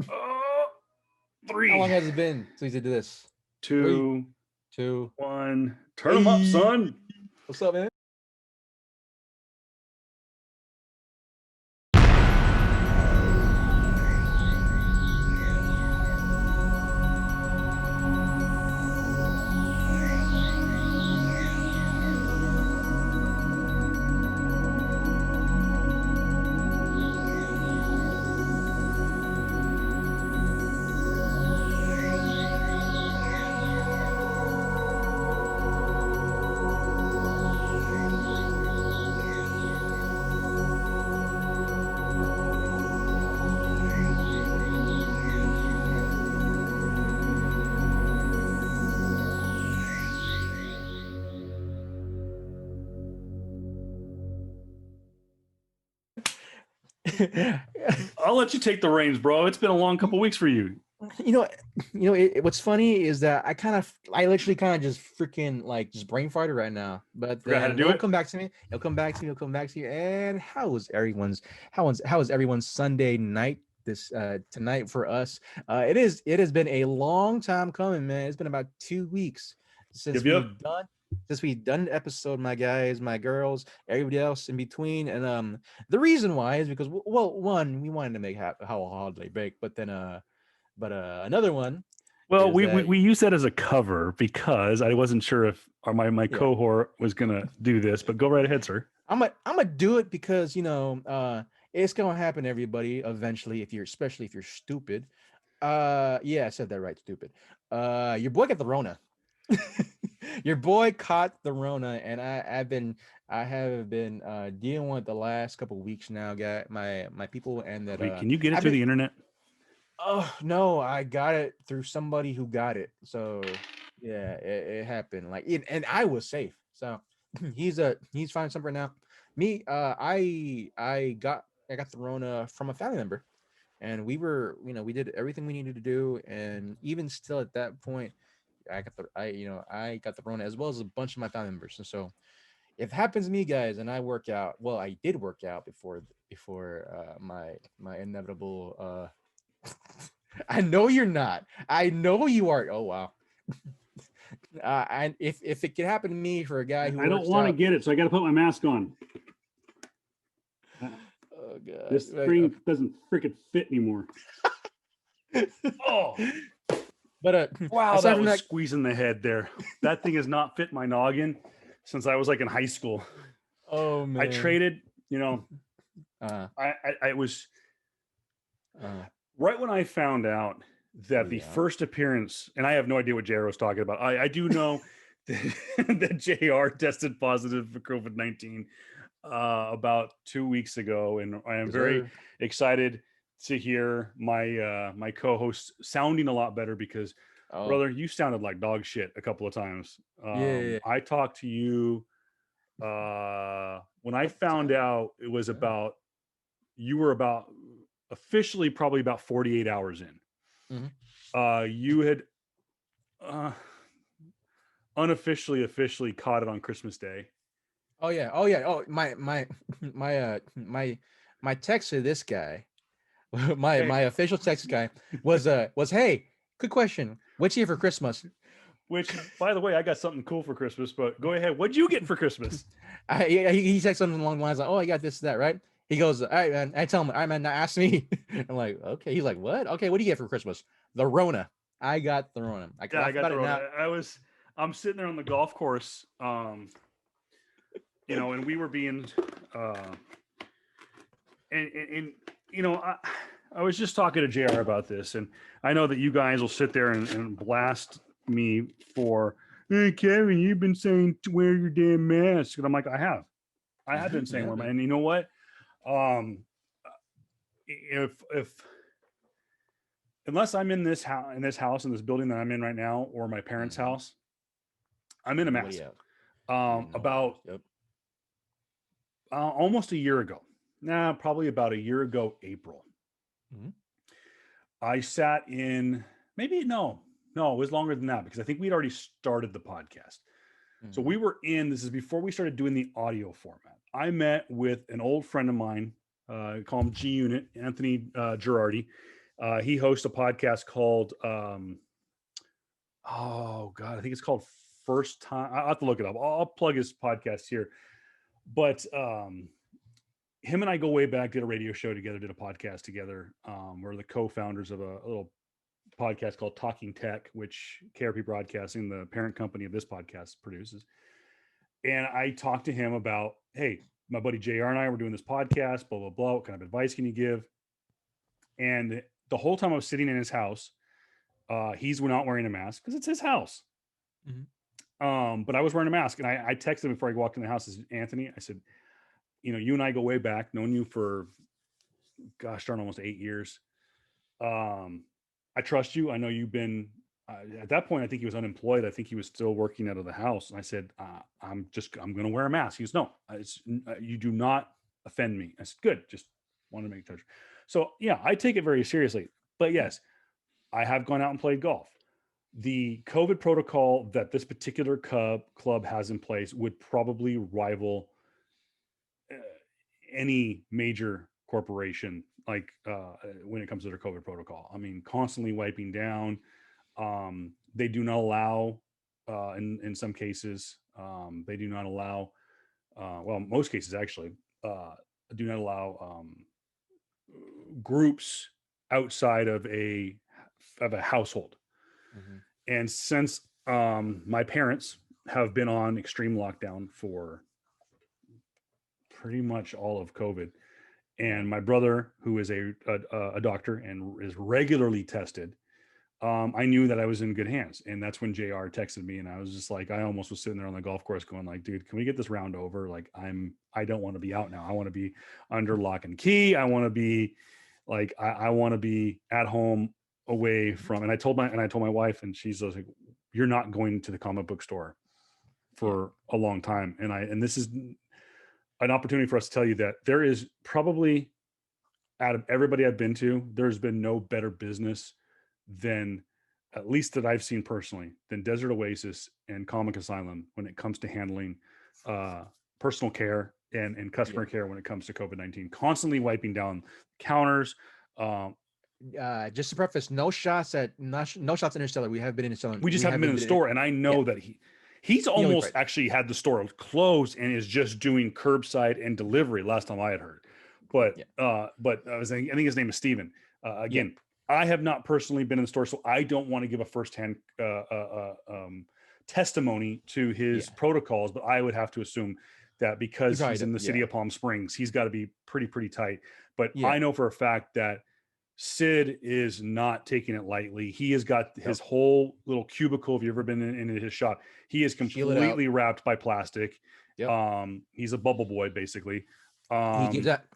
3. How long has it been since he did this? 2, 2, 1. Turn them up, son. What's up, man? I'll let you take the reins, bro. It's been a long couple weeks for you. What's funny is that I literally kind of just freaking like just brain farted right now, but Forgot how to then do it'll it? come back to me. It'll come back to you. And how was everyone's Sunday night this tonight for us? It has been a long time coming, man. It's been about 2 weeks since Yep. we've done an episode, my guys, my girls, everybody else in between. And the reason why is because, well, one, we wanted to make how a holiday break, but then another one. Well, we use that as a cover because I wasn't sure if my cohort was gonna do this, but go right ahead, sir. I'm gonna do it because it's gonna happen to everybody eventually, especially if you're stupid. Yeah, I said that right, stupid. Your boy got the Rona. Your boy caught the Rona, and I have been dealing with the last couple of weeks now. Got my people, and that. Wait, can you get it through the internet? Oh no, I got it through somebody who got it. So yeah, it happened. And I was safe. So he's fine somewhere now. Me, I got the Rona from a family member, and we did everything we needed to do, and even still at that point, I got the Rona as well as a bunch of my family members. And so if it happens to me, guys, and I work out, well, I did work out before my inevitable I know you're not. I know you are. Oh wow. And if it could happen to me for a guy who I don't want to get it, so I got to put my mask on. Oh god, this thing doesn't freaking fit anymore. Oh, but wow, that was squeezing the head there. That thing has not fit my noggin since I was like in high school. Oh man, I traded. I was. Right when I found out that the first appearance, and I have no idea what JR was talking about. I do know that JR tested positive for COVID-19 about 2 weeks ago, and I am very excited to hear my co-host sounding a lot better because, brother, you sounded like dog shit a couple of times. I talked to you when I found out it was you were officially probably about 48 hours in. Mm-hmm. You had officially caught it on Christmas Day. Oh yeah. Oh, my text to this guy, my official text guy was hey, good question. What's here for Christmas? Which, by the way, I got something cool for Christmas, but go ahead. What'd you get for Christmas? He said something along the lines like, oh, I got this, that, right? He goes, all right, man. I tell him, all right, man, now ask me. I'm like, okay. He's like, what? Okay, what do you get for Christmas? The Rona. I got the Rona. I got the Rona. I'm sitting there on the golf course, and we were being, I was just talking to JR about this, and I know that you guys will sit there and blast me for, hey, Kevin, you've been saying to wear your damn mask. And I'm like, I have been saying wear my, and you know what? If unless I'm in this house in this building that I'm in right now, or my parents' house, I'm in a mask. About almost a year ago, probably about a year ago, April. Mm-hmm. I sat in no, it was longer than that because I think we'd already started the podcast. Mm-hmm. So we were this is before we started doing the audio format. I met with an old friend of mine, call him G Unit, Anthony Girardi. He hosts a podcast called oh god, I think it's called First Time. I'll have to look it up. I'll plug his podcast here. But him and I go way back, did a radio show together, did a podcast together. We're the co-founders of a little podcast called Talking Tech, which KRP Broadcasting, the parent company of this podcast, produces. And I talked to him about, hey, my buddy JR and I were doing this podcast, blah, blah, blah. What kind of advice can you give? And the whole time I was sitting in his house, he's not wearing a mask because it's his house. Mm-hmm. But I was wearing a mask, and I texted him before I walked in the house. I said, Anthony, I said, you know, you and I go way back, known you for, gosh darn, almost 8 years. I trust you. I know you've been, at that point, I think he was unemployed. I think he was still working out of the house. And I said, I'm going to wear a mask. He goes, no, you do not offend me. I said, good. Just wanted to make sure. So yeah, I take it very seriously, but yes, I have gone out and played golf. The COVID protocol that this particular club has in place would probably rival any major corporation, like when it comes to their COVID protocol. I mean, constantly wiping down. They do not allow, in some cases, they do not allow, well, most cases actually, do not allow groups outside of a household. Mm-hmm. And since my parents have been on extreme lockdown for pretty much all of COVID, and my brother, who is a doctor and is regularly tested, I knew that I was in good hands. And that's when JR texted me, and I was just like, I almost was sitting there on the golf course going like, dude, can we get this round over? Like, I don't want to be out now. I want to be under lock and key. I want to be like, I want to be at home away from, and I told my wife, and she's like, you're not going to the comic book store for a long time. And this is an opportunity for us to tell you that there is probably, out of everybody I've been to, there's been no better business than, at least that I've seen personally, than Desert Oasis and Comic Asylum when it comes to handling personal care and customer care when it comes to COVID-19, constantly wiping down counters. Just to preface, no shots at Interstellar. We have been in Interstellar. We just haven't been in the store, and I know that he's almost actually had the store closed and is just doing curbside and delivery. Last time I had heard, but I think his name is Steven. Again, I have not personally been in the store, so I don't want to give a firsthand testimony to his protocols, but I would have to assume that because he's in the city of Palm Springs, he's got to be pretty tight. But I know for a fact that Sid is not taking it lightly. He has got his whole little cubicle. If you've ever been in his shop, he is completely wrapped by plastic. He's a bubble boy, basically. He gives that.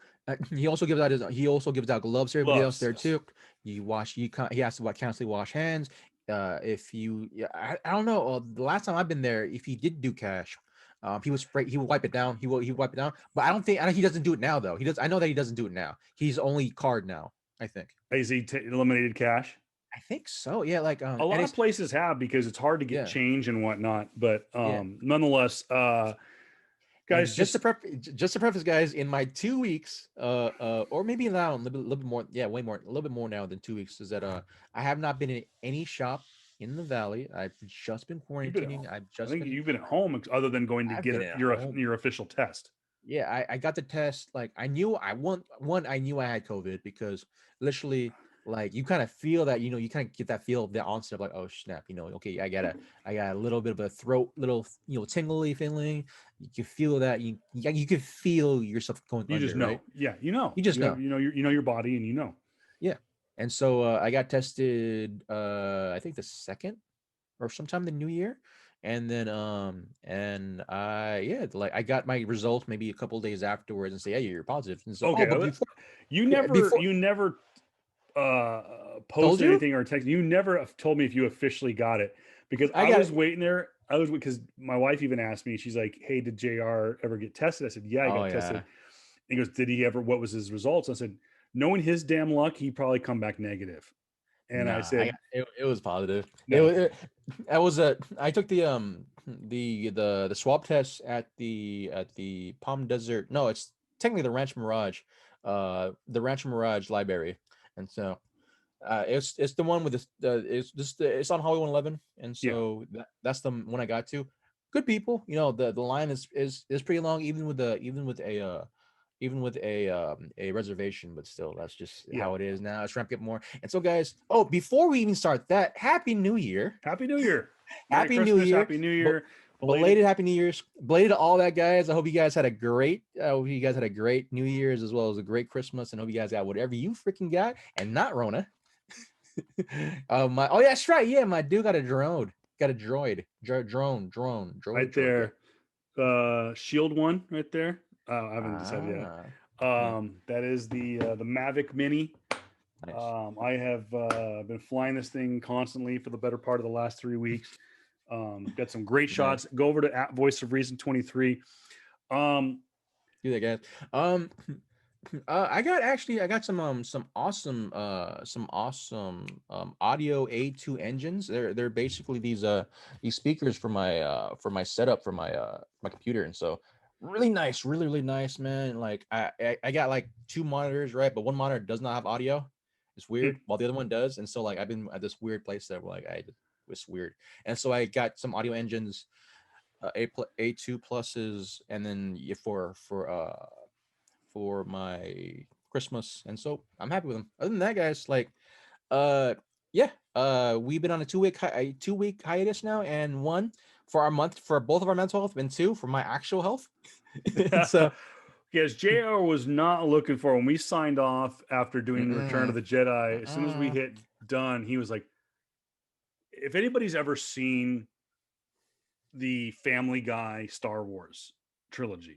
He also gives out gloves. Everybody else there too. You wash. He has to constantly wash hands. If you, I don't know. The last time I've been there, if he did do cash, he would spray. He would wipe it down. He would wipe it down. But I don't think he doesn't do it now though. I know that he doesn't do it now. He's only card now, I think. Is he eliminated cash? I think so. Yeah, like a lot of places have, because it's hard to get change and whatnot. But nonetheless, guys, just to preface, guys, in my 2 weeks, or maybe now a little bit more, a little bit more now than 2 weeks, is that I have not been in any shop in the Valley. I've just been quarantining. I think you've been at home, other than going to get your official test. Yeah, I got the test. Like, I knew I knew I had COVID, because literally, like, you kind of feel that, you kind of get that feel of the onset of like, oh snap, okay, I got a little bit of a throat, little, tingly feeling. You can feel that, you can feel yourself going. You just know, right? Yeah, you just know, your body, and yeah. And so I got tested, I think the 2nd or sometime the new year. And then, I got my results maybe a couple of days afterwards and say, hey, you're positive. And so, you never posted anything or text. You never told me if you officially got it, because I was waiting there. Because my wife even asked me, she's like, hey, did JR ever get tested? I said, yeah, I got tested. He goes, did he ever, what was his results? I said, knowing his damn luck, he probably come back negative. And I said, it was positive. No. I took the swab test at the Palm Desert. No, it's technically the Rancho Mirage library. And so It's the one with it's on Hollywood 11, and Yeah. so that's the one I got to. Good people, the line is pretty long, even with a reservation, but still, that's just Yeah. how it is now. It's ramping up more. And so, guys, before we even start that, Happy New Year. Happy New Year. Merry Happy Christmas, New Year. Happy New Year. Belated Happy New Year's. Belated to all that, guys. I hope you guys had a great New Year's, as well as a great Christmas, and hope you guys got whatever you freaking got, and not Rona. Yeah, that's right. Yeah, my dude got a drone. Got a drone. Right there. Shield one right there. I haven't decided yet. That is the Mavic Mini. Nice. I have been flying this thing constantly for the better part of the last 3 weeks. Got some great shots. Go over to @Voice of Reason 23. Do that, guys. I got some awesome audio A2 engines. They're basically these speakers for my setup for my computer, and so really nice, really nice, man. Like I got like 2 monitors, right? But one monitor does not have audio. It's weird, while the other one does. And so like I've been at this weird place that it's weird. And so I got some audio engines, A2 pluses, and then for my Christmas, and so I'm happy with them. Other than that, guys, like we've been on a 2-week hiatus now, and 1 for our month for both of our mental health, and 2 for my actual health. So yes, JR was not looking for when we signed off after doing Return of the Jedi. As soon as we hit done, he was like, if anybody's ever seen the Family Guy Star Wars trilogy,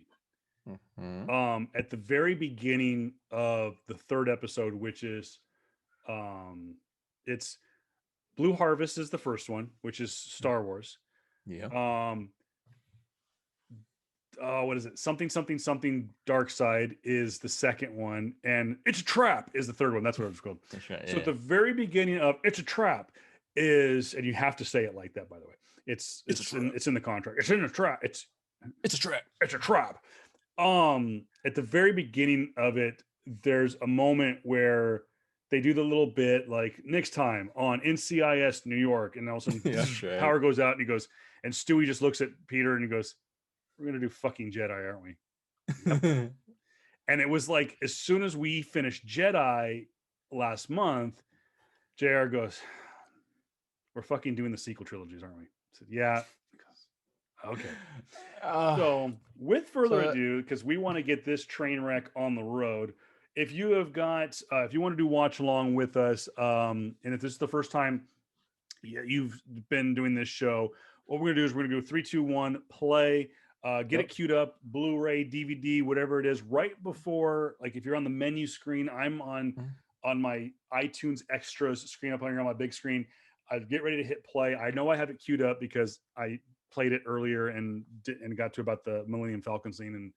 at the very beginning of the 3rd episode, which is it's Blue Harvest is the first one, which is Star Wars. Yeah. What is it? Something Dark Side is the second one, and It's a Trap is the third one. That's what it's called. That's right, So at the very beginning of It's a Trap is, and you have to say it like that, by the way. It's in the contract. It's in a trap. It's a trap. It's a trap. At the very beginning of it, there's a moment where they do the little bit like next time on NCIS New York, and all of a sudden power goes out, and he goes, and Stewie just looks at Peter and he goes, "We're gonna do fucking Jedi, aren't we?" Yep. And it was like as soon as we finished Jedi last month, JR goes, "We're fucking doing the sequel trilogies, aren't we?" I said, "Yeah." Okay. So with further ado, because we want to get this train wreck on the road, if you have got, if you want to do watch along with us, and if this is the first time you've been doing this show, what we're gonna do is we're gonna go 3, 2, 1, play. Get it queued up, Blu-ray, DVD, whatever it is, right before. Like if you're on the menu screen, I'm on my iTunes extras screen up here on my big screen. I get ready to hit play. I know I have it queued up because I played it earlier and got to about the Millennium Falcon scene, and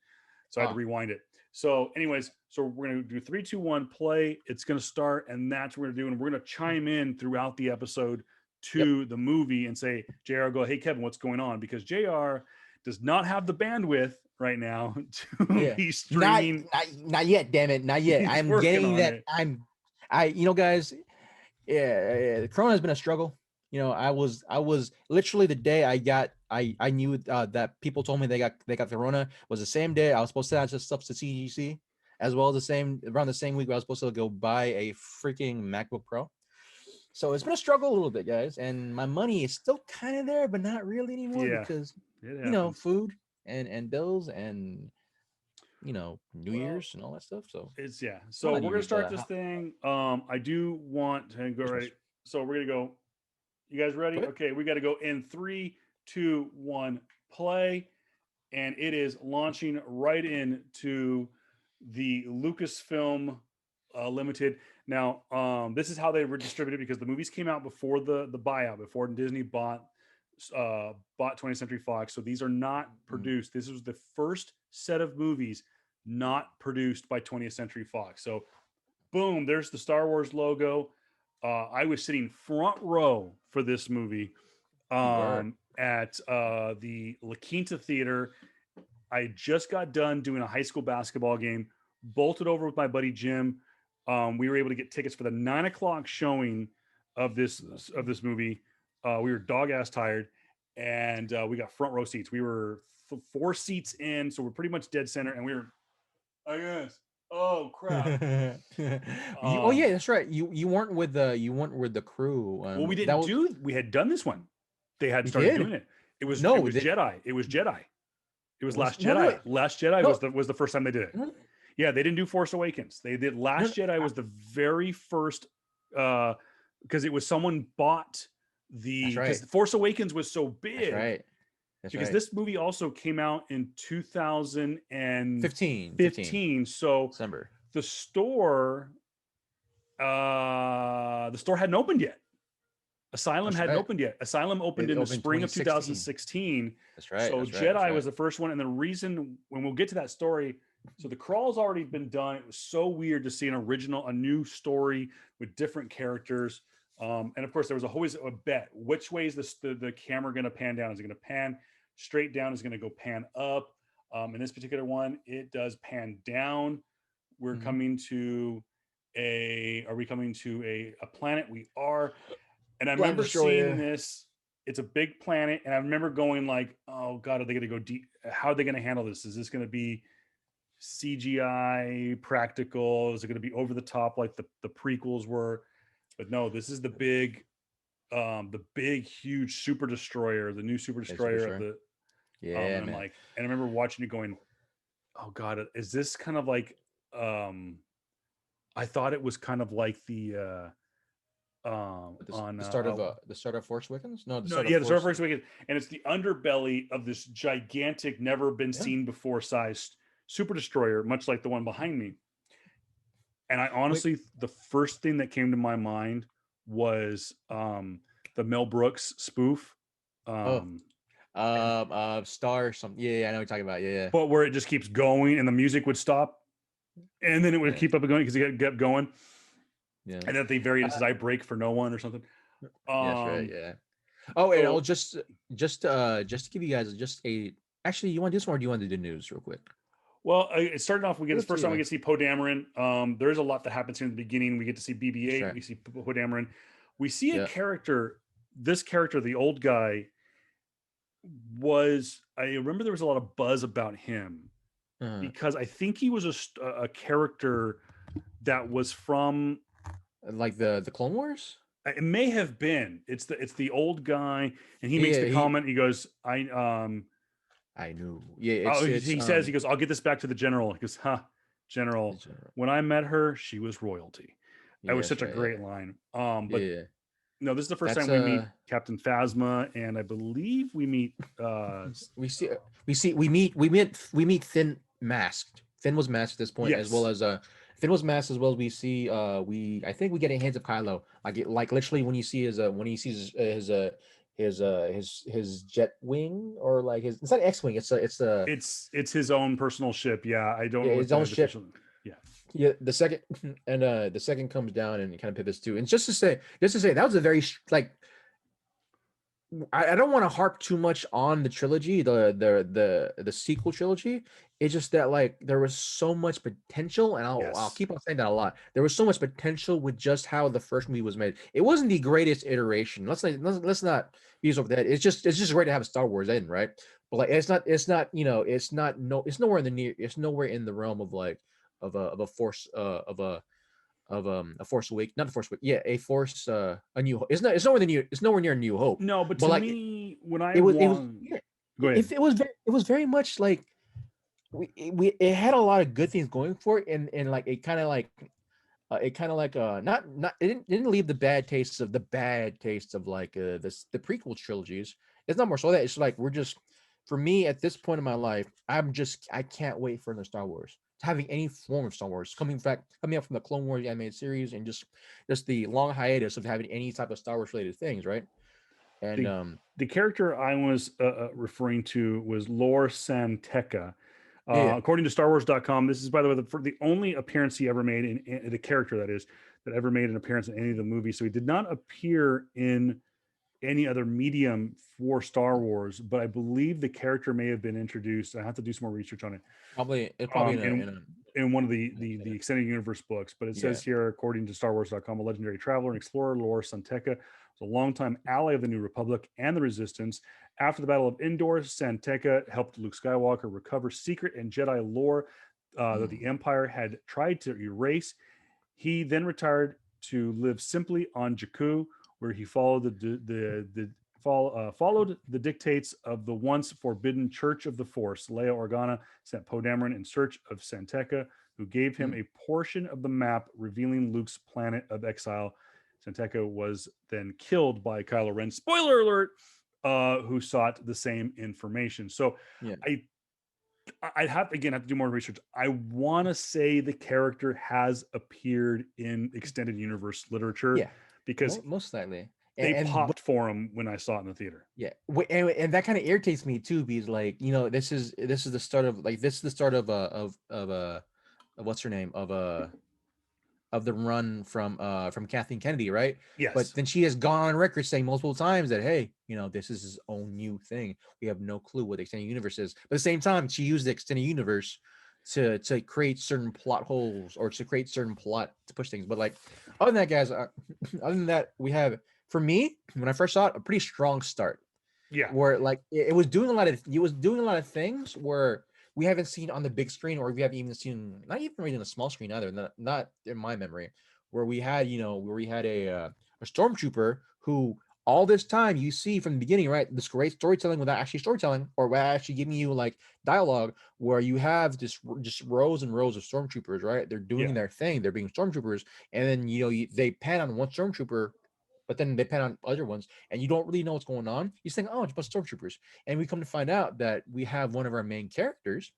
so I had to rewind it. So anyways, so we're going to do 3, 2, 1, play. It's going to start, and that's what we're going to do. And we're going to chime in throughout the episode to the movie and say, JR, go, hey, Kevin, what's going on? Because JR does not have the bandwidth right now to be streaming. Not yet, damn it. Not yet. I'm getting that. Guys, Corona has been a struggle. I was literally the day I knew that people told me they got Corona was the same day I was supposed to send out stuff to CGC, as well as around the same week I was supposed to go buy a freaking MacBook Pro. So it's been a struggle a little bit, guys, and my money is still kind of there, but not really anymore because food and bills and New Year's and all that stuff. So it's So we're gonna start this thing. I do want to go right. So we're gonna go. You guys ready? Okay, we got to go in 3, 2, 1, play, and it is launching right into the Lucasfilm Limited. Now, this is how they were distributed because the movies came out before the buyout, before Disney bought 20th Century Fox. So these are not produced. This was the first set of movies not produced by 20th Century Fox. So, boom, there's the Star Wars logo. I was sitting front row for this movie at the La Quinta Theater. I just got done doing a high school basketball game, bolted over with my buddy Jim. we were able to get tickets for the 9 o'clock showing of this movie. We were dog ass tired, and we got front row seats. We were 4 seats in, so we're pretty much dead center, and we were, I guess. Oh crap! Oh yeah, that's right. You weren't with the crew. Well, we That didn't was, do. We had done this one. They had we started did. doing it. It was No, Jedi. It was Jedi. It was Last no, Jedi. no, Last Jedi no, was the first time they did it. no, Yeah, they didn't do Force Awakens. They did no, Last Jedi was the very first, because it was someone bought That's because right. Force Awakens was so That's big. right. That's Because right. this movie also came out in 2015. 15 So December. the store hadn't opened yet. Asylum That's hadn't right. opened yet. Asylum opened It in the opened spring of 2016. 2016. That's right. So That's right. That's Jedi right. was the first one, and the reason when we'll get to that story. So the crawl's already been done. It was so weird to see a new story with different characters. And of course, there was always a bet: which way is the camera going to pan down? Is it going to pan straight down? Is it going to go pan up? In this particular one, it does pan down. We're Mhm. coming to Are we coming to a planet? We are. And I Planet remember seeing Destroyer. this. It's a big planet, and I remember going like, "Oh God, are they going to go deep? How are they going to handle this? Is this going to be CGI, practical? Is it going to be over the top like the prequels were?" But no, this is the big, huge super destroyer, the new super Yeah, Super destroyer of Destroyer. the. Yeah, And I'm man. like, and I remember watching it going, "Oh God, is this kind of like?" I thought it was kind of like the on The start of Force Awakens. No, the no, start of yeah, the Star Force. Wars Awakens, and it's the underbelly of this gigantic, never been Yeah. seen before sized super destroyer, much like the one behind me. And I Wait. honestly, the first thing that came to my mind was the Mel Brooks spoof, Oh. and, Star something. Yeah, I know what you're talking about. Yeah. but where it just keeps going and the music would stop, and then it would Yeah. keep up going because it kept going, Yeah. and that they varied. It says "I break for no one" or something. Yeah. That's right. Yeah. Oh, and I'll So just to give you guys just a. Actually, you want this one, or do you want to do the news real quick? well, it started off. We get It's this up to first you, time we man. get to see Poe Dameron. There's a lot that happens here in the beginning. We get to see That's BB-8. right. We see Poe Dameron. We see a Yeah. character. This character, the old guy, was. I remember there was a lot of buzz about him Uh, because I think he was a character that was from. like the Clone Wars. It may have been. It's the old guy, and he makes Yeah. the comment. He goes, I knew. Yeah. Oh, It's he says, he goes, "I'll get this back to the general." He goes, "Huh, the general. general. When I met her, she was royalty." That Yeah. was That's such a right. Yeah. great line. But Yeah. no, this is the first That's time we meet Captain Phasma, and I believe we meet. we see we meet Finn masked. Finn was masked at this point, as well Yes, as Finn was masked, as well as we see I think we get a hint of Kylo, like literally when you see when he sees his jet wing, or like it's not X-wing, it's it's his own personal ship. Yeah, I don't yeah, know what his own the ship. official. Yeah, Yeah, the second and the second comes down and kind of pivots too. And just to say that was a very like I don't want to harp too much on the trilogy, the sequel trilogy. It's just that like there was so much potential, and I'll yes. keep on saying that a lot. There was so much potential with just how the first movie was made. It wasn't the greatest iteration. Let's not use over that. It's just great to have a Star Wars in, right? But like it's not it's nowhere in the it's nowhere in the realm of like of a force of a Force Awake, not a Force Awake, yeah, a Force a New Hope. It's nowhere near New Hope. No, but But to like me, when I it was want, yeah, go ahead. it was very much like it had a lot of good things going for it, and like it kind of like not it didn't leave the bad tastes of like the prequel trilogies. It's not more so that it's like we're just, for me at this point in my life, I can't wait for the Star Wars, having any form of Star Wars coming up from the Clone Wars animated series, and just the long hiatus of having any type of Star Wars related things, right? And the The character I was referring to was Lor Santeca. yeah, According to StarWars.com, this is, by the way, the only appearance he ever made in the character that is that ever made an appearance in any of the movies. So he did not appear in any other medium for Star Wars, but I believe the character may have been introduced. I have to do some more research on it. probably in In in one of the extended universe books, but it says here, according to StarWars.com, a legendary traveler and explorer, Lor San Tekka, was a longtime ally of the New Republic and the Resistance. After the Battle of Endor, San Tekka helped Luke Skywalker recover secret and Jedi lore that the Empire had tried to erase. He then retired to live simply on Jakku, where he followed followed the dictates of the once forbidden Church of the Force. Leia Organa sent Poe Dameron in search of San Tekka, who gave him a portion of the map revealing Luke's planet of exile. San Tekka was then killed by Kylo Ren. Spoiler alert! Who sought the same information. So I'd have to do more research. I want to say the character has appeared in extended universe literature because most likely they popped for him when I saw it in the theater. Yeah, and that kind of irritates me too, because like, you know, this is the start of what's her name of the run from Kathleen Kennedy, right? Yes. But then she has gone on record saying multiple times that, hey, you know, this is his own new thing. We have no clue what the extended universe is. But at the same time, she used the extended universe to create certain plot holes or to create certain plot to push things. But like, other than that, guys, other than that, we have, for me, when I first saw it, a pretty strong start. Yeah. Where like it was doing a lot of things where we haven't seen on the big screen, or we haven't even seen, not even really in a small screen either, not in my memory, where we had a stormtrooper who all this time you see from the beginning, right? This great storytelling without actually storytelling, or without actually giving you like dialogue, where you have just rows and rows of stormtroopers, right? They're doing their thing, they're being stormtroopers, and then they pan on one stormtrooper, but then they pan on other ones, and you don't really know what's going on. You think, oh, it's a bunch of stormtroopers, and we come to find out that we have one of our main characters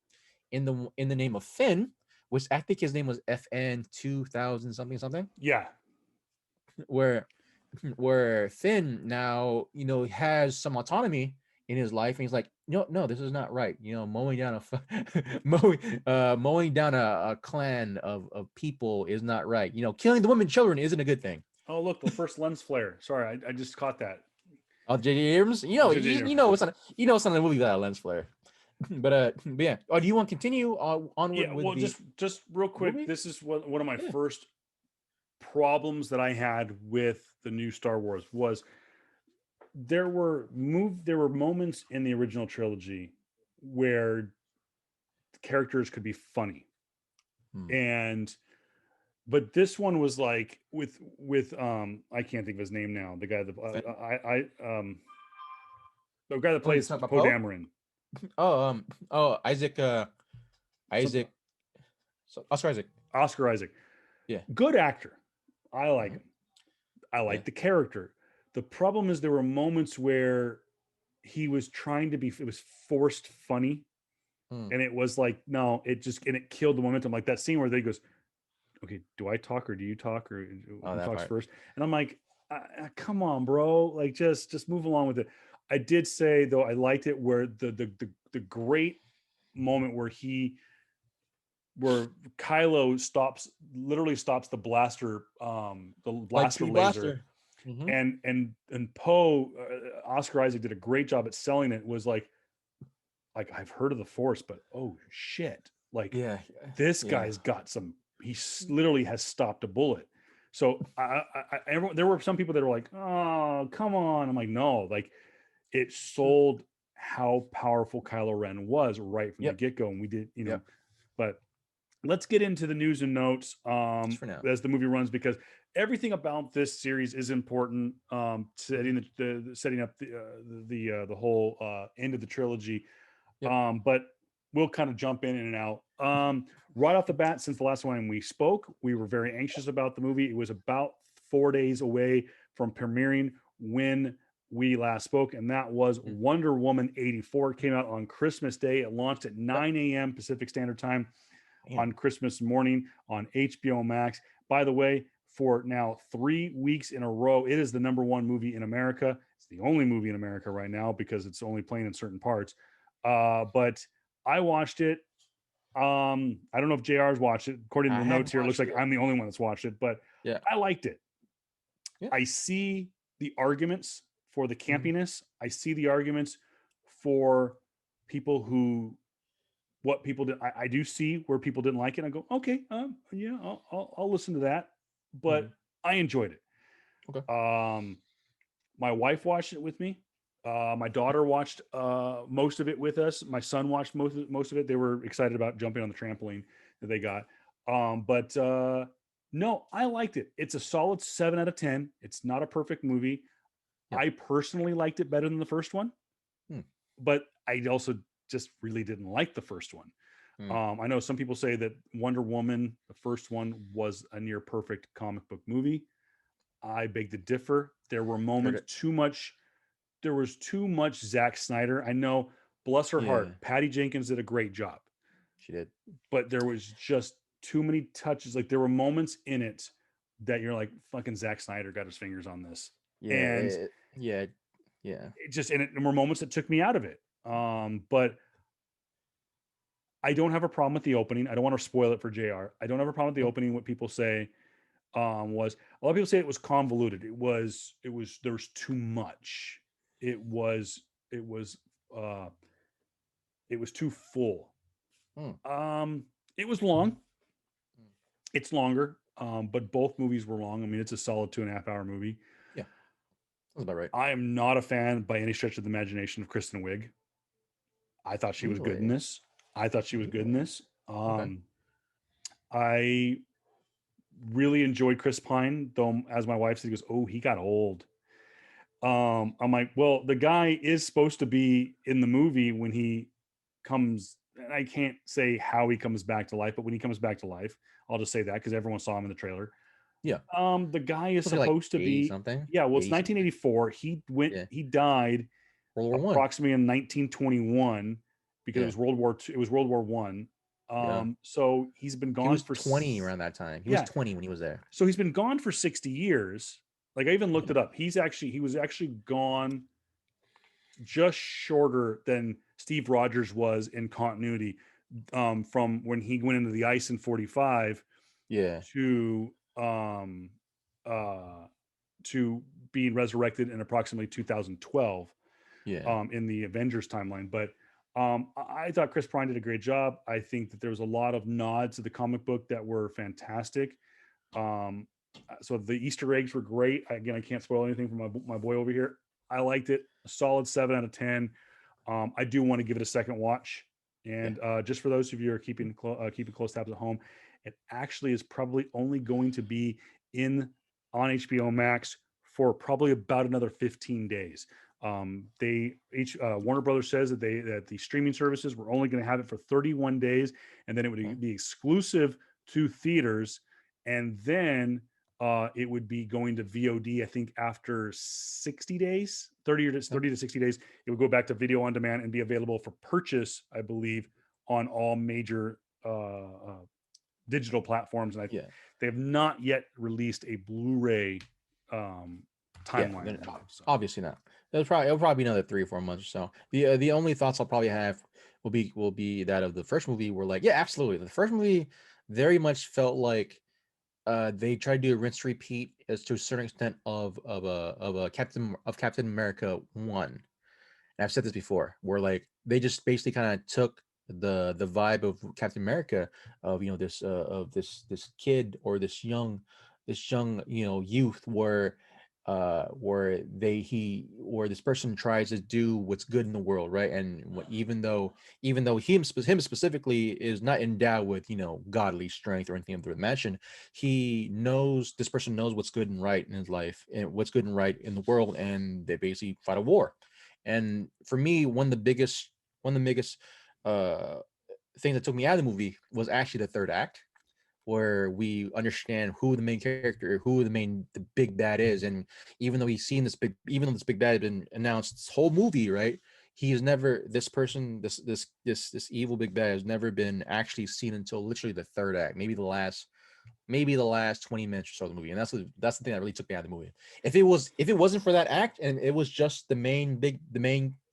in the name of Finn, which I think his name was FN 2000 something. Yeah, where Finn now has some autonomy in his life, and he's like, no, this is not right. Mowing down a clan of people is not right. Killing the women and children isn't a good thing. Oh, look, the first lens flare. Sorry, I just caught that. Oh, J.J. Abrams. You know it's not a movie without a lens flare. But yeah. Oh, do you want to continue onward? Yeah. Well, just real quick. Movie? This is one of my first problems that I had with the new Star Wars was there were moments in the original trilogy where characters could be funny, but this one was like with I can't think of his name now. The guy that the guy that plays Poe Dameron. Oscar Isaac. Yeah, good actor. I like him. I like the character. The problem is there were moments where he was trying to be. It was forced funny, and it was like it killed the momentum. Like that scene where they goes, okay, do I talk or do you talk, or who talks first? And I'm like, come on, bro, like just move along with it. I did say though I liked it where the great moment where Kylo literally stops the blaster laser. And Poe, Oscar Isaac did a great job at selling it. Was like I've heard of the Force, but oh shit, this guy's got some. He literally has stopped a bullet. So there were some people that were like, "Oh, come on!" I'm like, "No, like it sold how powerful Kylo Ren was right from the get-go." And we did, But let's get into the news and notes as the movie runs, because everything about this series is important. Setting up the whole end of the trilogy. But we'll kind of jump in and out. Right off the bat, since the last time we spoke, we were very anxious about the movie. It was about 4 days away from premiering when we last spoke, and that was Wonder Woman 84. It came out on Christmas Day. It launched at 9 a.m. Pacific Standard Time on Christmas morning on HBO Max. By the way, for now 3 weeks in a row, it is the #1 movie in America. It's the only movie in America right now because it's only playing in certain parts. But I watched it. I don't know if JR's watched it. According to the notes here, it looks like I'm the only one that's watched it, but I liked it. I see the arguments for the campiness. I see the arguments for people who what people did. I do see where people didn't like it. I go, okay, yeah, I'll listen to that, but Mhm. I enjoyed it. Okay. My wife watched it with me. My daughter watched most of it with us. My son watched most of it. They were excited about jumping on the trampoline that they got. But no, I liked it. It's a solid 7 out of 10. It's not a perfect movie. Yeah. I personally liked it better than the first one, Hmm. but I also just really didn't like the first one. Hmm. I know some people say that Wonder Woman, the first one, was a near perfect comic book movie. I beg to differ. There were Heard moments it. too much. There was too much Zack Snyder. I know, bless her Yeah, heart, Patty Jenkins did a great job, she did. but there was just too many touches. Like there were moments in it that you're like, fucking Zack Snyder got his fingers on this, Yeah, and yeah, yeah. it just and it there were moments that took me out of it. But I don't have a problem with the opening. I don't want to spoil it for JR. I don't have a problem with the Oh, opening. What people say was a lot of people say it was convoluted. It was there was too much. It was it was uh it was too full. hmm, Um it was long. It's longer. But both movies were long. I mean, it's a solid 2.5 hour movie. yeah, that's about right. I am not a fan by any stretch of the imagination of Kristen Wiig. I thought she was good in Really, this. I thought she was good in really. this. Okay. I really enjoyed Chris Pine, though, as my wife said, he goes, "Oh, he got old." I'm like, well, the guy is supposed to be in the movie when he comes. And I can't say how he comes back to life, but when he comes back to life, I'll just say that because everyone saw him in the trailer. Yeah, The guy is was it like supposed to 80 be, something? yeah. Well, it's 80 something. 1984. Yeah, He died World War One. approximately in 1921 because it Yeah, was World War II. It was World War One. yeah. So he's been He gone was for 20 around that time. He was yeah. 20 when he was there. So he's been gone for 60 years. Like I even looked Yeah. it up. He was actually gone just shorter than Steve Rogers was in continuity, from when he went into the ice in 45 Yeah. to uh, to being resurrected in approximately 2012, Yeah. in the Avengers timeline. But I thought Chris Pine did a great job. I think that there was a lot of nods to the comic book that were fantastic. Um, so the Easter eggs were great. Again, I can't spoil anything from my boy over here. I liked it. A solid 7 out of 10. I do want to give it a second watch. Yeah. And just for those of you who are keeping close tabs at home, it actually is probably only going to be in on HBO Max for probably about another 15 days. They each Warner Brothers says that the streaming services were only going to have it for 31 days, and then it Hmm. would be exclusive to theaters, and then it would be going to VOD. I think after 60 days, 30 to 60 days, it would go back to video on demand and be available for purchase, I believe, on all major digital platforms. And Yeah. they have not yet released a Blu-ray um, Yeah. timeline on that. So Obviously not. It'll probably be another 3 or 4 months or so. The only thoughts I'll probably have will be that of the first movie. Where like, yeah, absolutely. The first movie very much felt like they tried to do a rinse repeat as to a certain extent of a Captain America 1. And I've said this before, where like they just basically kind of took the vibe of Captain America, of this kid, or this young youth, where where this person tries to do what's good in the world, right? And even though him specifically is not endowed with godly strength or anything of the mention, this person knows what's good and right in his life and what's good and right in the world, and they basically fight a war. And for me, one of the biggest uh things that took me out of the movie was actually the third act, where we understand who the main character, the big bad is. And even though this big bad has been announced this whole movie, right? He has never, this person, this evil big bad has never been actually seen until literally the third act, maybe the last 20 minutes or so of the movie. And that's the thing that really took me out of the movie. If it wasn't for that act and it was just the main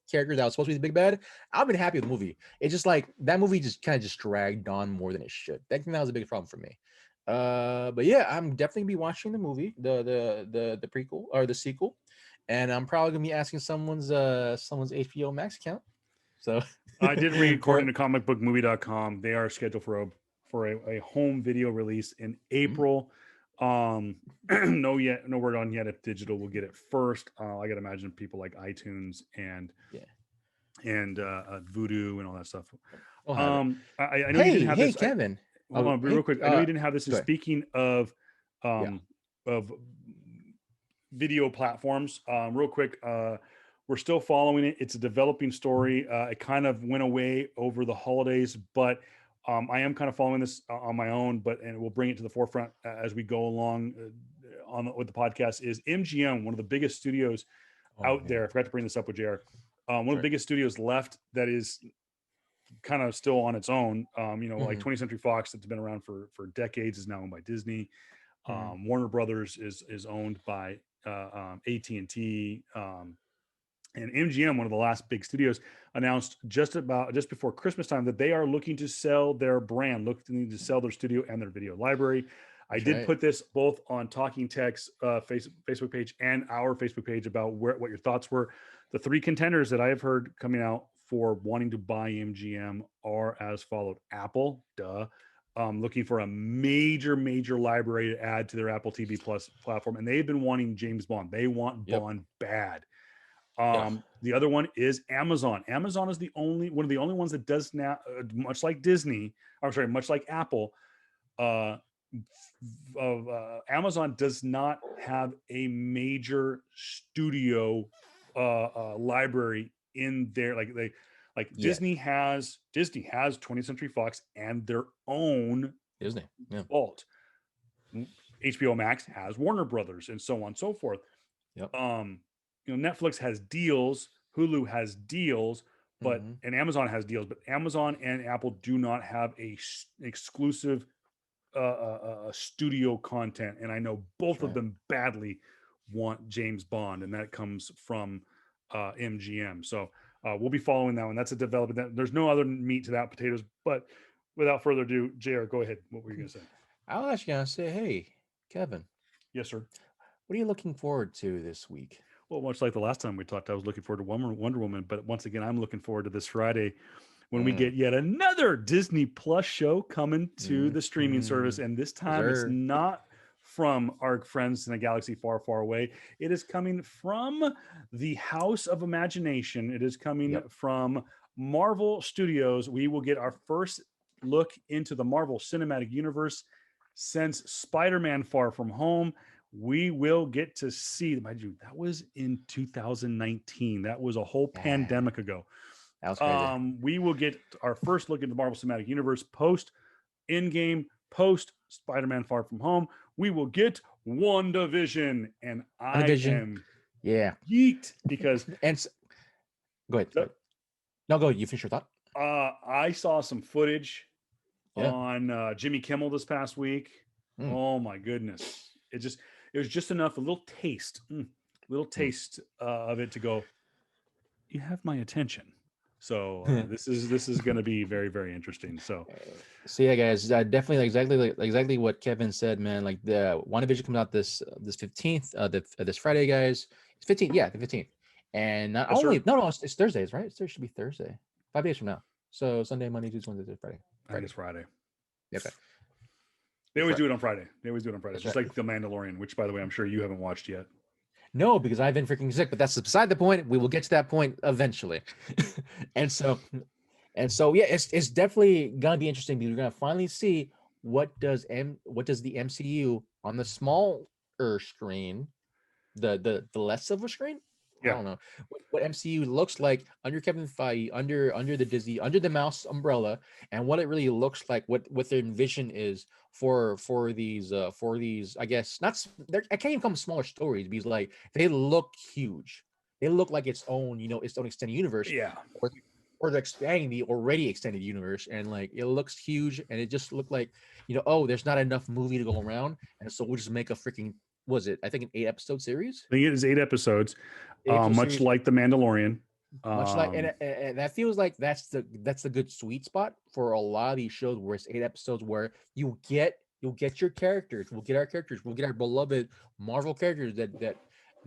character that was supposed to be the big bad, I've been happy with the movie. It's just like that movie just kind of just dragged on more than it should. That was a big problem for me. But yeah, I'm definitely gonna be watching the movie, the prequel or the sequel, and I'm probably gonna be asking someone's HBO Max account So I did read, according to comicbookmovie.com, they are scheduled for a home video release in April. No word on yet if digital will get it first. I gotta imagine people like iTunes and Voodoo and all that stuff. we'll have it. I know you didn't have Hey, this. Kevin. Hold on, real quick. I know you didn't have this. Go ahead. Speaking of video platforms, real quick, we're still following it. It's a developing story. It kind of went away over the holidays, but I am kind of following this on my own. And we'll bring it to the forefront as we go along with the podcast. Is MGM, one of the biggest studios out there? I forgot to bring this up with JR. One of the biggest studios left that is kind of still on its own. Like 20th Century Fox, that's been around for decades, is now owned by Disney. Warner Brothers is owned by AT&T. And MGM, one of the last big studios, announced just before Christmas time that they are looking to sell their brand, looking to sell their studio and their video library. I did put this both on Talking Tech's Facebook page and our Facebook page about what your thoughts were. The three contenders that I have heard coming out for wanting to buy MGM are as followed. Apple, looking for a major library to add to their Apple TV Plus platform, and they've been wanting James Bond. They want Bond bad. The other one is Amazon. Amazon is one of the only ones that does now, much like Apple. Amazon does not have a major studio library in there. Disney has 20th Century Fox and their own Disney vault. HBO Max has Warner Brothers, and so on and so forth. Netflix has deals, Hulu has deals, but and Amazon has deals, but Amazon and Apple do not have a exclusive studio content, and I know both of them badly want James Bond, and that comes from MGM. So we'll be following that one. That's a development. There's no other meat to that potatoes. But without further ado, JR, go ahead. What were you going to say? I was actually going to say, hey, Kevin. Yes, sir. What are you looking forward to this week? Well, much like the last time we talked, I was looking forward to Wonder Woman. But once again, I'm looking forward to this Friday when we get yet another Disney Plus show coming to the streaming service. And this time it's not from our friends in a galaxy far, far away. It is coming from the House of Imagination. It is coming from Marvel Studios. We will get our first look into the Marvel Cinematic Universe since Spider-Man Far From Home. We will get to see, mind you, that was in 2019. That was a whole pandemic ago. That was crazy. We will get our first look at the Marvel Cinematic Universe post Endgame, post Spider-Man Far From Home. We will get WandaVision, and I am geeked because go ahead. No, go ahead. You finish your thought. I saw some footage on Jimmy Kimmel this past week. Oh my goodness. It was just enough, a little taste of it to go, you have my attention. So this is going to be very, very interesting. So yeah, guys, definitely exactly what Kevin said, man. Like the WandaVision comes out this 15th, this Friday, guys. It's 15th, the 15th. And not only it's Thursdays, right? It should be Thursday, 5 days from now. So Sunday, Monday, Tuesday, Wednesday, Friday. I think it's Friday. Okay. They always do it on Friday. That's just like The Mandalorian, which, by the way, I'm sure you haven't watched yet. No, because I've been freaking sick, but that's beside the point. We will get to that point eventually. and so yeah, it's definitely gonna be interesting because we're gonna finally see what does the MCU on the smaller screen, the less of a screen. I don't know what MCU looks like under Kevin Feige, under the Disney, under the mouse umbrella, and what it really looks like, what their vision is for these I guess not. I can't even call them smaller stories because like they look huge. They look like its own extended universe. Yeah. Or they're expanding the already extended universe, and like it looks huge, and it just looked like there's not enough movie to go around, and so we'll just make a freaking. Was it? I think an 8-episode series. I think it is 8 episodes, much like The Mandalorian. Much like, and that feels like that's the good sweet spot for a lot of these shows where it's 8 episodes where you'll get your characters. We'll get our characters. We'll get our beloved Marvel characters that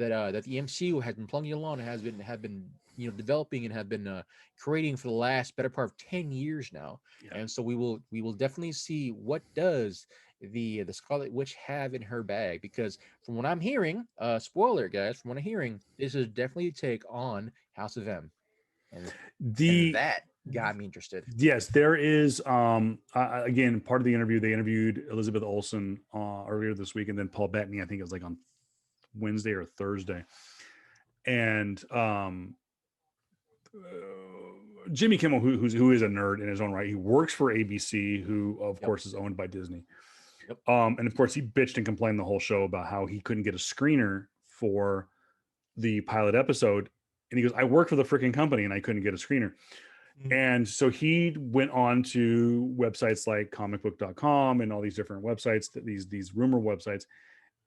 that the MCU has been plugging along and have been developing and have been creating for the last better part of 10 years now. Yeah. And so we will definitely see what does the Scarlet Witch have in her bag, because from what I'm hearing, spoiler guys, from what I'm hearing, this is definitely a take on House of M, and that got me interested. Yes, there is. Again, part of the interview, they interviewed Elizabeth Olsen earlier this week, and then Paul Bettany, I think it was like on Wednesday or Thursday. And Jimmy Kimmel, who is a nerd in his own right, he works for ABC, who of course is owned by Disney. Yep. And of course, he bitched and complained the whole show about how he couldn't get a screener for the pilot episode. And he goes, I work for the freaking company and I couldn't get a screener. Mm-hmm. And so he went on to websites like comicbook.com and all these different websites, these rumor websites,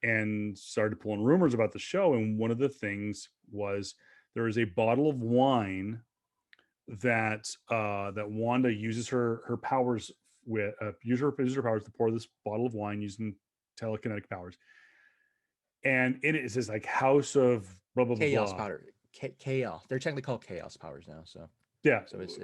and started pulling rumors about the show. And one of the things was there is a bottle of wine that that Wanda uses her powers with uses her powers to pour this bottle of wine using telekinetic powers. And it says like House of blah blah Chaos blah. powder. Chaos. They're technically called Chaos powers now. So yeah. So it's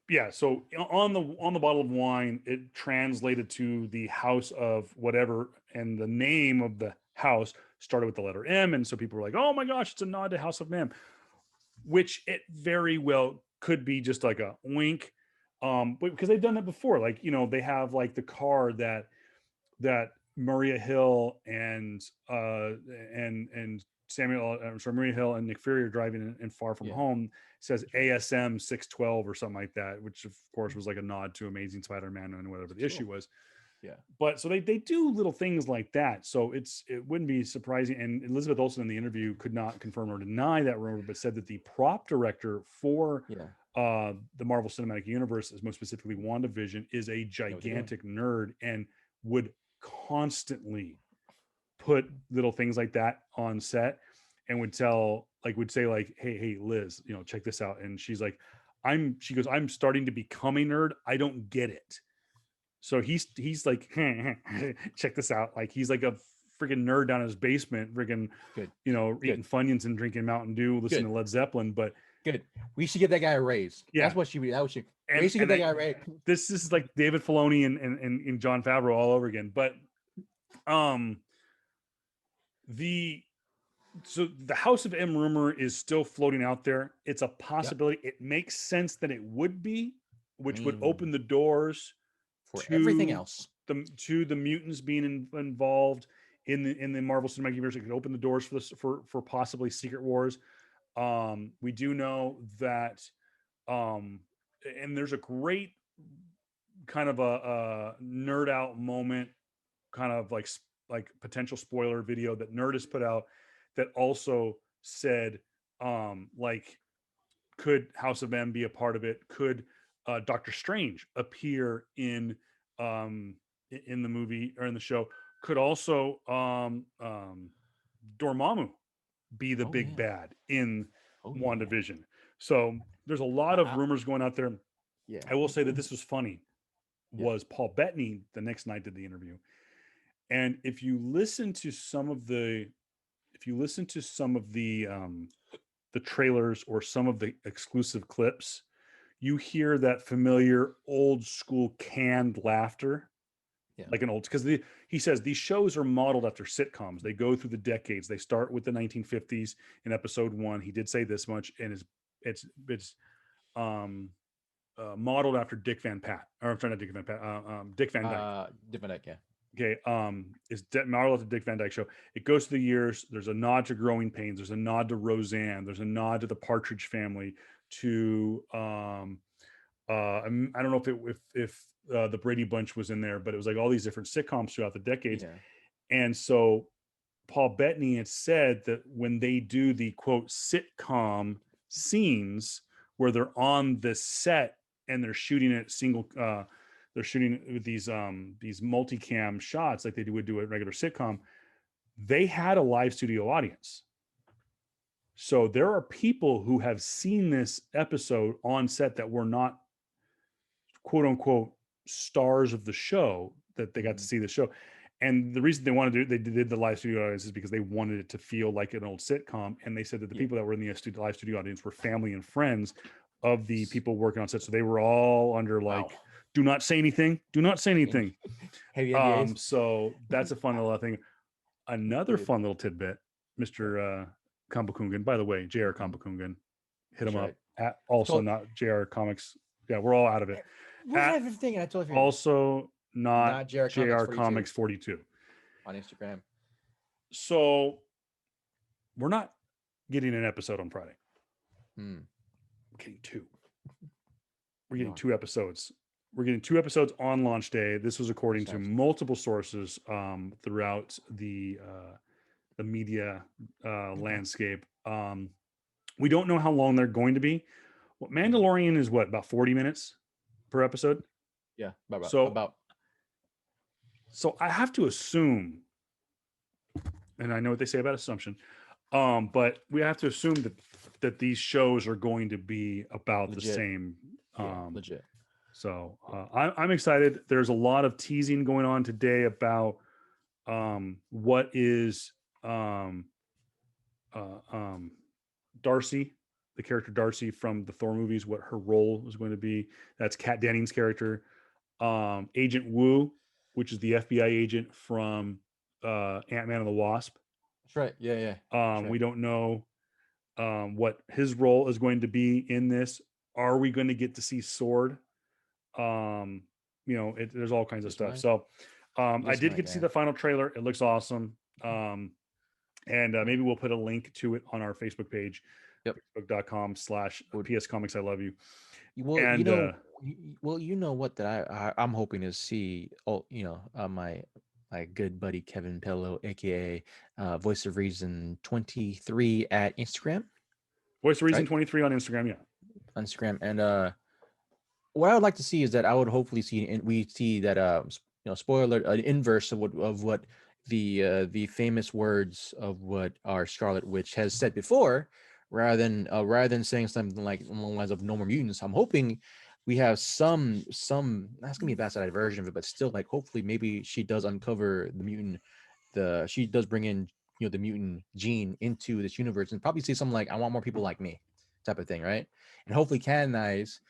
yeah. So on the bottle of wine, it translated to the House of whatever, and the name of the house started with the letter M, and so people were like, "Oh my gosh, it's a nod to House of M," which it very well could be just like a wink, but because they've done that before. Like they have like the car that Maria Hill and Maria Hill and Nick Fury are driving in Far From Home. It says ASM 612 or something like that, which of course was like a nod to Amazing Spider-Man and whatever the issue was. Yeah. But so they do little things like that. So it wouldn't be surprising. And Elizabeth Olsen in the interview could not confirm or deny that rumor, but said that the prop director for the Marvel Cinematic Universe, most specifically WandaVision, is a gigantic nerd and would constantly put little things like that on set and would say hey Liz, check this out. And she's like, she goes, I'm starting to become a nerd. I don't get it. So he's like, check this out. Like he's like a freaking nerd down in his basement, freaking, eating Funyuns and drinking Mountain Dew, listening to Led Zeppelin. But good. We should give that guy a raise. Yeah. That's what she. That was she. We should give that guy a raise. This is like David Filoni and Jon Favreau all over again. But the House of M rumor is still floating out there. It's a possibility. It makes sense that it would be, which would open the doors for everything else. To the mutants being involved in the Marvel Cinematic Universe. It could open the doors for possibly Secret Wars. We do know that, and there's a great kind of a nerd out moment, kind of like potential spoiler video that Nerdist put out that also said, could House of M be a part of it? Could Doctor Strange appear in the movie or in the show? Could also Dormammu be the big bad in WandaVision? So there's a lot of rumors going out there. Yeah, I will say that this was funny. Was Paul Bettany the next night did the interview, and if you listen to some of the trailers or some of the exclusive clips, you hear that familiar old school canned laughter, like an old, because he says these shows are modeled after sitcoms. They go through the decades. They start with the 1950s in episode 1. He did say this much, and it's modeled after Dick Van Dyke. Dick Van Dyke, yeah. Okay, is modeled after Dick Van Dyke Show. It goes through the years. There's a nod to Growing Pains. There's a nod to Roseanne. There's a nod to the Partridge Family. To I don't know if the Brady Bunch was in there, but it was like all these different sitcoms throughout the decades. And so Paul Bettany had said that when they do the quote sitcom scenes where they're on the set and they're shooting at they're shooting with these multicam shots like they would do a regular sitcom, they had a live studio audience. So there are people who have seen this episode on set that were not quote unquote stars of the show, that they got to see the show. And the reason they did the live studio audience is because they wanted it to feel like an old sitcom. And they said that the people that were in the live studio audience were family and friends of the people working on set. So they were all under like, do not say anything. Do not say anything. Heavy NDAs. So that's a fun little thing. Another fun little tidbit, Mr. Cabacungan. By the way, JR Cabacungan, hit him up at also not JR Comics. Yeah, we're all out of it. Everything I told you. Also not JR Comics 42 on Instagram. So we're not getting an episode on Friday. We're getting two. We're getting 2 episodes. We're getting 2 episodes on launch day. This was according to multiple sources throughout the media landscape. We don't know how long they're going to be. Mandalorian is what, about 40 minutes per episode? Yeah, about. So I have to assume, and I know what they say about assumption, but we have to assume that these shows are going to be about legit. The same. Legit. So I'm excited. There's a lot of teasing going on today about what is Darcy, the character Darcy from the Thor movies, what her role is going to be. That's Kat Dennings' character. Agent Wu, which is the FBI agent from Ant-Man and the Wasp. That's right. Yeah. Right. We don't know what his role is going to be in this. Are we going to get to see Sword? There's all kinds of stuff. So I did get to see the final trailer. It looks awesome. And maybe we'll put a link to it on our Facebook page. Facebook.com/PS Comics I Love You. Well, and, you know what that I'm hoping to see. My good buddy Kevin Pello, aka Voice of Reason 23 at Instagram. Voice of Reason 23 on Instagram, yeah. Instagram. And what I would like to see is that I would hopefully see, and we see that spoiler alert, an inverse of what the famous words of what our Scarlet Witch has said before, rather than saying something like along the lines of no more mutants. I'm hoping we have some that's gonna be a bastardized version of it, but still, like, hopefully maybe she does uncover the mutant, she does bring in the mutant gene into this universe, and probably see something like, I want more people like me type of thing, right? And hopefully canonize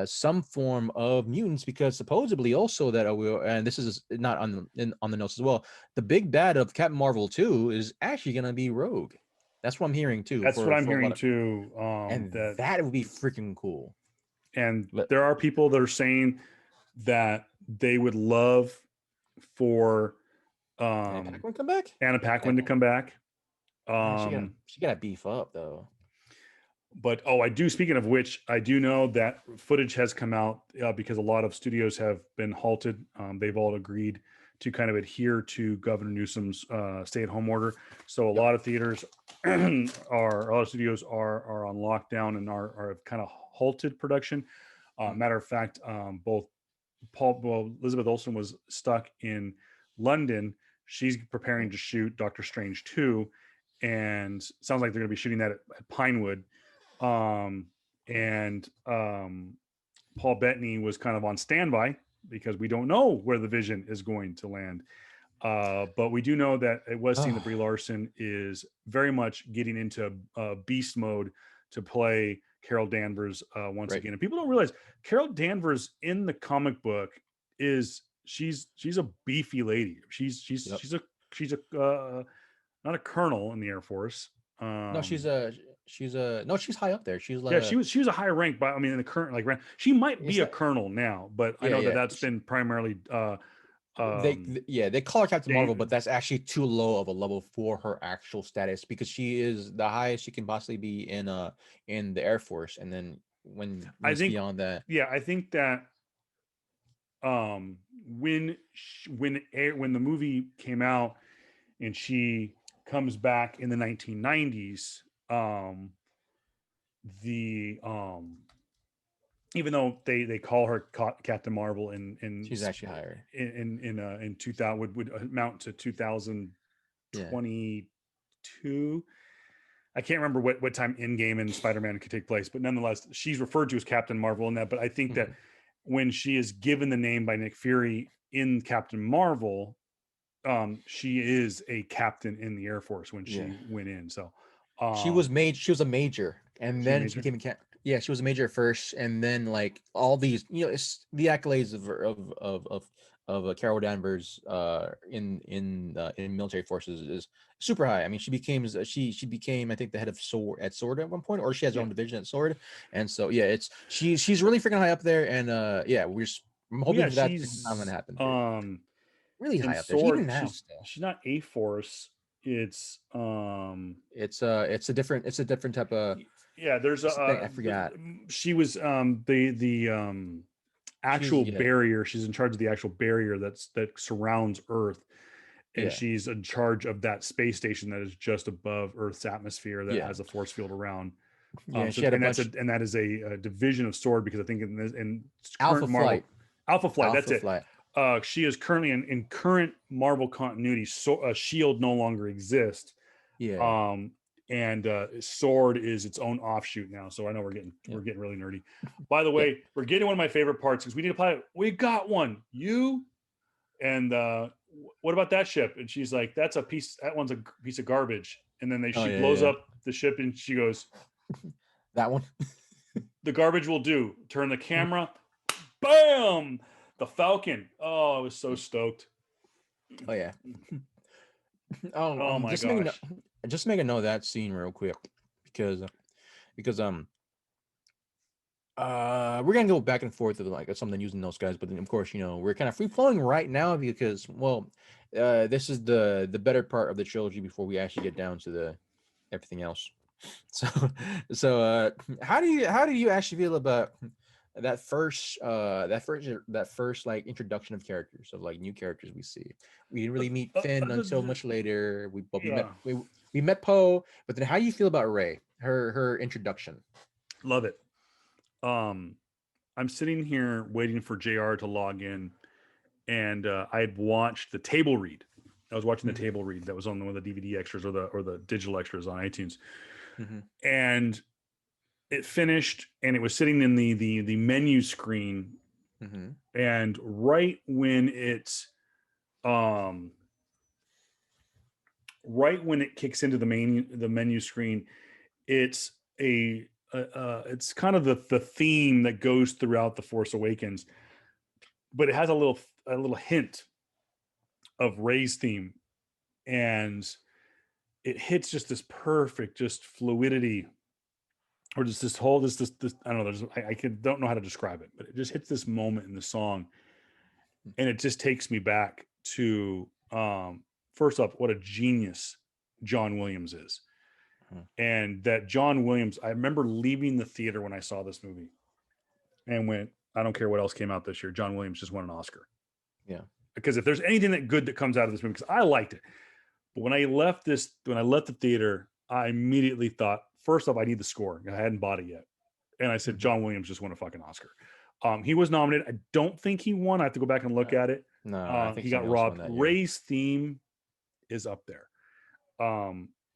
some form of mutants, because supposedly also that and this is not on the notes as well, the big bad of Captain Marvel 2 is actually gonna be Rogue. That's what I'm hearing too. That's what I'm hearing too. And that would be freaking cool. And there are people that are saying that they would love for Anna Paquin come back. Anna Paquin to come back. She gotta beef up though. But I do. Speaking of which, I do know that footage has come out because a lot of studios have been halted. They've all agreed to kind of adhere to Governor Newsom's stay-at-home order. So a lot of theaters a lot of studios are on lockdown and are kind of halted production. Matter of fact, both Elizabeth Olsen was stuck in London. She's preparing to shoot Doctor Strange 2, and sounds like they're going to be shooting that at Pinewood. And Paul Bettany was kind of on standby because we don't know where the Vision is going to land. But we do know that it was seen that Brie Larson is very much getting into beast mode to play Carol Danvers once again. And people don't realize Carol Danvers in the comic book she's a beefy lady. She's not a colonel in the Air Force. No, she's high up there. She's like she was a high rank, but I mean in the current rank, she might be a colonel now, but I know that's been primarily they call her Captain Marvel, but that's actually too low of a level for her actual status, because she is the highest she can possibly be in the Air Force. And then when I think beyond that, I think that when the movie came out and she comes back in the 1990s, even though they call her Captain Marvel and she's actually higher in 2000 would amount to 2022. I can't remember what time Endgame and Spider-Man could take place, but nonetheless, she's referred to as Captain Marvel in that. But I think that when she is given the name by Nick Fury in Captain Marvel, she is a captain in the Air Force when Yeah. she went in. So She was a major, and she a then she major. became a cat. Yeah, she was a major at first, and then like all these, it's the accolades of Carol Danvers in military forces is super high. I mean, she became, I think, the head of Sword at one point, or she has her Yeah. own division at Sword, and so yeah, she's really freaking high up there, and yeah, I'm Well, hoping yeah, for that to she's happen too. Really in high up there, Sword. even now still. She's not A Force. It's It's a different type of yeah. There's what's the thing I forgot. she was the She's actual yeah barrier. She's in charge of the actual barrier that surrounds Earth, and yeah she's in charge of that space station that is just above Earth's atmosphere that yeah has a force field around. yeah. So She had a and bunch that is a division of Sword, because I think in Alpha current Marvel Flight, Alpha Flight, that's Alpha it. Flight. She is currently in current Marvel continuity. So Shield no longer exists, Yeah, um, and Sword is its own offshoot now. So I know yeah, we're getting really nerdy. By the yeah. way, we're getting one of my favorite parts because we need to play. We got one. You and what about that ship? And she's like, that one's a piece of garbage. And then Oh she yeah, blows yeah. up the ship, and she goes, That one. the garbage will do. Turn the camera, bam, the Falcon. Oh, I was so stoked. Oh yeah. Oh, Oh my gosh. just make a note of that scene real quick because because we're gonna go back and forth with like something using those guys, but then of course we're kind of free flowing right now because this is the better part of the trilogy before we actually get down to the everything else. So how do you actually feel about that first like introduction of characters, of like new characters we see? We didn't really meet Finn until much later. Yeah, We met Poe, but then how do you feel about Rey? Her introduction. love it. Um, I'm sitting here waiting for JR to log in, and I had watched the table read. I was watching the Mm-hmm. table read that was on one of the DVD extras or the digital extras on iTunes, Mm-hmm. and it finished, and it was sitting in the menu screen, Mm-hmm. and um right when it kicks into the menu screen, it's it's kind of the theme that goes throughout the Force Awakens, but it has a little hint of Rey's theme, and it hits just this perfect just fluidity, or just this whole this I don't know, don't know how to describe it, but it just hits this moment in the song, and it just takes me back to first off, what a genius John Williams is. Mm-hmm. And that John Williams, I remember leaving the theater when I saw this movie and went, I don't care what else came out this year, John Williams just won an Oscar. Yeah. Because if there's anything that good that comes out of this movie, because I liked it, but when I left the theater, I immediately thought, first off, I need the score. I hadn't bought it yet, and I said, Mm-hmm. John Williams just won a fucking Oscar. He was nominated. I don't think he won. I have to go back and look at it. No, I think He got somebody else won robbed. that year. Ray's theme is up there.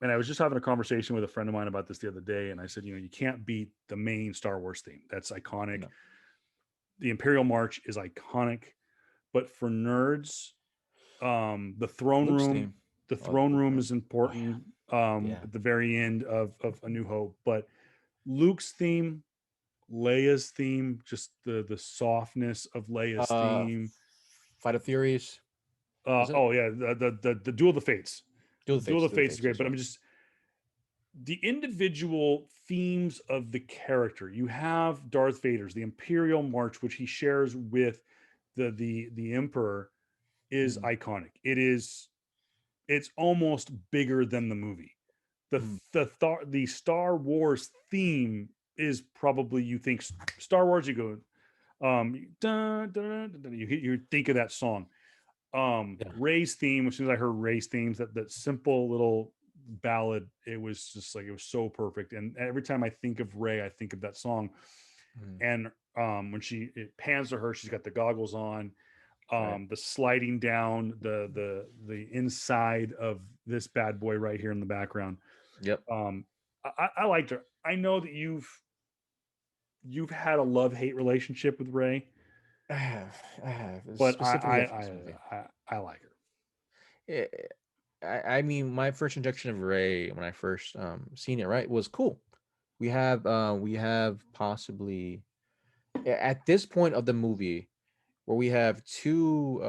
And I was just having a conversation with a friend of mine about this the other day, and I said, you can't beat the main Star Wars theme. That's iconic. No. The Imperial March is iconic, but for nerds, the throne Luke's room, theme. the throne room is Oh yeah. important Yeah. at the very end of A New Hope. But Luke's theme, Leia's theme, just the softness of Leia's Uh, theme. Fight of Theories. Is it? Oh yeah, the Duel of the Fates. Duel of the Duel Fates. of the Duel of the Fates is Fates. great, That's but right. I'm just the individual themes of the character. You have Darth Vader's the Imperial March, which he shares with the Emperor, is Mm-hmm. iconic. It's almost bigger than the movie. Mm-hmm. The Star Wars theme is probably, you think Star Wars, you go dun, dun, dun, dun, you think of that song. Yeah. Ray's theme, as soon as I heard Ray's themes, that simple little ballad, it was just like, it was so perfect. And every time I think of Ray, I think of that song. Mm-hmm. And when it pans to her, she's got the goggles on, Right. the sliding down the inside of this bad boy right here in the background. Yep. I liked her. I know that you've had a love-hate relationship with Ray, I have but specifically after this movie. I like her. eh, I mean, my first introduction of Ray when I first seen it, right, was cool. We have possibly at this point of the movie where we have two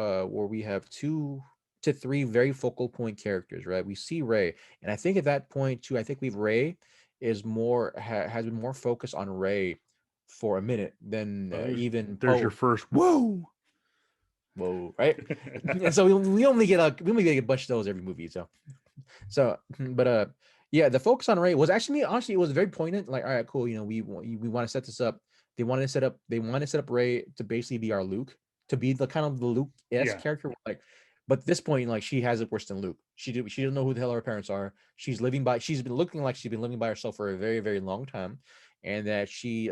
to three very focal point characters, right? We see Ray, and I think at that point too, I think we've Ray is has been more focused on Ray for a minute than even There's your Poe. first whoa. Whoa, right? And so we only get a bunch of those every movie. But yeah, the focus on Ray was actually honestly it was very poignant. Like, all right, cool. You know, we want to set this up. They want to set up Ray to basically be our Luke, to be the kind of the Luke-esque Yeah. character. Like, but at this point, like she has it worse than Luke. She doesn't know who the hell her parents are. She's been looking like she's been living by herself for a very, very long time, and that she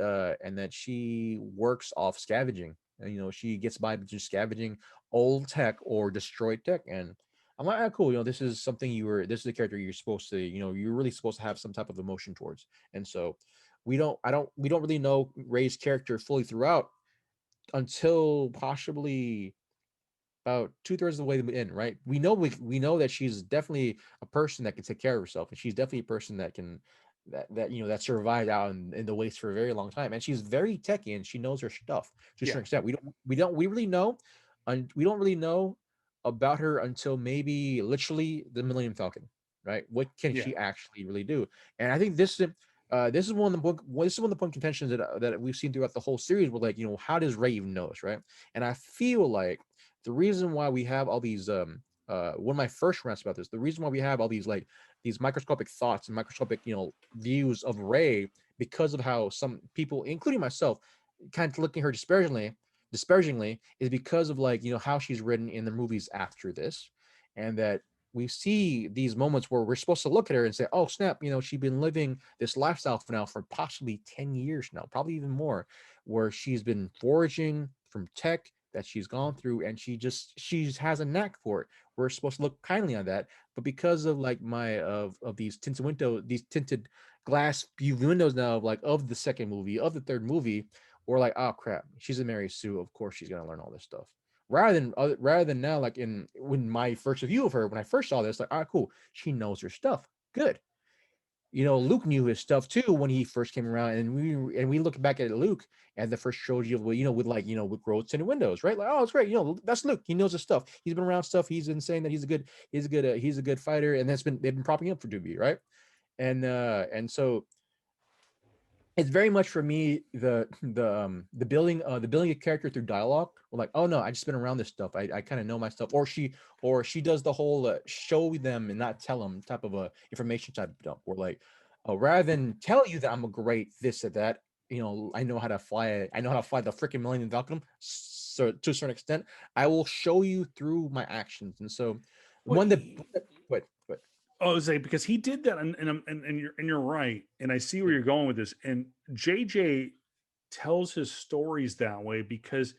works off scavenging. And, you know, she gets by just scavenging old tech or destroyed tech. And I'm like, ah, cool. You know, this is something this is a character you're supposed to, you know, you're really supposed to have some type of emotion towards. And so we don't really know Ray's character fully throughout until possibly about 2/3 of the way in, right? We know that she's definitely a person that can take care of herself, and she's definitely a person that can that you know that survived out in the waste for a very long time, and she's very techy and she knows her stuff to a certain extent. We really know, and we don't really know about her until maybe literally the Millennium Falcon, right? What can Yeah. she actually really do? And I think this is one of the point contentions that we've seen throughout the whole series. Where, like, you know, how does Ray even know this, right? And I feel like the reason why we have all these one of my first rants about this, the reason why we have all these like these microscopic thoughts and microscopic, you know, views of Ray, because of how some people, including myself, kind of looking at her disparagingly, is because of, like, you know, how she's written in the movies after this. And that we see these moments where we're supposed to look at her and say, oh snap, you know, she's been living this lifestyle for now for possibly 10 years now, probably even more, where she's been foraging from tech that she's gone through, and she has a knack for it. We're supposed to look kindly on that, but because of like my of these tinted glass view windows now of like of the second movie, of the third movie, we're like, oh crap, she's a Mary Sue, of course she's gonna learn all this stuff. Rather than now, like in when my first review of her, when I first saw this, like, ah, cool, she knows her stuff, good. You know, Luke knew his stuff too when he first came around, and we look back at Luke and the first trilogy of, you know, with, like, you know, with growths and windows, right? Like, oh, it's great, you know, that's Luke. He knows his stuff. He's been around stuff. He's been saying that he's a good fighter, and they've been propping up for Doobie, right? And so it's very much for me the building a character through dialogue. We're like, oh no, I just been around this stuff. I kind of know my stuff. Or she does the whole show them and not tell them type of a information type of dump. Or like, rather than tell you that I'm a great this or that, you know, I know how to fly. I know how to fly the freaking Millennium Falcon. So to a certain extent, I will show you through my actions. And so Well, one that but oh, say because he did that, and you're right, and I see where yeah, you're going with this. And JJ tells his stories that way because,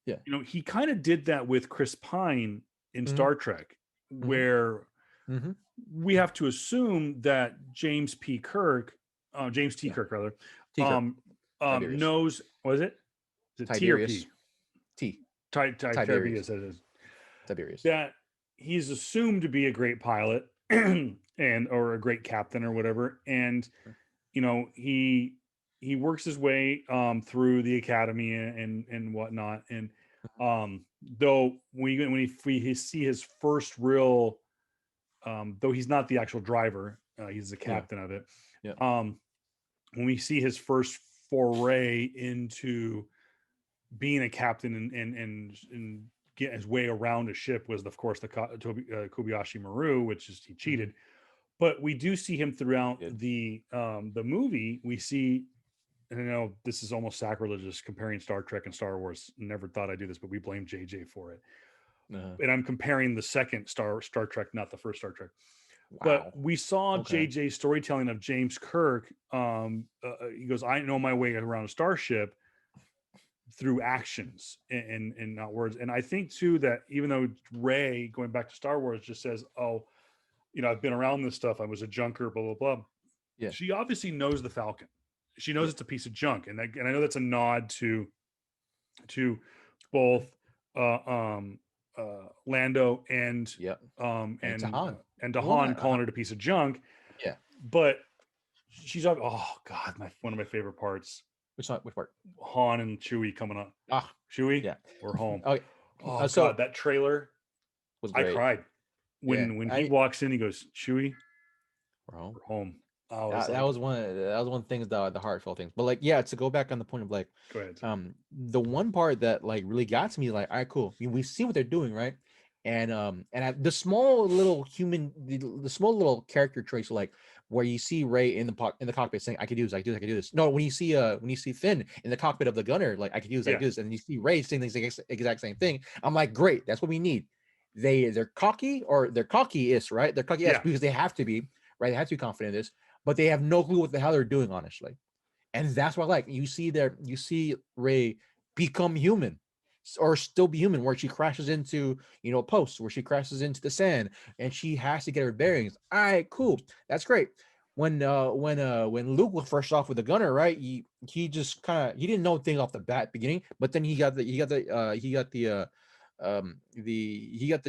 yeah. you know, he kind of did that with Chris Pine in Mm-hmm, Star Trek, mm-hmm, where mm-hmm. we have to assume that James T. Yeah. Kirk rather, T. Kirk, um, Tiberius, knows, what is it? Is it T or Tiberius, P? T. Tiberius, Tiberius. it is. Tiberius. That he's assumed to be a great pilot and or a great captain or whatever, and you know he works his way through the academy and whatnot, and though we see his first real though he's not the actual driver, he's the Yeah. captain of it. Yeah. um when we see his first foray into being a captain and get his way around a ship was, of course, the Kobayashi Maru, which is he Mm-hmm. cheated. But we do see him throughout Good. the movie. We see, and I know this is almost sacrilegious comparing Star Trek and Star Wars. Never thought I'd do this, but we blame JJ for it. Uh-huh. And I'm comparing the second Star Trek, not the first Star Trek. But Wow. we saw Okay. JJ's storytelling of James Kirk. He goes, "I know my way around a starship through actions and not words." And I think too that even though Ray, going back to Star Wars, just says, "Oh, you know, I've been around this stuff. I was a junker, blah blah blah." Yeah. She obviously knows the Falcon. She knows Yeah. it's a piece of junk, and I know that's a nod to both uh, um, Lando and Yep. and to Han. and to Well, Han not calling it a piece of junk. Yeah. But she's like, oh god, one of my favorite parts. Which part? Han and Chewie coming up. Chewie, yeah, we're home. Oh, so god, that trailer was great. I cried when he walks in. He goes, Chewie, we're home. We're home. That was one of the things, the heartfelt things. But like, yeah, to go back on the point of like, go ahead. The one part that like really got to me, like, all right, cool. We see what they're doing, right? And the small little human, the small little character traits, like where you see Rey in the cockpit saying, "I can do this, I can do this." No, when you see Finn in the cockpit of the gunner, like, "I can do this, I can do this," and you see Rey saying the exact same thing. I'm like, great, that's what we need. They're cocky, or they're cocky-ish, right? They're cocky because they have to be, right? They have to be confident in this, but they have no clue what the hell they're doing, honestly. And that's what I like. You see Rey become human, or still be human, where she crashes into posts, where she crashes into the sand, and she has to get her bearings. All right, cool, that's great. When Luke was first off with the gunner, right? He just he didn't know things off the bat beginning, but then he got the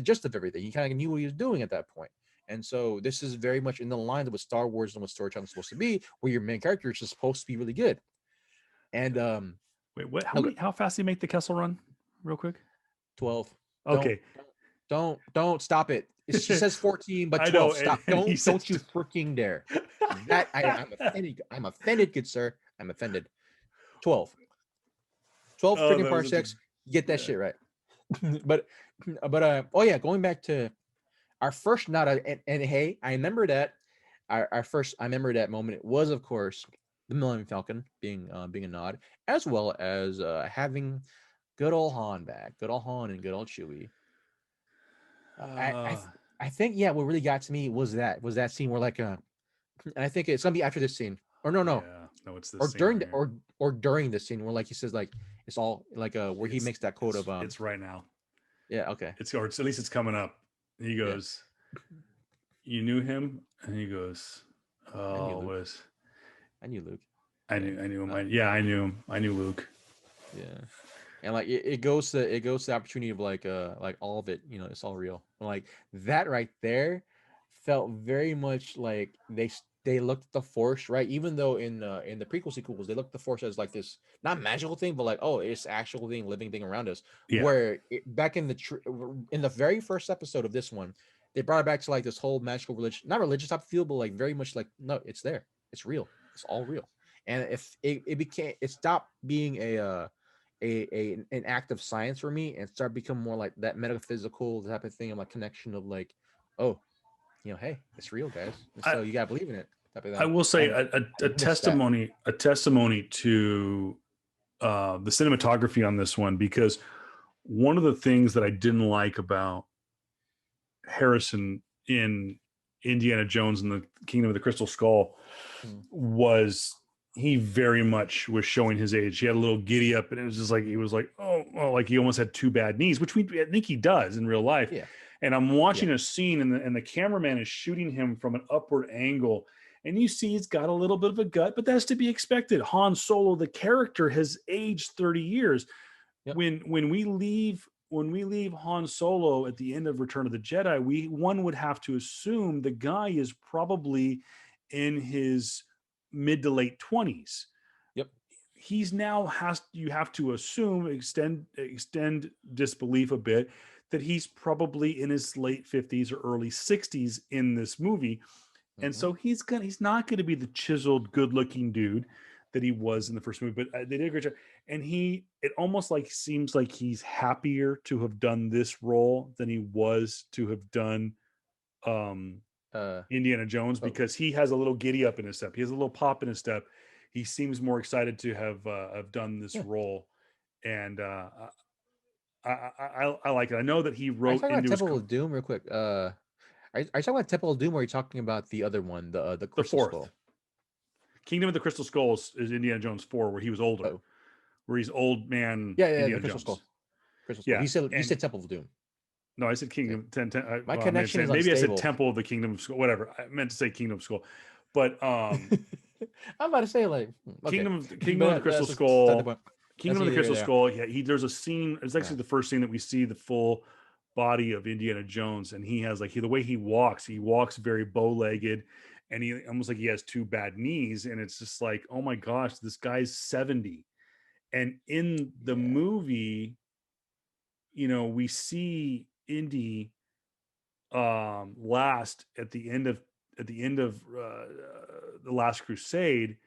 gist of everything. He kind of knew what he was doing at that point. And so this is very much in the lines of what Star Wars and what storytelling is supposed to be, where your main character is supposed to be really good. And wait, what? How fast do you make the Kessel Run? Real quick. 12. Okay. Don't stop it. She says 14, but 12. Stop. Don't you freaking dare. That I'm offended. I'm offended, good sir. I'm offended. 12. 12 freaking parsecs. Get that shit right. but oh yeah, going back to our first nod, and hey, I remember that I remember that moment. It was, of course, the Millennium Falcon being a nod, as well as having good old Han back, good old Han and good old Chewie. I think, yeah, what really got to me was that scene where and I think it's gonna be after this scene, or no, it's this or scene during right or during this scene where, like, he says, like, it's all like where he makes that quote of it's right now. Yeah, okay. Or at least it's coming up. He goes, "You knew him," and he goes, "Oh, I knew Luke. I knew him. I knew him. I knew Luke." Yeah. And like it goes to the opportunity of like all of it, it's all real. And like that right there felt very much like they looked at the Force, right? Even though in the prequel sequels they looked at the Force as like this not magical thing, but like, oh, it's actual thing, living thing around us. Yeah. Where back in the very first episode of this one, they brought it back to like this whole magical religion, not religious type of feel, but like very much like, no, it's there, it's real, it's all real. And if it stopped being an act of science for me and start becoming more like that metaphysical type of thing, of like connection of like, oh, hey, it's real, guys. And so you gotta believe in it. I will say a testimony to the cinematography on this one, because one of the things that I didn't like about Harrison in Indiana Jones and the Kingdom of the Crystal Skull was he very much was showing his age. He had a little giddy up, and it was just like he was like, oh, like he almost had two bad knees, which I think he does in real life. Yeah. And I'm watching a scene, and the cameraman is shooting him from an upward angle, and you see he's got a little bit of a gut, but that's to be expected. Han Solo, the character, has aged 30 years. Yep. When we leave Han Solo at the end of Return of the Jedi, one would have to assume the guy is probably in his mid to late 20s. Yep. He's now you have to assume, extend disbelief a bit, that he's probably in his late 50s or early 60s in this movie. And so he's not going to be the chiseled, good-looking dude that he was in the first movie, but they did a great job. And it almost like seems like he's happier to have done this role than he was to have done Indiana Jones, because he has a little giddy up in his step. He has a little pop in his step. He seems more excited to have done this role. And I like it. I know that he wrote into his Temple of Doom real quick. Are you talking about Temple of Doom, or are you talking about the other one, the Crystal Skull? Kingdom of the Crystal Skulls is Indiana Jones 4, where he was older, where he's old man. Indiana Crystal Skull. Crystal Skull. Yeah, you said Temple of Doom. No, I said Kingdom. Yeah. My connection is maybe unstable. I said Temple of the Kingdom of Skull. Whatever, I meant to say Kingdom of Skull, but I'm about to say like Kingdom of the Crystal Skull. Kingdom of the Crystal Skull. Yeah, there's a scene. It's actually the first scene that we see the full body of Indiana Jones, and he has like the way he walks very bow-legged, and he almost like he has two bad knees, and it's just like, oh my gosh, this guy's 70. And in the movie, we see Indy last at the end of the Last Crusade.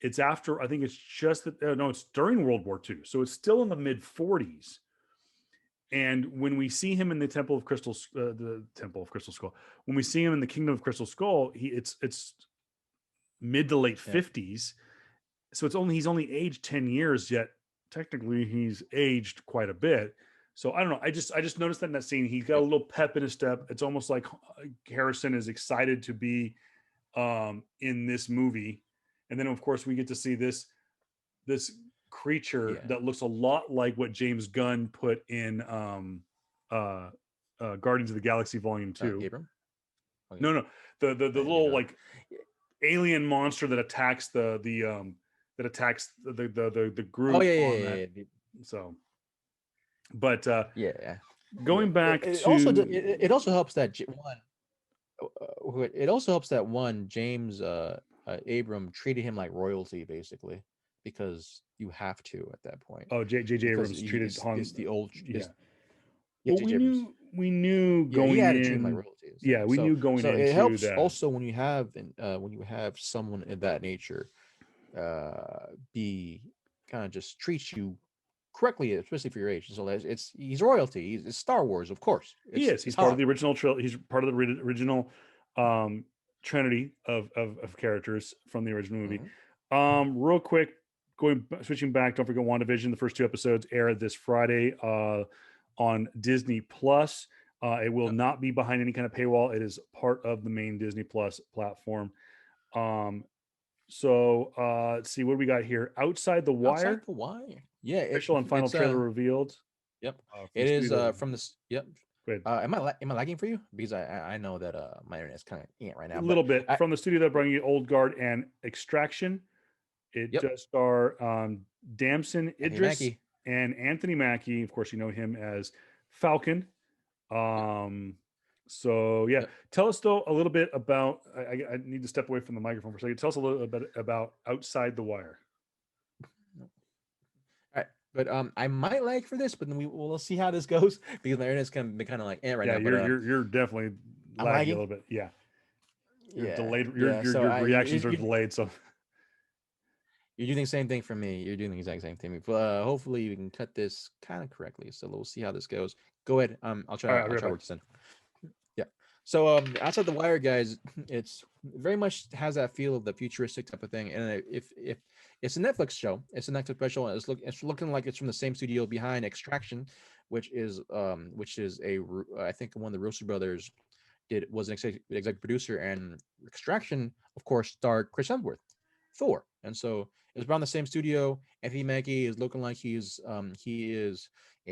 It's after, I think it's just that no, it's during World War II, so it's still in the mid 40s. And when we see him in the Temple of Crystal Skull, when we see him in the Kingdom of Crystal Skull, it's mid to late 50s. So he's only aged 10 years, yet technically he's aged quite a bit. So I don't know. I just noticed that in that scene, he's got a little pep in his step. It's almost like Harrison is excited to be in this movie. And then of course we get to see this creature that looks a lot like what James Gunn put in Guardians of the Galaxy Volume 2. Abram? Okay. No, the little like alien monster that attacks the group. Oh yeah. So, but going back it to it also helps that James Abram treated him like royalty, basically, because you have to at that point. Oh, J.J. Abrams treated Han. It's the old. Well, we knew going he had in. To treat him like royalty. Yeah, we knew going in. So it helps that. Also when you have someone of that nature, be kind of just treats you correctly, especially for your age. So he's royalty. He's Star Wars, of course. He's part of the original trilogy. He's part of the original trinity of characters from the original movie. Real quick, switching back, don't forget WandaVision. The first 2 episodes air this Friday on Disney Plus. It will not be behind any kind of paywall. It is part of the main Disney Plus platform. So let's see what we got here. Outside the Wire. Outside the Wire. Yeah, official and final trailer revealed. Yep. It is from this. Yep. Good. Am I lagging for you? Because I know that my internet's kind of right now. A little bit. From the studio that brought you Old Guard and Extraction. It does star Damson Idris and Anthony Mackie. Of course, you know him as Falcon. So yeah, tell us though a little bit about. I need to step away from the microphone for a second. Tell us a little bit about Outside the Wire. All right, but I might lag for this, but then we'll see how this goes, because my internet's kind of like right now. Yeah, you're definitely lagging a little bit. Yeah, you're delayed. Your reactions are delayed. So you're doing the same thing for me. You're doing the exact same thing. But hopefully we can cut this kind of correctly. So we'll see how this goes. Go ahead. I'll try. I'll try to work this in. Yeah. So Outside the Wire, guys, it's very much has that feel of the futuristic type of thing. And if it's a Netflix show, it's a Netflix special, and it's looking like it's from the same studio behind Extraction, which is I think one of the Russo brothers was an executive producer, and Extraction, of course, starred Chris Hemsworth, Thor, and so it's around the same studio. Anthony Mackie is looking like he is a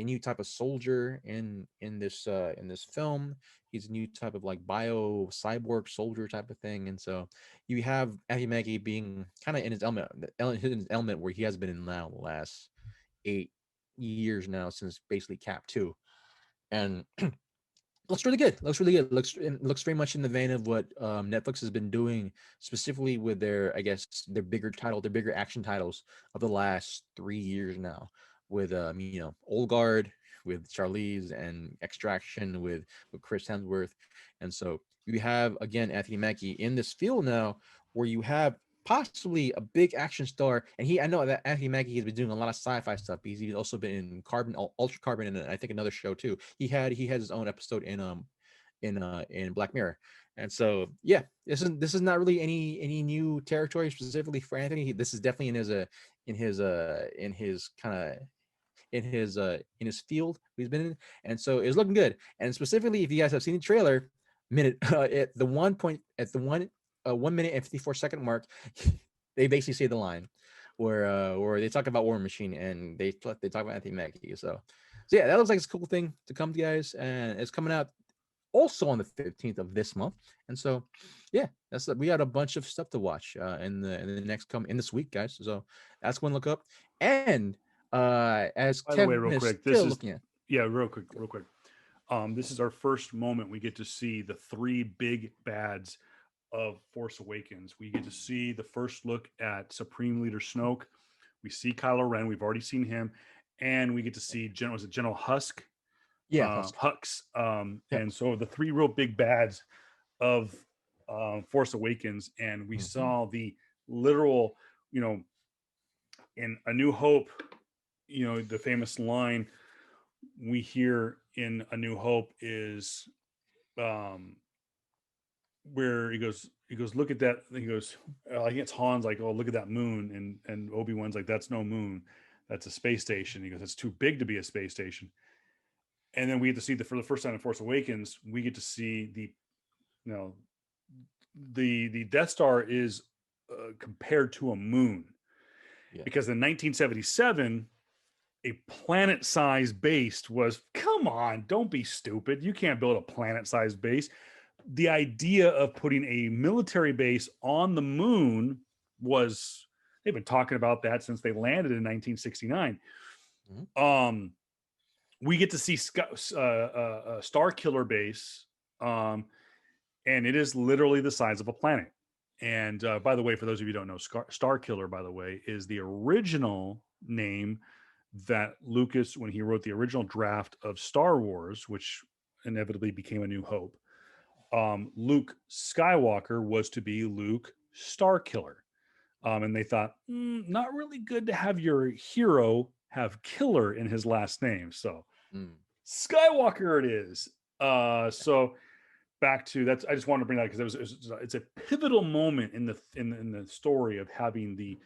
new type of soldier in this film. He's a new type of like bio cyborg soldier type of thing, and so you have Anthony Mackie being kind of in his element where he has been in now the last 8 years now, since basically Cap 2, and looks really good. Looks very much in the vein of what Netflix has been doing, specifically with their bigger action titles of the last 3 years now, with Old Guard, with Charlize, and Extraction with Chris Hemsworth. And so you have again Anthony Mackie in this field now, where you have possibly a big action star. And I know that Anthony Mackie has been doing a lot of sci-fi stuff. He's also been in Ultra Carbon, and I think another show too. He had his own episode in Black Mirror. And so yeah, this is not really any new territory specifically for Anthony. This is definitely in his field he's been in, and so it's looking good. And specifically, if you guys have seen the trailer, at the 1 minute and 54-second mark, they basically say the line where they talk about War Machine, and they talk about Anthony Mackie. So yeah, that looks like it's a cool thing to come, guys, and it's coming out also on the 15th of this month. And so yeah, we got a bunch of stuff to watch in this week, guys. So that's one look up. And as by Kevin the way, real quick, real quick. This is our first moment we get to see the three big bads of Force Awakens. We get to see the first look at Supreme Leader Snoke. We see Kylo Ren. We've already seen him, and we get to see General Husk, Yeah, Husk. Hux. Yep. And so the three real big bads of Force Awakens, and we saw the literal, in A New Hope, the famous line we hear in A New Hope is where he goes, look at that. He goes, I think it's Han's like, oh, look at that moon. And Obi-Wan's like, that's no moon. That's a space station. He goes, it's too big to be a space station. And then we get to see for the first time in Force Awakens, we get to see the Death Star is compared to a moon, because in 1977, a planet-sized base was, come on, don't be stupid. You can't build a planet-sized base. The idea of putting a military base on the moon was, they've been talking about that since they landed in 1969. We get to see Star Killer base, and it is literally the size of a planet. And by the way, for those of you who don't know, Star Killer, by the way, is the original name that Lucas, when he wrote the original draft of Star Wars, which inevitably became A New Hope, Luke Skywalker was to be Luke Starkiller. And they thought, not really good to have your hero have killer in his last name. So Skywalker it is. So back to that. I just wanted to bring that because it's a pivotal moment in the story of having the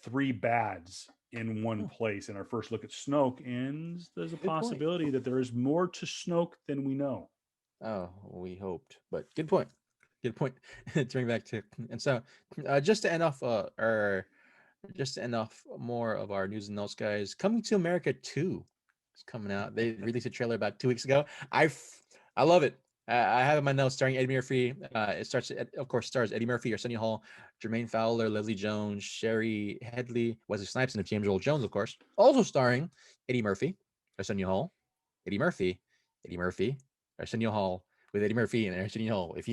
three bads in one place in our first look at Snoke. And there's a possibility that there is more to Snoke than we know. Oh, we hoped, but good point. Good point. To bring back to, and so just to end off more of our news and notes, guys. Coming to America 2 is coming out. They released a trailer about 2 weeks ago. I love it. I have in my notes starring Eddie Murphy. It stars Eddie Murphy, Arsenio Hall, Jermaine Fowler, Leslie Jones, Sherry Headley, Wesley Snipes, and James Earl Jones, of course. Also starring Eddie Murphy, Arsenio Hall, Eddie Murphy, Arsenio Hall, with Eddie Murphy and Arsenio Hall. If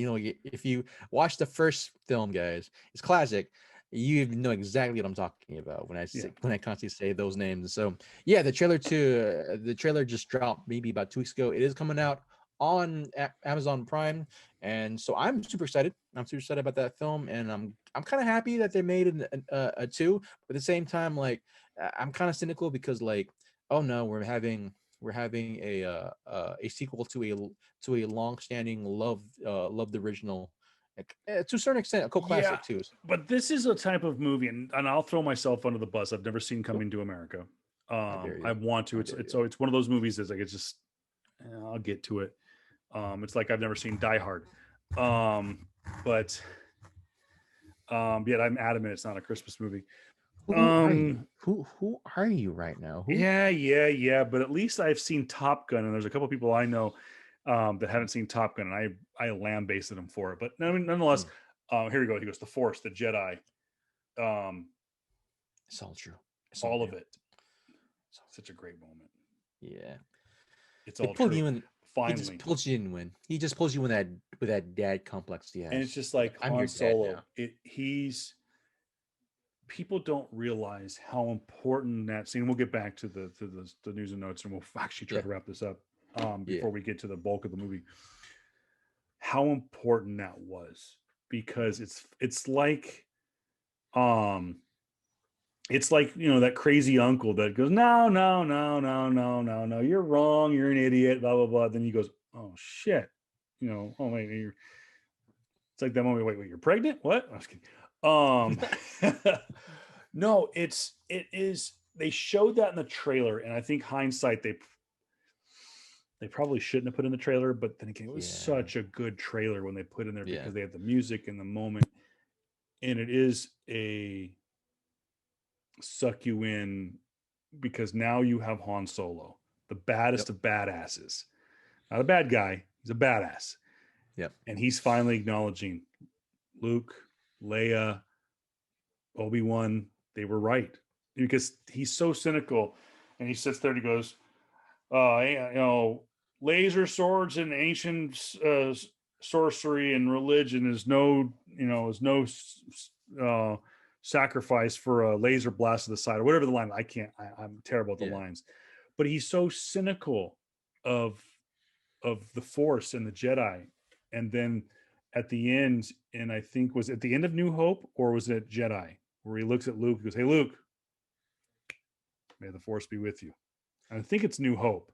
you watch the first film, guys, it's classic. You know exactly what I'm talking about when I constantly say those names. So yeah, the trailer just dropped maybe about 2 weeks ago. It is coming out on Amazon Prime, and so I'm super excited. I'm super excited about that film, and I'm kind of happy that they made a 2. But at the same time, like, I'm kind of cynical because, like, oh no, we're having a sequel to a long-standing loved original, to a certain extent, a cult classic too. But this is a type of movie, and I'll throw myself under the bus. I've never seen Coming to America. I want to. It's one of those movies that's like, it's just, I'll get to it. It's like I've never seen Die Hard. But yet I'm adamant it's not a Christmas movie. Who are you? Who are you right now? Yeah. But at least I've seen Top Gun, and there's a couple of people I know that haven't seen Top Gun, and I lambasted them for it. But nonetheless, here we go. He goes, the Force, the Jedi. It's all true. All of it. Such a great moment. Yeah. It's all true. Finally, he just pulls you in with that dad complex he has. And it's just like Han Solo. People don't realize how important that scene. We'll get back to the news and notes, and we'll actually try to wrap this up before we get to the bulk of the movie. How important that was, because it's like that crazy uncle that goes, no, you're wrong, you're an idiot, blah blah blah. Then he goes, oh shit, oh wait, it's like that moment. Wait, you're pregnant? What? I was kidding. No, it is. They showed that in the trailer, and I think hindsight, they probably shouldn't have put in the trailer. But then again, it was such a good trailer when they put in there, because they had the music and the moment, and it is a suck you in, because now you have Han Solo, the baddest of badasses, not a bad guy, he's a badass. Yep. And he's finally acknowledging Luke, Leia, Obi-Wan, they were right, because he's so cynical, and he sits there and he goes, laser swords and ancient sorcery and religion is no sacrifice for a laser blast to the side or whatever the line. I'm terrible at the lines, but he's so cynical of the Force and the Jedi. And then at the end, and I think was at the end of New Hope or was it Jedi, where he looks at Luke and goes, "Hey Luke, may the Force be with you." And I think it's New Hope.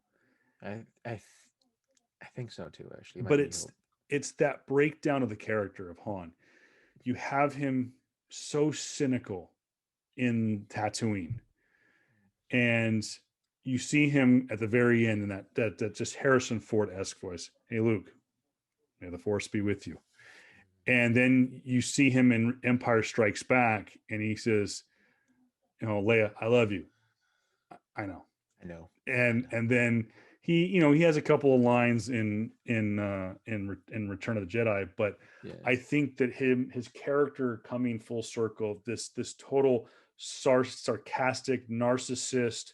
I think so too, actually. But it's that breakdown of the character of Han. You have him so cynical in Tatooine, and you see him at the very end in that just Harrison Ford-esque voice. "Hey Luke, may the Force be with you." And then you see him in Empire Strikes Back, and he says, "Leia, I love you." I know. And then he has a couple of lines in Return of the Jedi, but I think that his character coming full circle, this total sarcastic narcissist,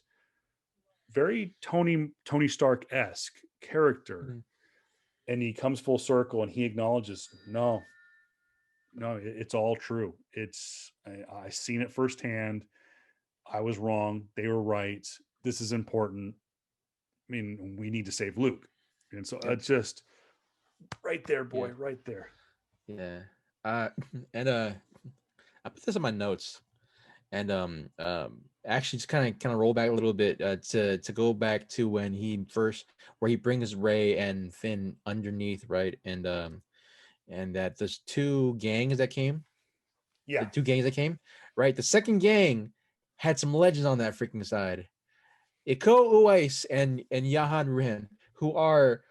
very Tony Stark-esque character, and he comes full circle and he acknowledges, no, it's all true. I seen it firsthand. I was wrong. They were right. This is important. I mean, we need to save Luke. And so it's just right there, boy, right there. Yeah. And I put this in my notes, and actually just kind of roll back a little bit to go back to where he brings Rey and Finn underneath, right? And that there's two gangs that came. Yeah. The two gangs that came, right? The second gang had some legends on that freaking side. Iko Uwais and Yahan Ruhin, who are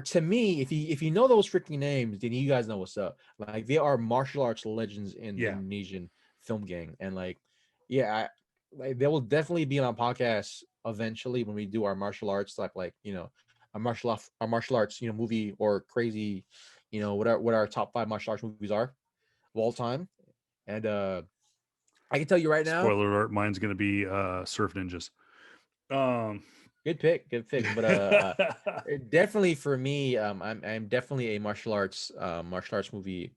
to me, if you know those freaking names, then you guys know what's up. Like, they are martial arts legends in the Indonesian film gang, and they will definitely be on our podcast eventually when we do our martial arts stuff, a martial arts movie or crazy, what our top 5 martial arts movies are of all time. And I can tell you right now. Spoiler alert: mine's going to be Surf Ninjas. Good pick. But definitely for me, I'm definitely a martial arts movie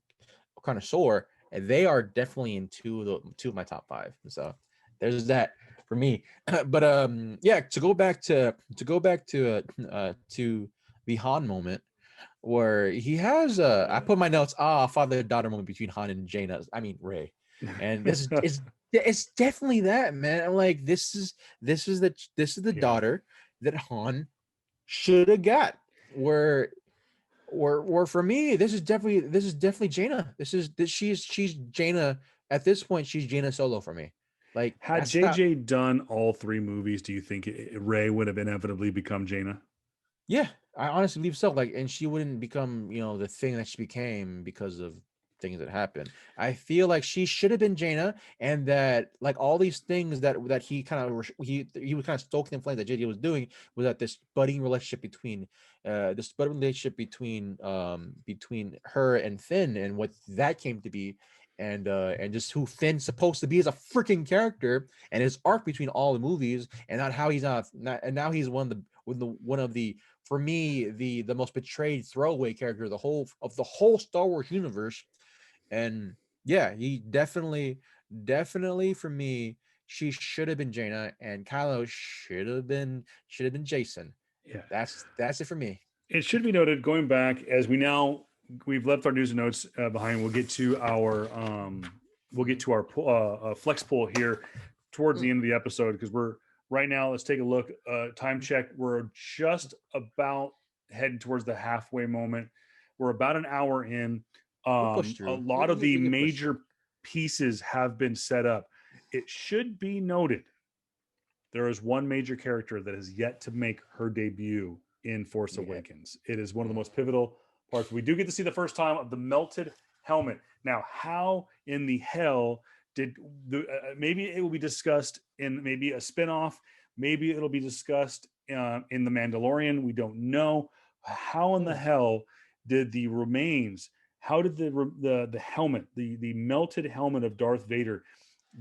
connoisseur, and they are definitely in two of my top 5. So there's that for me. But to go back to the Han moment, where he has I put my notes, father-daughter moment between Han and Jaina. I mean Rey. And this is it's definitely that, man. I'm like, this is the daughter that Han should have got. Where for me, this is definitely Jaina. She's Jaina at this point. She's Jaina Solo for me. Like, had JJ done all 3 movies, do you think Rey would have inevitably become Jaina? Yeah, I honestly believe so. Like, and she wouldn't become, the thing that she became because of things that happened. I feel like she should have been Jaina, and that, like, all these things that he kind of he was kind of stoking the flame that JJ was doing, was that this budding relationship between between her and Finn, and what that came to be, and just who Finn's supposed to be as a freaking character, and his arc between all the movies, and not how he's not and now he's one of the for me the most betrayed throwaway character of the whole Star Wars universe. And yeah, he definitely for me, she should have been Jaina, and Kylo should have been Jason. Yeah, that's it for me. It should be noted, going back, as we've left our news and notes behind. We'll get to our flex poll here towards the end of the episode, because we're right now. Let's take a look. Time check. We're just about heading towards the halfway moment. We're about an hour in. A lot of the major pieces have been set up. It should be noted, there is one major character that has yet to make her debut in Force Awakens. It is one of the most pivotal parts. We do get to see the first time of the melted helmet. Now, how in the hell did maybe it will be discussed in maybe a spinoff, maybe it'll be discussed in The Mandalorian. We don't know. How in the hell did the remains, how did the helmet, the melted helmet of Darth Vader,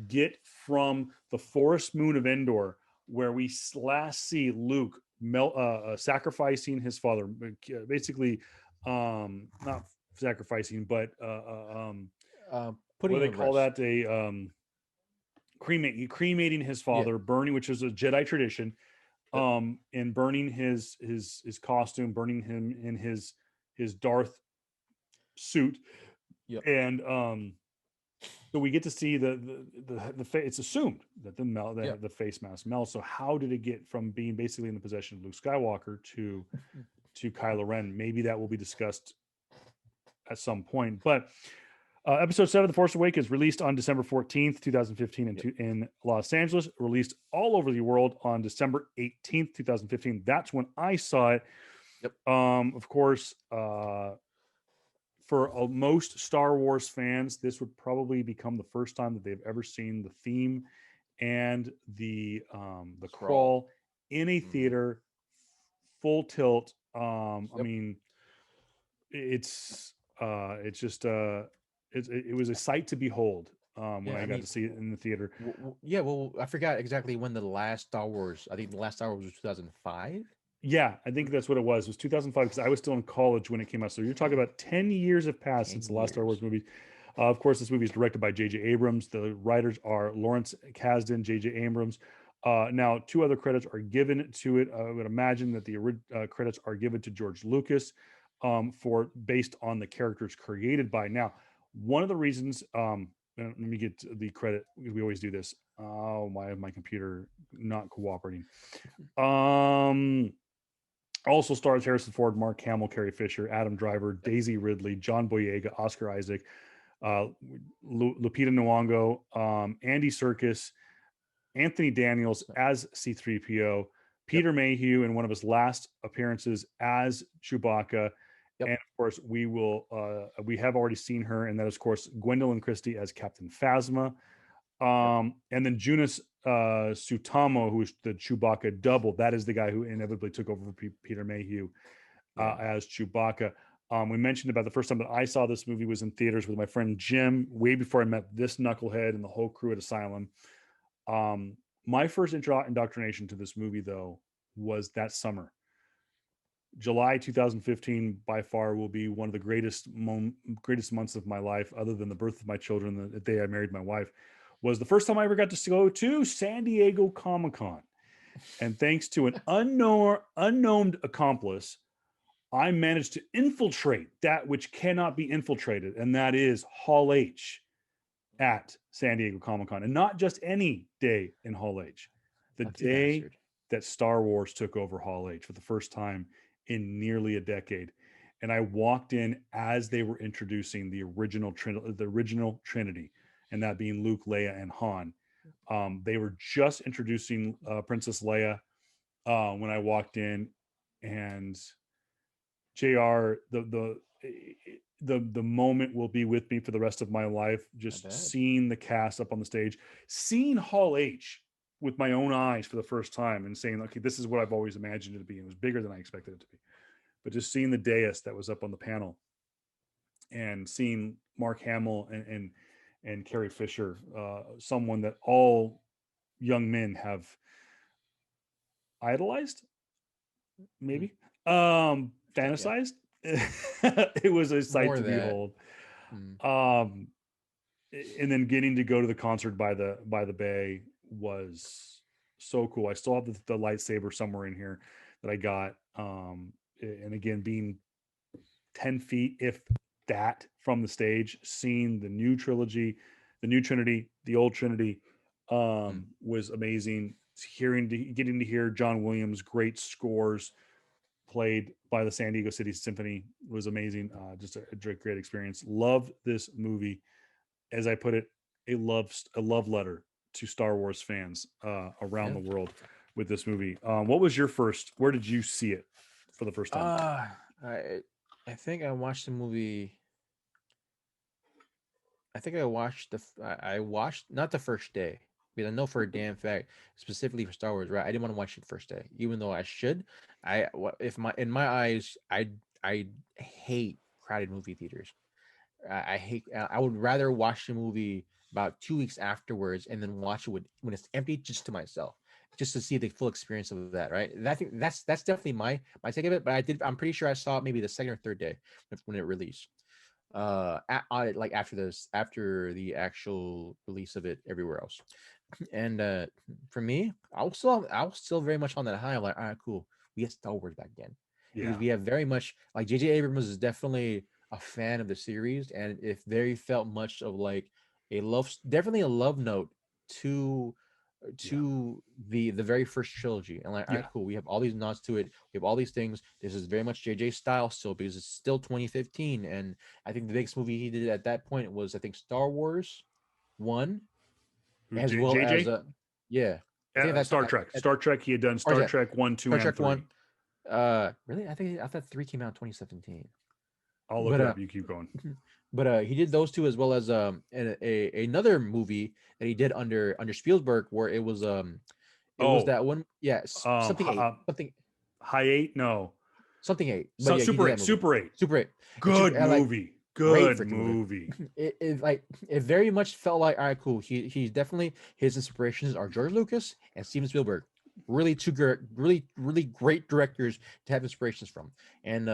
get from the forest moon of Endor, where we last see Luke sacrificing his father, basically, not sacrificing, but what Putting do they him to call rest. that? Cremating his father, burning, which is a Jedi tradition, Yep. and burning his costume, burning him in his Darth suit, Yep. and so we get to see it's assumed that Yep. the face mask melts. So how did it get from being basically in the possession of Luke Skywalker to Kylo Ren? Maybe that will be discussed at some point. But Episode 7, The Force Awakens, released on December 14th, 2015 in Los Angeles, released all over the world on December 18th, 2015. That's when I saw it. Yep. Of course, for most Star Wars fans, this would probably become the first time that they've ever seen the theme and the crawl in a theater, full tilt. I mean, it's just it was a sight to behold when I got to see it in the theater. Well, I forgot exactly when the last Star Wars. I think the last Star Wars was 2005. Yeah, I think that's what it was. It was 2005 because I was still in college when it came out. So you're talking about 10 years have passed since the last Star Wars movie. Of course, this movie is directed by J.J. Abrams. The writers are Lawrence Kasdan, J.J. Abrams. Now, 2 other credits are given to it. I would imagine that the credits are given to George Lucas for based on the characters created by. Now, one of the reasons, let me get the credit. We always do this. Oh, my computer not cooperating. Also stars Harrison Ford, Mark Hamill, Carrie Fisher, Adam Driver, Daisy Ridley, John Boyega, Oscar Isaac, Lupita Nyong'o, Andy Serkis, Anthony Daniels as C-3PO, Peter Mayhew in one of his last appearances as Chewbacca, and of course we have already seen her, and that is of course Gwendolyn Christie as Captain Phasma, and then Jonas Suotamo, who is the Chewbacca double. That is the guy who inevitably took over for Peter Mayhew as Chewbacca. We mentioned about the first time that I saw this movie was in theaters with my friend Jim, way before I met this knucklehead and the whole crew at Asylum. My first indoctrination to this movie, though, was that summer. July 2015 by far will be one of the greatest months of my life, other than the birth of my children, the day I married my wife. Was the first time I ever got to go to San Diego Comic-Con. And thanks to an unknown accomplice, I managed to infiltrate that which cannot be infiltrated, and that is Hall H at San Diego Comic-Con. And not just any day in Hall H. The day that Star Wars took over Hall H for the first time in nearly a decade. And I walked in as they were introducing the original Trinity, and that being Luke, Leia, and Han. They were just introducing Princess Leia when I walked in, and JR, the moment will be with me for the rest of my life. Just seeing the cast up on the stage, seeing Hall H with my own eyes for the first time, and saying, okay, this is what I've always imagined it to be. It was bigger than I expected it to be. But just seeing the dais that was up on the panel, and seeing Mark Hamill and Carrie Fisher, someone that all young men have idolized, maybe fantasized. It was a sight to behold. And then getting to go to the concert by the bay was so cool. I still have the lightsaber somewhere in here that I got. And again, being 10 feet, if that, from the stage, seeing the new trilogy, the new Trinity, the old Trinity, was amazing. Getting to hear John Williams' great scores played by the San Diego City Symphony was amazing. Just a great experience. Love this movie. As I put it, a love letter to Star Wars fans around the world with this movie. What was your first? Where did you see it for the first time? I think I watched the movie. I think I watched not the first day, because I know for a damn fact, specifically for Star Wars, right? I didn't want to watch it the first day, even though I should. In my eyes, I hate crowded movie theaters. I hate. I would rather watch the movie about 2 weeks afterwards and then watch it when it's empty, just to myself. just to see the full experience of that, right? And I think that's definitely my take of it. But I'm pretty sure I saw it maybe the second or third day when it released. Like after the actual release of it everywhere else. And for me, I was still very much on that high. I'm like, all right, cool. We get Star Wars back again because Yeah. we have very much like J.J. Abrams is definitely a fan of the series, and it very felt much of like definitely a love note to Yeah. the very first trilogy. And like, all right, Yeah. cool. We have all these nods to it. We have all these things. This is very much JJ style still because it's still 2015. And I think the biggest movie he did at that point was I think Star Wars one, Who, as well as JJ? yeah. I think that's Star Trek. Star Trek. He had done or is Star that Trek 1, 2, Star and Trek 3. one. Really? I thought three came out in 2017. I'll look But it up. You keep going. but he did those two as well as another movie that he did under Spielberg where it was Oh, that one, yeah, something eight, High 8? No. something eight. But So, yeah, he did Super that 8. movie. Super 8. Super eight. And Good like movie. great Good freaking movie. movie. It very much felt like all right, cool. He's definitely his inspirations are George Lucas and Steven Spielberg. Really really great directors to have inspirations from. And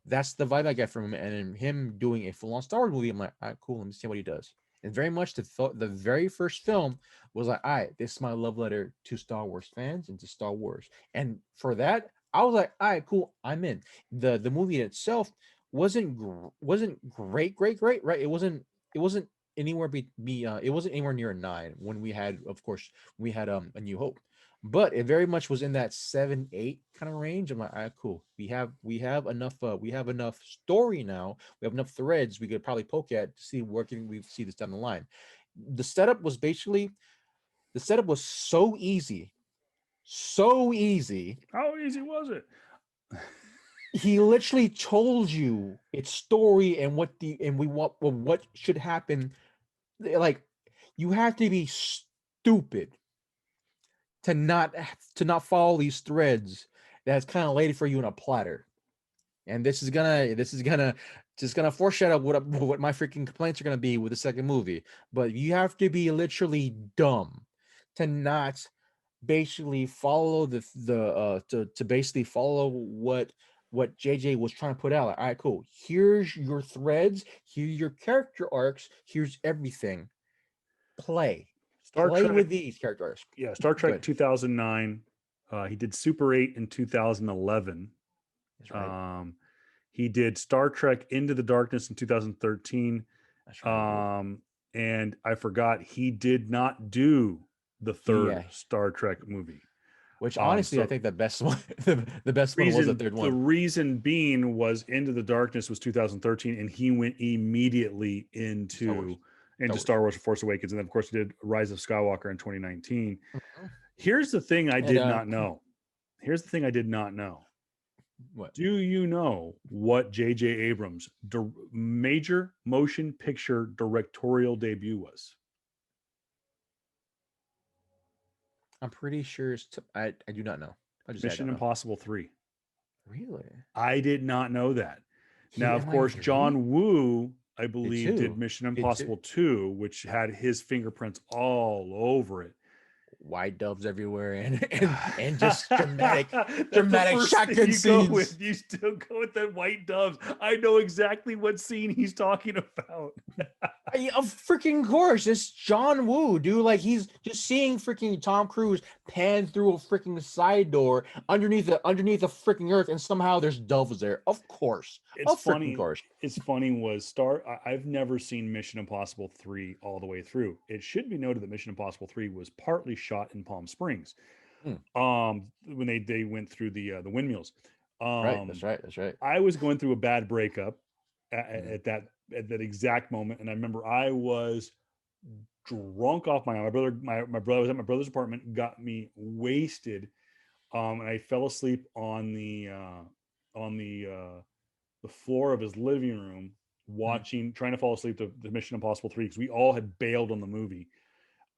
that's the vibe I get from him. And in him doing a full-on Star Wars movie, I'm like, all right, cool, let me see what he does. And very much the very first film was like, all right, this is my love letter to Star Wars fans and to Star Wars. And for that, I was like, all right, cool, I'm in. The movie itself wasn't great, right? It wasn't anywhere it wasn't anywhere near a 9 when we had, of course, we had A New Hope. But it very much was in that 7-8 kind of range. I'm like, all right, cool. We have enough story now. We have enough threads we could probably poke at to see where can we see this down the line. The setup was so easy. So easy. How easy was it? He literally told you its story and what should happen. Like, you have to be stupid to not follow these threads that's kind of laid for you in a platter. And this is gonna foreshadow what my freaking complaints are gonna be with the second movie. But you have to be literally dumb to not basically follow to basically follow what JJ was trying to put out. Like, all right, cool. Here's your threads. Here's your character arcs. Here's everything. Play Star Trek. with these character arcs. Yeah, Star Trek Good. 2009. He did Super 8 in 2011. That's right. He did Star Trek Into the Darkness in 2013. That's right. And I forgot he did not do the third Yeah. Star Trek movie. Which honestly, I think the best one, the best one was the third one. The reason being was Into the Darkness was 2013, and he went immediately into Star Wars: Force Awakens, and then of course he did Rise of Skywalker in 2019. Mhm. Here's the thing I did not know. What? Do you know what J.J. Abrams' major motion picture directorial debut was? I'm pretty sure I do not know. Mission Impossible 3. Really? I did not know that. Now, of course, John Woo, I believe, did Mission Impossible 2, which had his fingerprints all over it. White doves everywhere and just dramatic shotgun scenes. You still go with the white doves. I know exactly what scene he's talking about. Of freaking course, it's John Woo, dude. Like, he's just seeing freaking Tom Cruise pan through a freaking side door underneath the freaking earth, and somehow there's doves there. Of course, it's funny. It's funny. I've never seen Mission Impossible 3 all the way through. It should be noted that Mission Impossible 3 was partly shot in Palm Springs. When they went through the windmills. Right. That's right. I was going through a bad breakup at that exact moment, and I remember I was drunk off my own. My brother was at my brother's apartment, got me wasted, and I fell asleep on the floor of his living room, trying to fall asleep to Mission Impossible 3 because we all had bailed on the movie.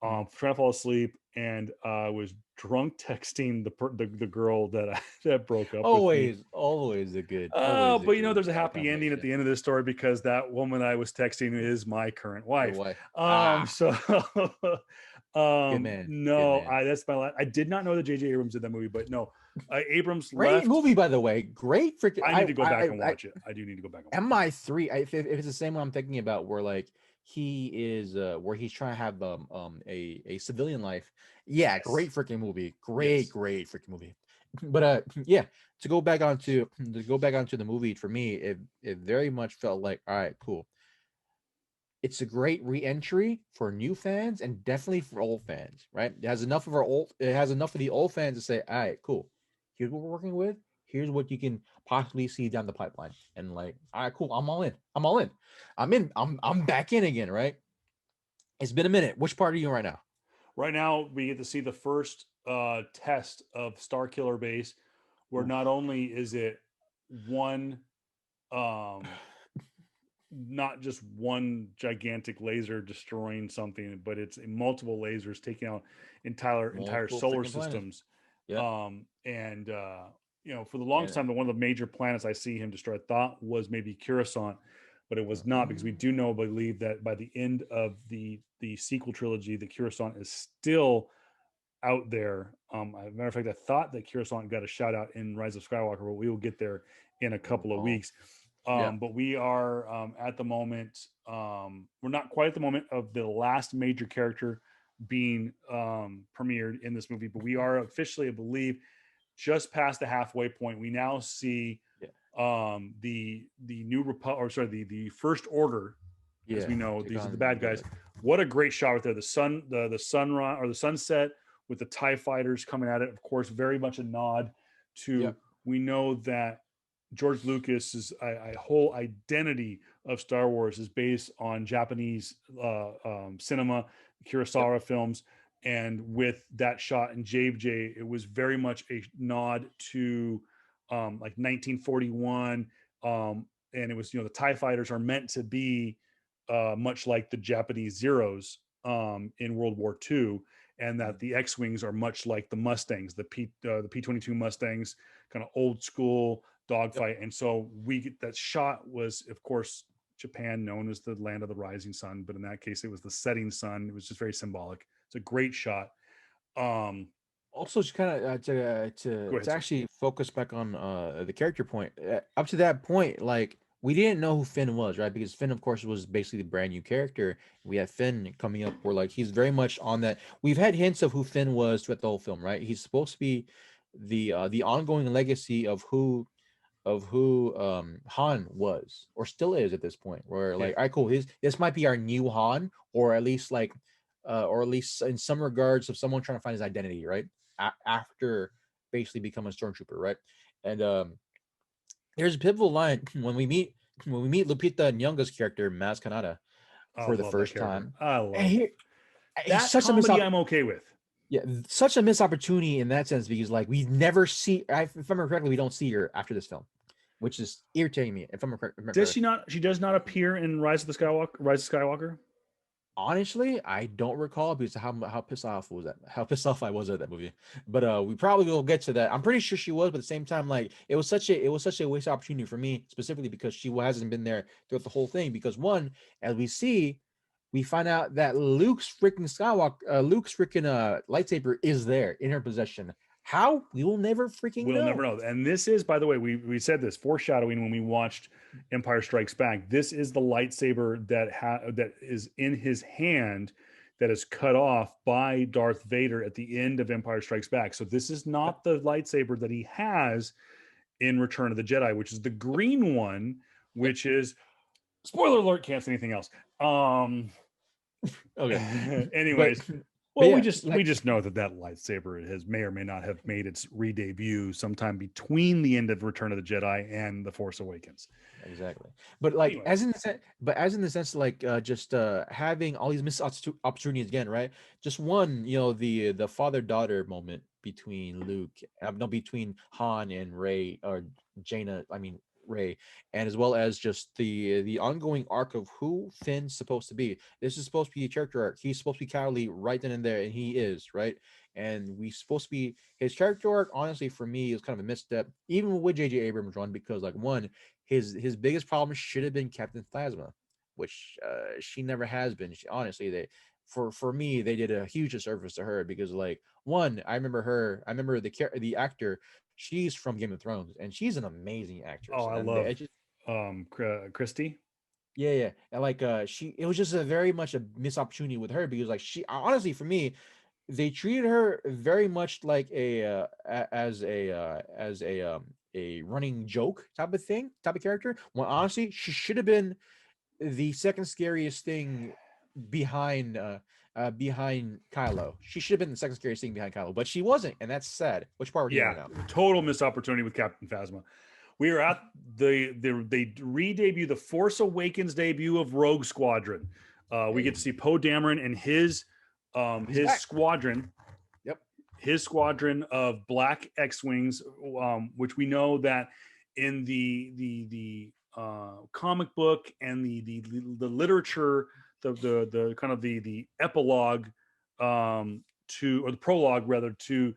trying to fall asleep, and I was drunk texting the girl that that broke up with me. Always a good, always a But you know, good there's a happy ending at combination. the end of this story because that woman I was texting is my current Your wife. wife. Ah, So good man. Good no, man. that's my last. I did not know that J.J. Abrams did that movie, but no, Abrams Great left. movie, by the way. Great freaking. I need to go back and watch it. I do need to go back and watch it. MI3. If it's the same one I'm thinking about, where like he is, where he's trying to have a civilian life. Yeah, Yes. great freaking movie. Yes. Great freaking movie. But yeah, to go back onto the movie, for me, it very much felt like, all right, cool. It's a great re-entry for new fans and definitely for old fans, right? It has enough of the old fans to say, all right, cool. Here's what we're working with. Here's what you can possibly see down the pipeline. And like, all right, cool. I'm all in. I'm all in. I'm in. I'm back in again, right? It's been a minute. Which part are you in right now? Right now, we get to see the first test of Star Killer Base, where Oof. not only is it one, not just one gigantic laser destroying something, but it's multiple lasers taking out entire Multiple solar freaking planets. systems. Yeah. And you know, for the longest And time, one of the major planets I see him destroy, I thought was maybe Coruscant, but it was not, because we do know, believe that by the end of the sequel trilogy, the Coruscant is still out there. As a matter of fact, I thought that Coruscant got a shout out in Rise of Skywalker, but we will get there in a couple of oh, weeks. yeah. But we are at the moment, we're not quite at the moment of the last major character being premiered in this movie, but we are officially, I believe, just past the halfway point. We now see Yeah. the new the First Order, as Yeah. we know, Take these are the on bad the guys. What a great shot right there! The sunrise or the sunset with the TIE fighters coming at it. Of course, very much a nod to, Yep. we know that George Lucas's whole identity of Star Wars is based on Japanese cinema, Yep. Kurosawa films, and with that shot in JJ, it was very much a nod to like 1941, and it was, you know, the TIE fighters are meant to be much like the Japanese Zeros in World War II, and that the X-wings are much like the Mustangs, the P-22 Mustangs, kind of old school Yep. dogfight. And so we get that shot was, of course, Japan, known as the land of the rising sun, but in that case, it was the setting sun. It was just very symbolic. It's a great shot. Um, Also, just kind of Go to ahead, sir. actually focus back on the character point. Up to that point, like we didn't know who Finn was, right? Because Finn, of course, was basically the brand new character. We had Finn coming up, where like he's very much on that. We've had hints of who Finn was throughout the whole film, right? He's supposed to be the ongoing legacy of who Han was or still is at this point. Where Yeah. like, all right, cool. This might be our new Han, or at least in some regards of someone trying to find his identity, right? After basically becoming a stormtrooper, right? And there's a pivotal line when we meet Lupita Nyong'o's character Maz Kanata I for the love that first character. time, I and love here it's that such a comedy. I'm okay with. yeah, such a missed opportunity in that sense, because like we never see, if I remember correctly, we don't see her after this film, which is irritating me. If I'm remember Does correctly. she not? She does not appear in Rise of Skywalker. Honestly, I don't recall, because how pissed off was that? How pissed off I was at that movie. But we probably will get to that. I'm pretty sure she was, but at the same time, like it was such a waste opportunity for me, specifically because she hasn't been there throughout the whole thing. Because one, as we find out that Luke's freaking lightsaber is there in her possession. How? We will never freaking We'll never know. know. And this is, by the way, we said this foreshadowing when we watched Empire Strikes Back. This is the lightsaber that is in his hand, that is cut off by Darth Vader at the end of Empire Strikes Back. So this is Yep. not the lightsaber that he has in Return of the Jedi, which is the green one, Yep. which is, spoiler alert, can't say anything else. Okay. But Anyways, but well, we yeah, just we like just know that lightsaber may or may not have made its re-debut sometime between the end of Return of the Jedi and the Force Awakens. exactly. But like Anyway, as in the sense like just having all these missed opportunities again, right? Just one, the father-daughter moment between Luke, no, between Han and Ray, or Jaina. I mean, Rey, and as well as just the ongoing arc of who Finn's supposed to be. This is supposed to be a character arc. He's supposed to be cowardly right then and there, and he is, right. And we supposed to be his character arc. Honestly, for me, is kind of a misstep, even with J.J. Abrams run, because like one, his biggest problem should have been Captain Phasma, which she never has been. Honestly, they for me they did a huge disservice to her because like one, I remember the actor. She's from Game of Thrones, and she's an amazing actress. Oh, I And love it just, Christy. yeah, and like it was just a very much a missed opportunity with her because like she honestly for me, they treated her very much like a running joke type of character. When honestly, she should have been the second scariest thing behind Kylo. She should have been the second scariest thing behind Kylo, but she wasn't, and that's sad. Which part are you on Yeah, now? total missed opportunity with Captain Phasma. We are at they re-debut the Force Awakens debut of Rogue Squadron. We get to see Poe Dameron and his Back. squadron. Yep. His squadron of black X-wings, which we know that in the comic book and the literature, the kind of the epilogue to, or the prologue rather, to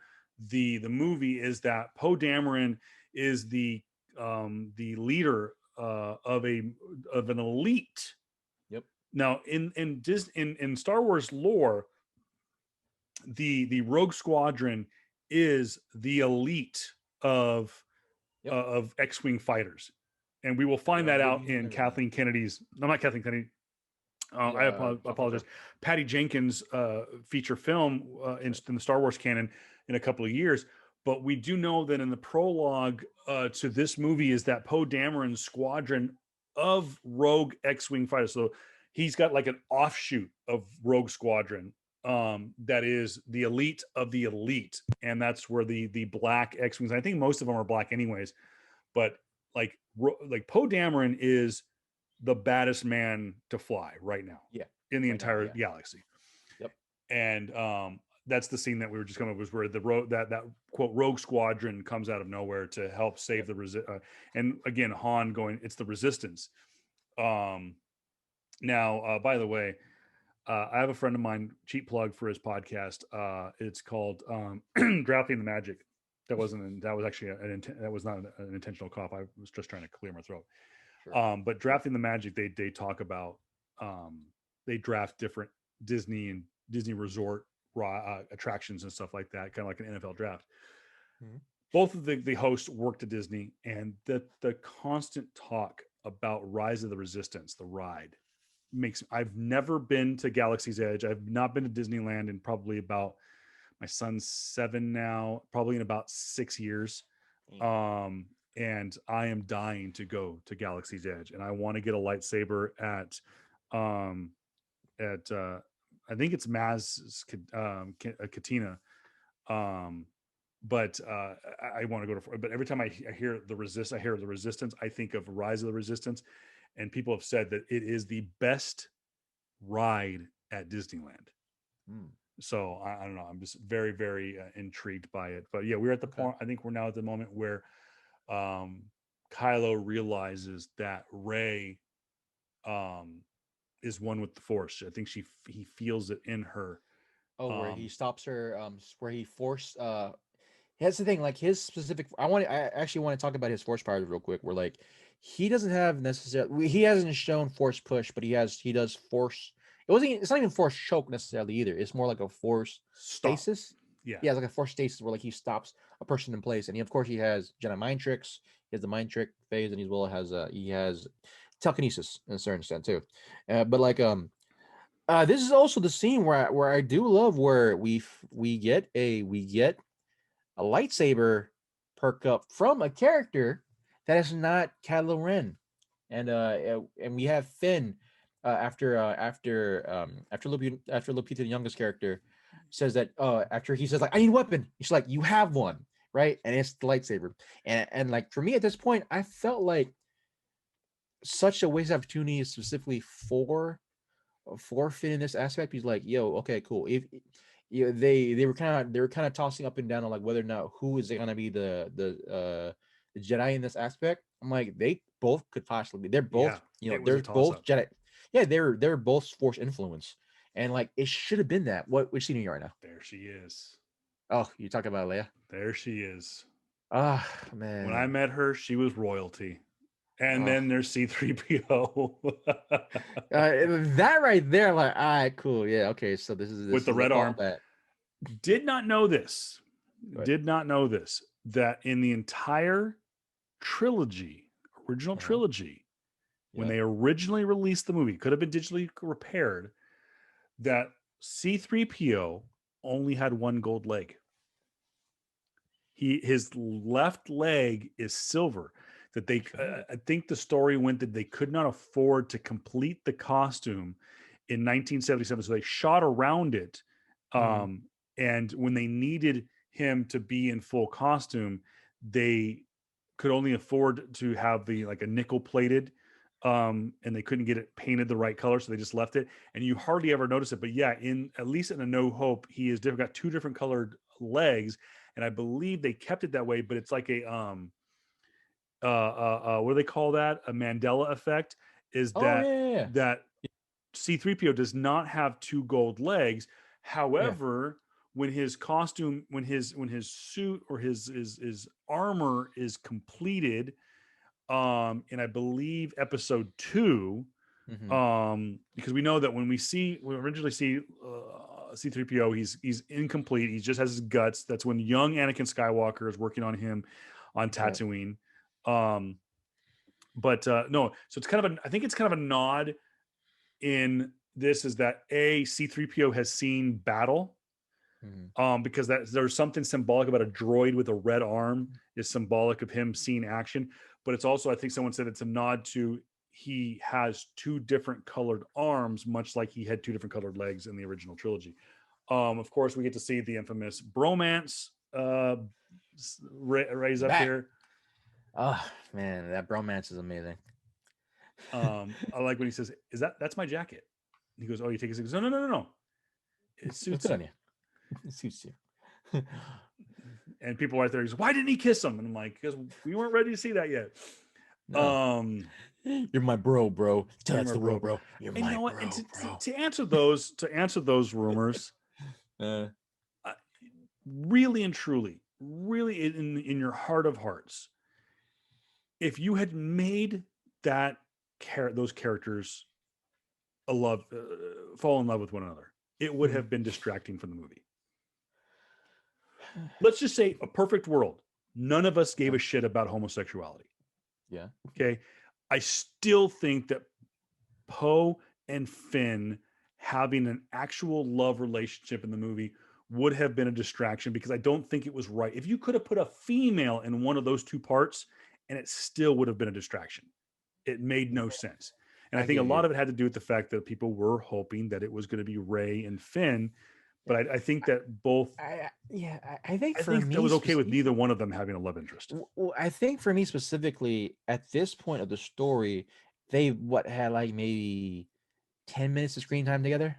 the movie is that Poe Dameron is the leader of an elite. Yep. Now in Star Wars lore, the Rogue Squadron is the elite of Yep. Of X-wing fighters, and we will find that out in Kathleen Kennedy's. No, not Kathleen Kennedy. I apologize. Patty Jenkins' feature film in the Star Wars canon in a couple of years. But we do know that in the prologue to this movie is that Poe Dameron's squadron of Rogue X-wing fighters. So he's got like an offshoot of Rogue Squadron that is the elite of the elite, and that's where the black X-wings. I think most of them are black, anyways. But like Poe Dameron is the baddest man to fly right now. Yeah. In the entire galaxy. Yep. And that's the scene that we were just coming up with, where that quote Rogue Squadron comes out of nowhere to help save the and again Han going, it's the Resistance. Now, by the way, I have a friend of mine, cheap plug for his podcast. It's called Drafting the Magic. That was actually that was not an intentional cough. I was just trying to clear my throat. Sure. But Drafting the Magic, they talk about they draft different Disney and Disney resort attractions and stuff like that, kind of like an NFL draft. Mm-hmm. Both of the hosts worked at Disney, and the constant talk about Rise of the Resistance, the ride, I've never been to Galaxy's Edge. I've not been to Disneyland in probably about, my son's 7 now, probably in about 6 years. Mm-hmm. And I am dying to go to Galaxy's Edge, and I want to get a lightsaber at I think it's Maz's Katina. But I want to go to, but every time I hear the Resistance, I think of Rise of the Resistance, and people have said that it is the best ride at Disneyland. So I don't know. I'm just very, very intrigued by it. But yeah, we're at the point. I think we're now at the moment where Kylo realizes that Rey is one with the Force. I think he feels it in her. Where he stops her. Where he forced. That's the thing. Like his specific. I actually want to talk about his Force powers real quick. Where like he doesn't have necessarily. He hasn't shown Force push, but he does Force. It's not even Force choke necessarily either. It's more like a Force stasis. Yeah, it's like a Force stasis where like he stops a person in place, and of course he has Jedi mind tricks. He has the mind trick phase, and he has telekinesis in a certain extent too. But like this is also the scene where I do love where we get a lightsaber perk up from a character that is not Kylo Ren, and we have Finn. After Lupita, the youngest character, says that after he says like I need a weapon, she's like you have one, right? And it's the lightsaber. And like for me at this point, I felt like such a waste of opportunity specifically for Finn in this aspect. He's like, yo, okay, cool. If they were kind of tossing up and down on like whether or not who is going to be the Jedi in this aspect. I'm like, they both could possibly be. They're both, Yeah, it was a they're both toss-up. Jedi. Yeah, they're both Force influence, and like it should have been that. Which scene are you right now? There she is. Oh, you talking about Leia? There she is. Ah, When I man. met her, she was royalty. And Oh. then there's C3PO That right there, like, all right, cool, yeah, okay. So this with the is a red arm. callback. Did not know this. Right. Did not know this. That in the entire trilogy, original trilogy, when they originally released the movie, could have been digitally repaired, that C3PO only had one gold leg. His left leg is silver. That they, I think the story went that they could not afford to complete the costume in 1977, so they shot around it. And when they needed him to be in full costume, they could only afford to have the like a nickel plated, and they couldn't get it painted the right color, so they just left it. And you hardly ever notice it, but yeah, in at least in A New Hope, he is different, got two different colored legs, and I believe they kept it that way. But it's like a what do they call that? A Mandela effect. Is that C3PO does not have two gold legs. However, when his costume, when his suit or his armor is completed, in I believe episode 2, because we know that when we originally see C3PO, he's incomplete. He just has his guts. That's when young Anakin Skywalker is working on him on Tatooine. But no, so it's kind of I think it's kind of a nod in this, is that C3PO has seen battle, because there's something symbolic about a droid with a red arm is symbolic of him seeing action. But it's also, I think someone said it's a nod to he has two different colored arms, much like he had two different colored legs in the original trilogy. Of course, we get to see the infamous bromance raise up here. Oh man, that bromance is amazing. I like when he says, that's my jacket. He goes, oh, you take it? He goes, no. It suits you. It suits you. And people right there, he goes, why didn't he kiss him? And I'm like, because we weren't ready to see that yet. No. You're my bro. That's the rule, bro. You're my bro. And to answer those rumors, really and truly, really in your heart of hearts, if you had made those characters fall in love with one another, it would have been distracting from the movie. Let's just say a perfect world. None of us gave a shit about homosexuality. Yeah. Okay. I still think that Poe and Finn having an actual love relationship in the movie would have been a distraction, because I don't think it was right. If you could have put a female in one of those two parts, and it still would have been a distraction. It made no sense. And I think a lot of it had to do with the fact that people were hoping that it was going to be Rey and Finn. But I think that both. I think that was okay with neither one of them having a love interest. Well, I think for me specifically, at this point of the story, they had like maybe 10 minutes of screen time together.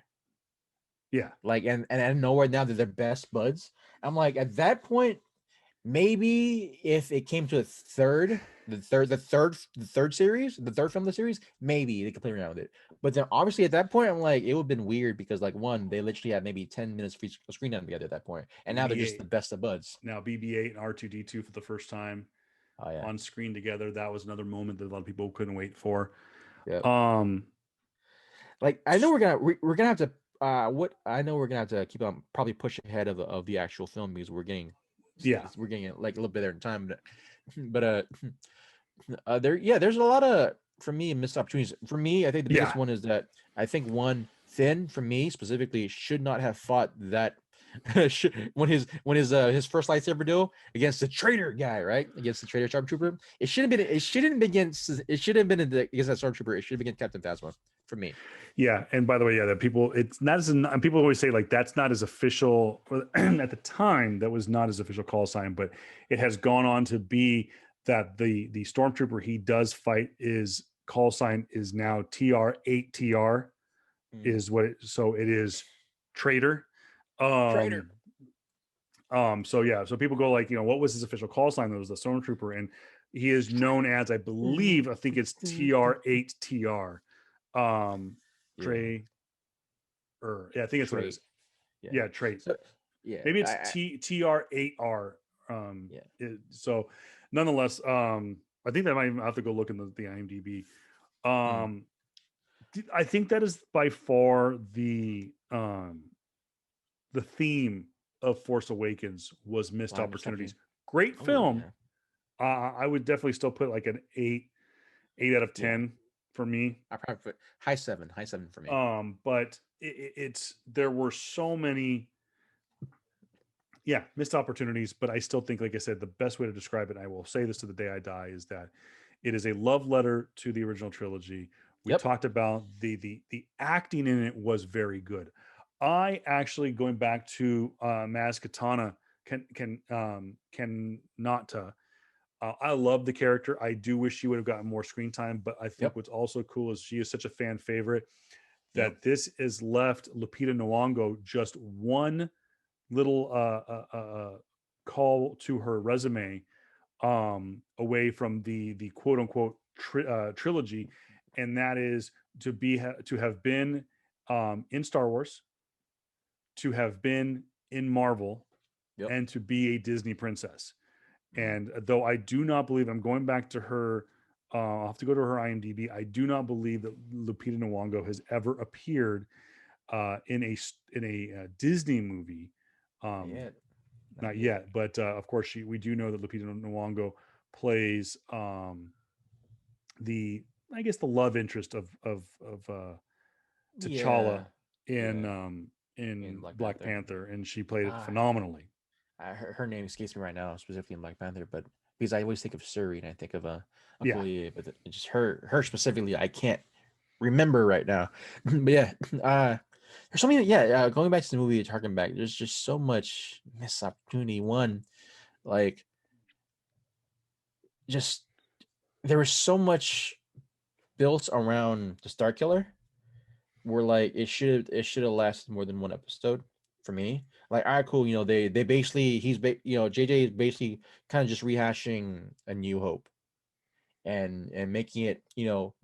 Yeah. Like, and I know right now that they're best buds. I'm like, at that point, maybe if it came to the third series, the third film of the series, maybe they could play around with it. But then obviously at that point, I'm like, it would have been weird, because like, one, they literally had maybe 10 minutes of screen time together at that point, and now they're just the best of buds. Now BB-8 and R2-D2 for the first time on screen together. That was another moment that a lot of people couldn't wait for. Yeah. Like, I know we're gonna have to we're gonna have to keep on probably push ahead of the actual film, because we're getting like a little bit there in time, but there's a lot of, for me, missed opportunities. For me, I think the biggest one is that I think Finn, for me specifically, should not have fought that when his first lightsaber duel against the traitor guy, right? Against the traitor stormtrooper. It shouldn't have been against that stormtrooper. It should have been against Captain Phasma, for me. Yeah, and by the way, that people, it's not as, and people always say like that's not as official. At the time, that was not his official call sign, but it has gone on to be that the stormtrooper he does fight, is call sign is now TR8TR, is what so it is traitor. So people go like, what was his official call sign? That was the stormtrooper, and he is known as, I believe, I think it's TR8TR. Trey, or yeah, I think it's what it is. Yeah, trait. So, yeah, maybe it's TR8R. So nonetheless, I think that might even have to go look in the IMDb. I think that is by far the theme of Force Awakens was missed opportunities. Great film. I would definitely still put like an 8 out of 10 for me. I probably put high 7 for me. But it's there were so many missed opportunities, but I still think, like I said, the best way to describe it, and I will say this to the day I die, is that it is a love letter to the original trilogy. We talked about the acting in it was very good. I actually, going back to Maz Kanata, I love the character. I do wish she would have gotten more screen time, but I think what's also cool is she is such a fan favorite that this is left Lupita Nyong'o just one little call to her resume away from the quote unquote trilogy, and that is to have been in Star Wars, to have been in Marvel, and to be a Disney princess. And though I do not believe, I'm going back to her, I'll have to go to her IMDb. I do not believe that Lupita Nyong'o has ever appeared in a Disney movie. Not yet. But of course, we do know that Lupita Nyong'o plays the love interest of T'Challa in Black Panther, and she played it phenomenally. Her name escapes me right now, specifically in Black Panther, but because I always think of Shuri and I think of but just her specifically, I can't remember right now. But there's so many. Going back to the movie, talking back, there's just so much missed opportunity. One, like, just there was so much built around the Star Killer, where like it should have lasted more than one episode for me. Like, all right, cool. They basically JJ is basically kind of just rehashing A New Hope, and making it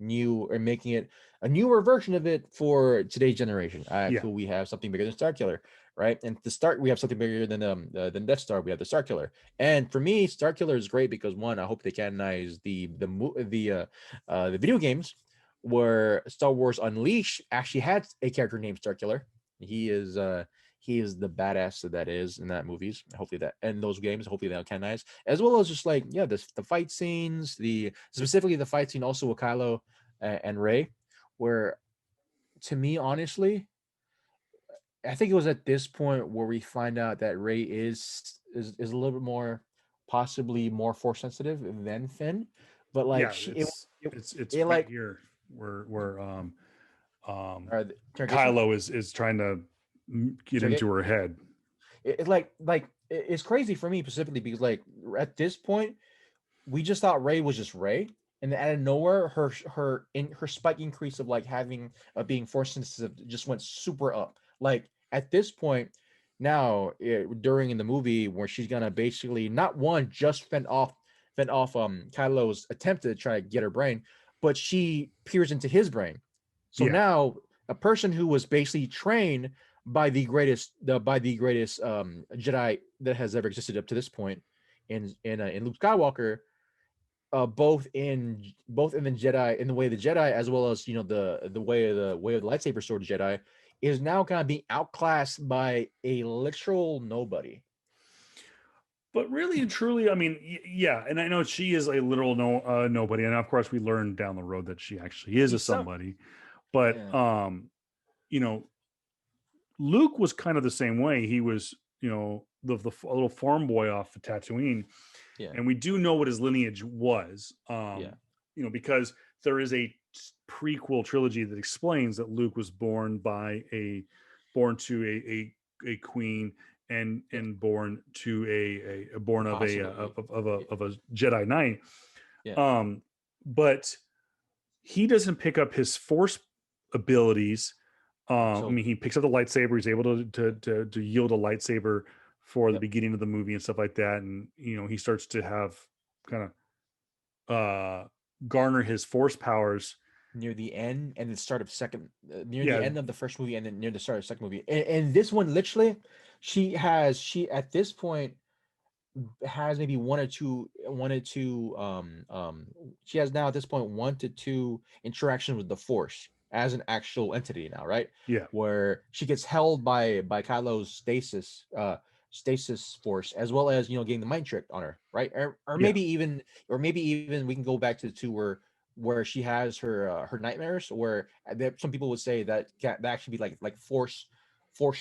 new, or making it a newer version of it for today's generation. Cool. We have something bigger than Star Killer, right? And to start, we have something bigger than Death Star. We have the Star Killer, and for me, Star Killer is great because, one, I hope they canonize the video games, where Star Wars Unleashed actually had a character named Star Killer. He is the badass that is in that movies. Hopefully that, and those games, hopefully they'll canonize, as well as just like the fight scenes, specifically the fight scene also with Kylo and Rey, where, to me, honestly, I think it was at this point where we find out that Rey is a little bit more, possibly more force sensitive than Finn, but like it's right like here where Kylo is trying to get into her head. It's crazy for me specifically because, like, at this point, we just thought Rey was just Rey, and then out of nowhere, her spike increase of like being force sensitive just went super up. Like, at this point now, during in the movie, where she's gonna basically not one just fend off Kylo's attempt to try to get her brain, but she peers into his brain. So now a person who was basically trained by the greatest Jedi that has ever existed up to this point, in Luke Skywalker, both in the Jedi, in the way of the Jedi, as well as the way of the lightsaber sword Jedi, is now kind of being outclassed by a literal nobody. But really and truly, I mean, and I know she is a literal nobody, and of course we learn down the road that she actually is a somebody. But Luke was kind of the same way. He was, the little farm boy off of Tatooine, and we do know what his lineage was. Because there is a prequel trilogy that explains that Luke was born to a queen, and born to a Jedi Knight. But he doesn't pick up his force abilities. I mean, he picks up the lightsaber. He's able to yield a lightsaber for the beginning of the movie and stuff like that. And he starts to have kind of garner his Force powers near the end and the start of second, near the yeah end of the first movie and then near the start of the second movie. And this one, literally, she at this point has maybe she has now at this point 1 to 2 interactions with the Force as an actual entity now, right? yeah Where she gets held by Kylo's stasis force, as well as getting the mind trick on her, right? Or yeah maybe even we can go back to the two where she has her nightmares, where some people would say that actually be like force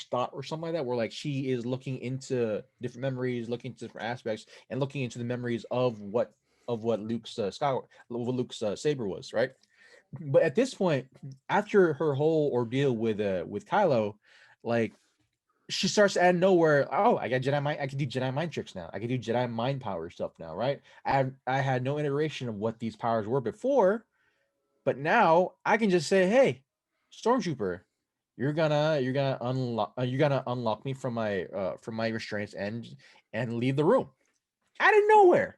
thought or something like that, where like she is looking into different memories, looking into different aspects, and looking into the memories of what Luke's saber was, right? But at this point, after her whole ordeal with Kylo, like she starts out of nowhere. Oh, I got Jedi mind. I can do Jedi mind tricks now. I can do Jedi mind power stuff now, right? I had no iteration of what these powers were before, but now I can just say, "Hey, Stormtrooper, you're gonna unlock me from my restraints and leave the room out of nowhere."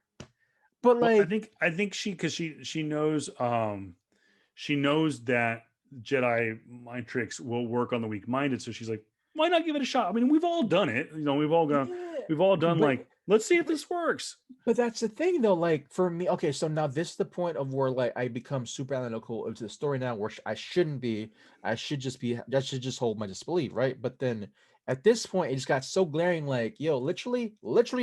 But well like, I think because she knows that Jedi mind tricks will work on the weak minded, so she's like, why not give it a shot? I mean, we've all done it, yeah, we've all done but like, let's see if but this works. But that's the thing, though. Like for me, okay, so now this is the point of where like I become super analytical into the story now, where I shouldn't be. I should just be. I should just hold my disbelief, right? But then at this point, it just got so glaring. Like, yo, literally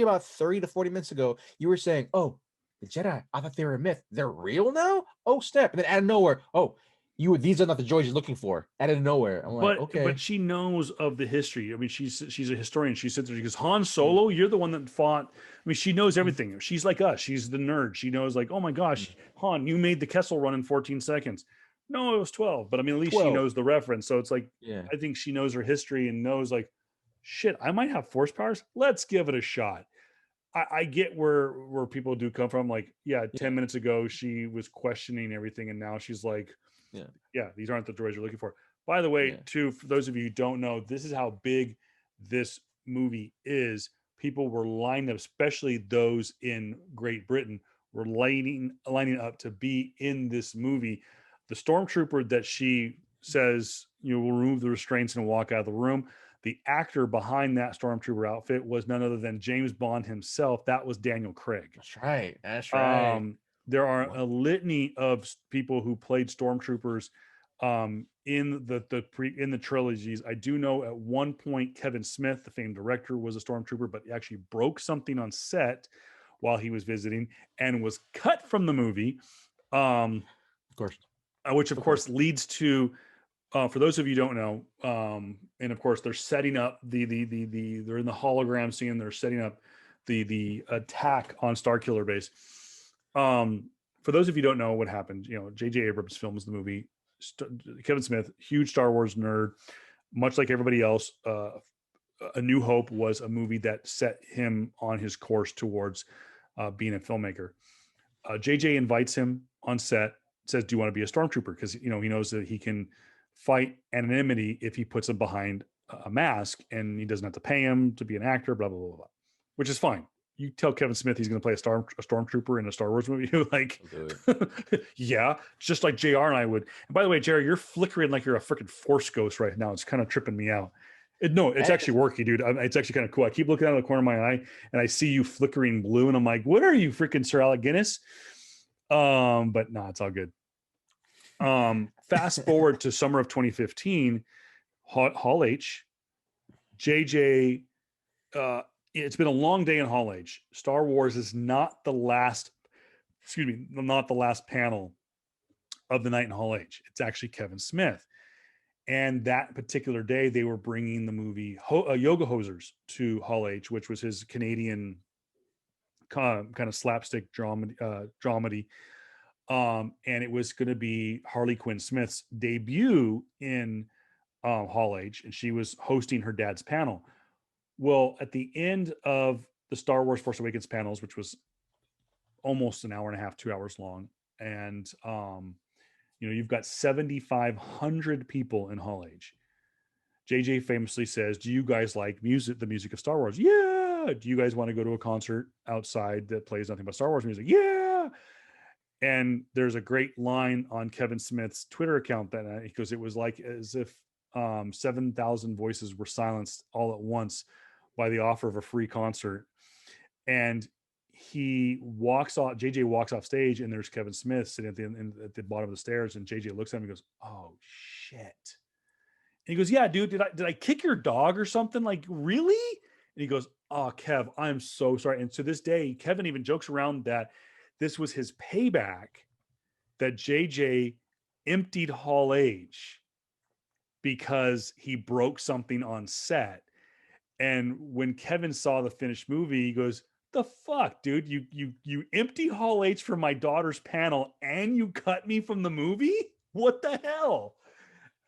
about 30 to 40 minutes ago, you were saying, "Oh, the Jedi. I thought they were a myth. They're real now." Oh, snap! And then out of nowhere, oh, these are not the droids you're looking for. Out of nowhere, I'm like, But okay. she knows of the history. I mean, she's a historian. She sits there. She goes, Han Mm, Solo, you're the one that fought. I mean, she knows mm, everything. She's like us. She's the nerd. She knows, like, oh my mm. gosh, Han, you made the Kessel run in 14 seconds. No, it was 12. But I mean, at least she 12. knows the reference. So it's like, Yeah. I think she knows her history and knows, like, shit, I might have force powers. Let's give it a shot. I get where people do come from. Like, yeah, Yeah. 10 minutes ago she was questioning everything, and now she's like, Yeah. yeah, these aren't the droids you're looking for. By the way, Yeah. too, for those of you who don't know, this is how big this movie is. People were lined up, especially those in Great Britain, were lining up to be in this movie. The stormtrooper that she says, will remove the restraints and walk out of the room. The actor behind that stormtrooper outfit was none other than James Bond himself. That was Daniel Craig. That's right. That's right. Um, there are What? a litany of people who played stormtroopers in the trilogies. I do know at one point Kevin Smith, the famed director, was a stormtrooper, but he actually broke something on set while he was visiting and was cut from the movie. Um, Of course. which of Of course. course leads to for those of you who don't know, and of course they're setting up the they're in the hologram scene. They're setting up the attack on Starkiller Base. For those of you who don't know what happened, J.J. Abrams films the movie. Kevin Smith, huge Star Wars nerd, much like everybody else. A New Hope was a movie that set him on his course towards being a filmmaker. JJ invites him on set, says, "Do you want to be a stormtrooper?" Because he knows that he can fight anonymity if he puts him behind a mask, and he doesn't have to pay him to be an actor. Blah blah blah blah, which is fine. You tell Kevin Smith he's going to play a stormtrooper in a Star Wars movie, like, I'll do yeah, just like JR and I would. And by the way, JR, you're flickering like you're a freaking Force ghost right now. It's kind of tripping me out. No, it's it. actually working, dude. It's actually kind of cool. I keep looking out of the corner of my eye and I see you flickering blue, and I'm like, "What are you, freaking Sir Alec Guinness?" But no, it's all good. Fast forward to summer of 2015, Hall H, JJ. It's been a long day in Hall H. Star Wars is not the last. Excuse me, not the last panel of the night in Hall H. It's actually Kevin Smith. And that particular day, they were bringing the movie Yoga Hosers to Hall H, which was his Canadian kind of slapstick dramedy. And it was going to be Harley Quinn Smith's debut in Hall H, and she was hosting her dad's panel. Well, at the end of the Star Wars Force Awakens panels, which was almost an hour and a half, 2 hours long, and you've got 7,500 people in Hall H. JJ famously says, "Do you guys like music, the music of Star Wars?" "Yeah." "Do you guys want to go to a concert outside that plays nothing but Star Wars music?" "Yeah." And there's a great line on Kevin Smith's Twitter account that night. He goes, it was like as if 7,000 voices were silenced all at once by the offer of a free concert. And he walks off, JJ walks off stage, and there's Kevin Smith sitting at the bottom of the stairs, and JJ looks at him and goes, "Oh shit." And he goes, "Yeah, dude, did I kick your dog or something? Like, really?" And he goes, "Oh, Kev, I'm so sorry." And to this day, Kevin even jokes around that this was his payback, that JJ emptied Hall H because he broke something on set. And when Kevin saw the finished movie, he goes, "The fuck, dude? You empty Hall H for my daughter's panel and you cut me from the movie? What the hell?"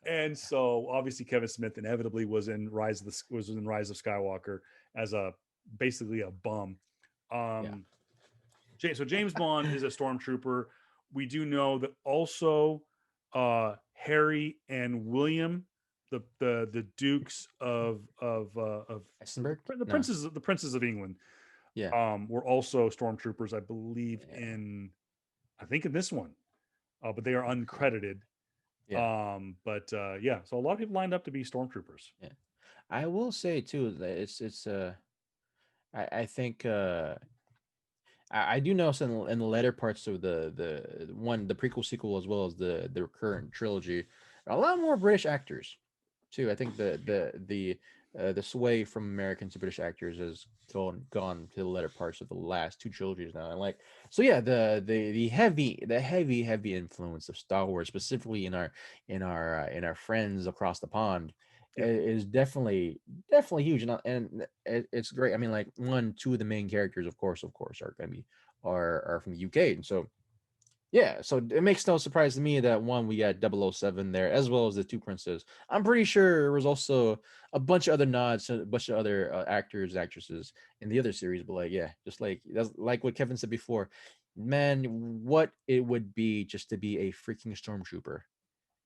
And so obviously Kevin Smith inevitably was in Rise of Skywalker as basically a bum. So James Bond is a stormtrooper. We do know that also Harry and William, the Dukes of Essenberg? the princes of England, were also stormtroopers, I believe, in this one, but they are uncredited. So a lot of people lined up to be stormtroopers. I will say too that I think I do know some in the later parts of the prequel sequel as well as the current trilogy, a lot more British actors too. I think the sway from American to British actors has gone to the latter parts of the last two trilogies now. And the heavy influence of Star Wars, specifically in our friends across the pond, is definitely huge. And it's great. I mean, two of the main characters, of course, are going to be are from the UK, and so. Yeah, so it makes no surprise to me that we got 007 there, as well as the two princes. I'm pretty sure there was also a bunch of other nods to a bunch of other actors, actresses in the other series. But just that's like what Kevin said before, man, what it would be just to be a freaking stormtrooper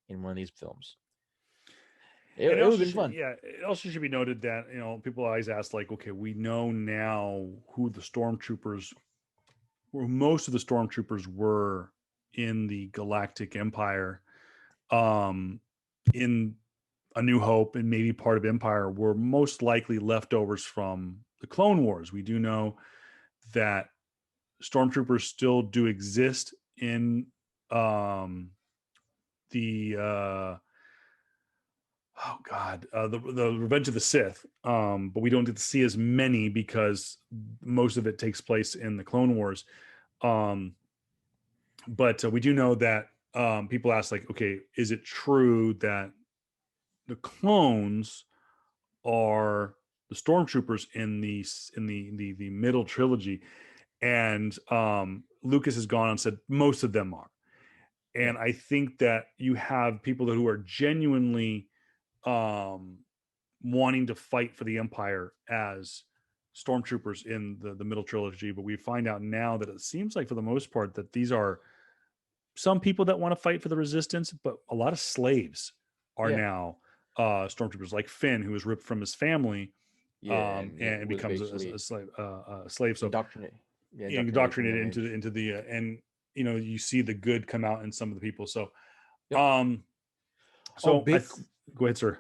in one of these films. It would have been fun. Yeah, it also should be noted that people always ask, like, okay, we know now who the stormtroopers were. Most of the stormtroopers were in the Galactic Empire, in A New Hope, and maybe part of Empire, were most likely leftovers from the Clone Wars. We do know that stormtroopers still do exist in the Revenge of the Sith, but we don't get to see as many because most of it takes place in the Clone Wars. But we do know that people ask, like, okay, is it true that the clones are the stormtroopers in the middle trilogy? And Lucas has gone and said most of them are. And I think that you have people who are genuinely wanting to fight for the Empire as stormtroopers in the middle trilogy, but we find out now that it seems like, for the most part, that these are some people that want to fight for the Resistance, but a lot of slaves are now stormtroopers, like Finn, who was ripped from his family, and becomes a slave. So indoctrinated into the and you see the good come out in some of the people. So go ahead, sir.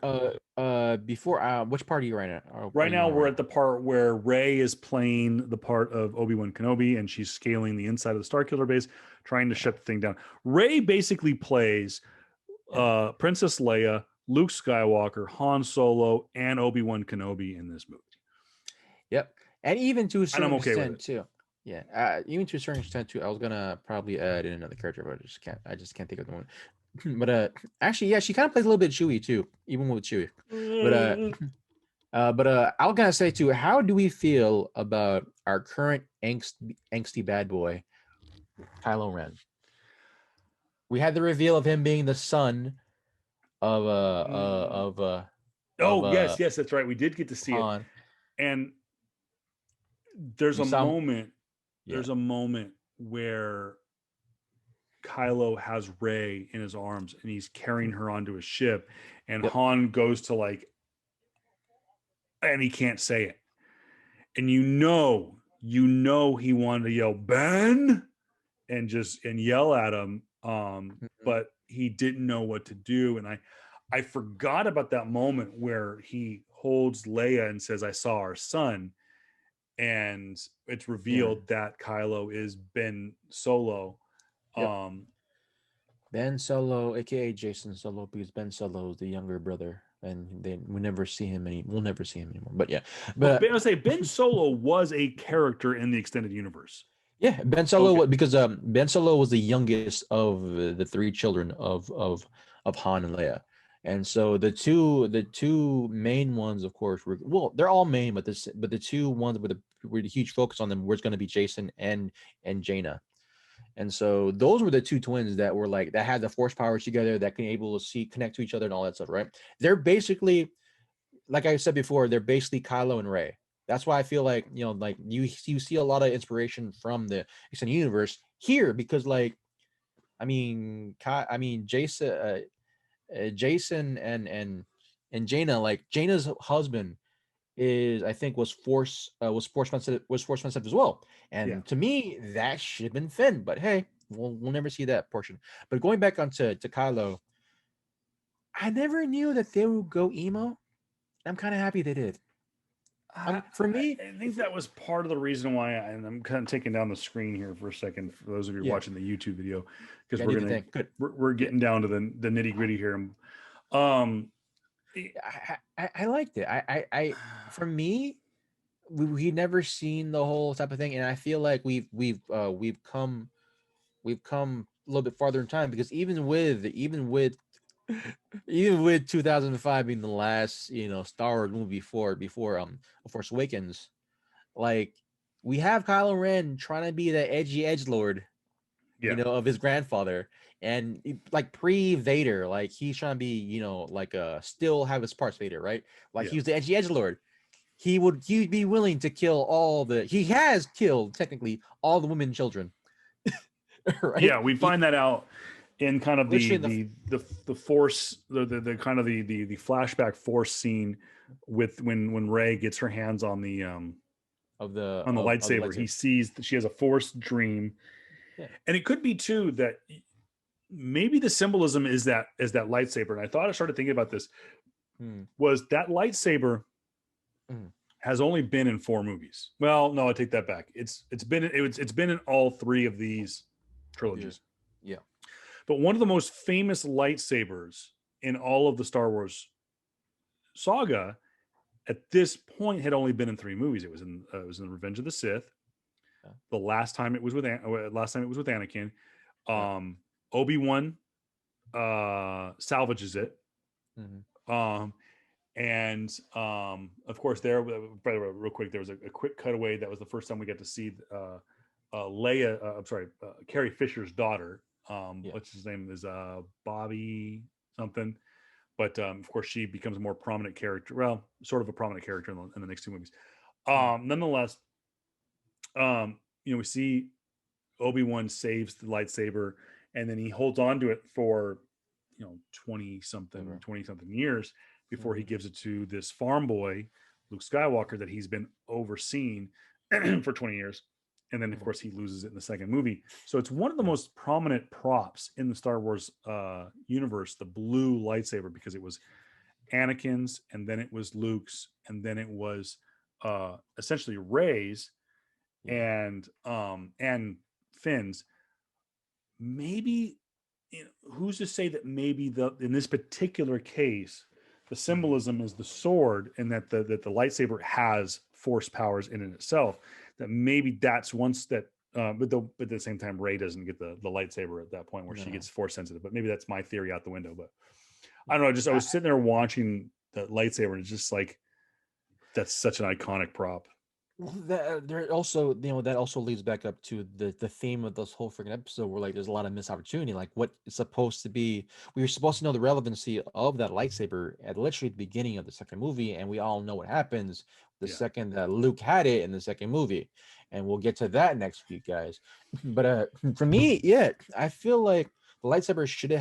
Before which part are you right now? Right now, we're at the part where Rey is playing the part of Obi-Wan Kenobi, and she's scaling the inside of the Starkiller base, trying to shut the thing down. Rey basically plays Princess Leia, Luke Skywalker, Han Solo, and Obi-Wan Kenobi in this movie. Yep, and even to a certain extent too. Yeah, even to a certain extent too. I was gonna probably add in another character, but I just can't think of the one. But actually, yeah, she kind of plays a little bit Chewie too, even with Chewie. But I was gonna say too, how do we feel about our current angsty bad boy, Kylo Ren? We had the reveal of him being the son of yes, that's right. We did get to see it, and there's a moment. There's a moment where Kylo has Rey in his arms and he's carrying her onto his ship, and Han goes to and he can't say it. And he wanted to yell, "Ben!" and yell at him. Mhm. But he didn't know what to do. And I forgot about that moment where he holds Leia and says, "I saw our son." And it's Yeah. revealed that Kylo is Ben Solo. Yep. Um, Ben Solo, aka Jason Solo, because Ben Solo is the younger brother, and we never see him we'll never see him anymore. But yeah, but but I say Ben Solo was a character in the extended universe. yeah, Ben Okay. Solo, because Ben Solo was the youngest of the three children of Han and Leia, and so the two main ones, of course, were, well, they're all main, but the two ones with a huge focus on them was going to be Jason and Jaina. And so those were the two twins that were like that had the force powers together, that can able to see, connect to each other and all that stuff, right? They're basically, like I said before, they're basically Kylo and Rey. That's why I feel like, like you see a lot of inspiration from the extended universe here, because like Jason and Jaina, like Jaina's husband is, I think, was force sensitive as well. Yeah. And to me, that should have been Finn, but hey, we'll never see that portion. But going back onto Kylo, I never knew that they would go emo. I'm kind of happy they did. For me, I think that was part of the reason why, and I'm kind of taking down the screen here for a second for those of you yeah, watching the YouTube video, because yeah, I did the thing. Good. we're getting down to the nitty gritty here. Um, I liked it. For me, we never seen the whole type of thing, and I feel like we've come a little bit farther in time, because even with 2005 being the last Star Wars movie before Force Awakens, like we have Kylo Ren trying to be the edgy edge lord, yeah, of his grandfather, and like pre Vader, like he's trying to be like still have his parts Vader, right? Like yeah, he was the edgy edge lord. He'd be willing to kill he has killed technically all the women and children, right? yeah. We find that out in kind of Literally in the the force, the kind of the flashback force scene with when Rey gets her hands of the on the of the lightsaber. He lightsaber. sees that she has a force dream, Yeah. and it could be too that maybe the symbolism is that lightsaber. And I thought, I started thinking about this, Hmm. was that lightsaber Mm. has only been in 4 movies. Well, no, I take that back. It's been in all 3 of these trilogies. Yeah. But one of the most famous lightsabers in all of the Star Wars saga at this point had only been in 3 movies. It was in Revenge of the Sith. Yeah. The last time it was with Anakin. Yeah. Obi-Wan salvages it. Mm-hmm. And of course, there, by the way, real quick, there was a quick cutaway. That was the first time we got to see Leia. I'm sorry, Carrie Fisher's daughter. Yeah. What's his name is Bobby something. But of course, she becomes a more prominent character. Well, sort of a prominent character in the next 2 movies. Nonetheless, we see Obi-Wan saves the lightsaber, and then he holds on to it for 20 something years before he gives it to this farm boy, Luke Skywalker, that he's been overseeing for 20 years. And then of course he loses it in the second movie. So it's one of the most prominent props in the Star Wars universe, the blue lightsaber, because it was Anakin's, and then it was Luke's, and then it was essentially Rey's, and Finn's. Maybe, who's to say that maybe in this particular case, the symbolism is the sword, and that the lightsaber has force powers in itself. That maybe that's once that, but at the same time, Rey doesn't get the lightsaber at that point where she gets force sensitive. But maybe that's my theory out the window. But I don't know. I was sitting there watching the lightsaber, and it's just like, that's such an iconic prop. There also, that also leads back up to the theme of this whole freaking episode, where like there's a lot of missed opportunity. Like what is supposed to be, we were supposed to know the relevancy of that lightsaber at literally the beginning of the second movie, and we all know what happens the second that Luke had it in the second movie, and we'll get to that next week, guys. But for me, yeah, I feel like the lightsaber should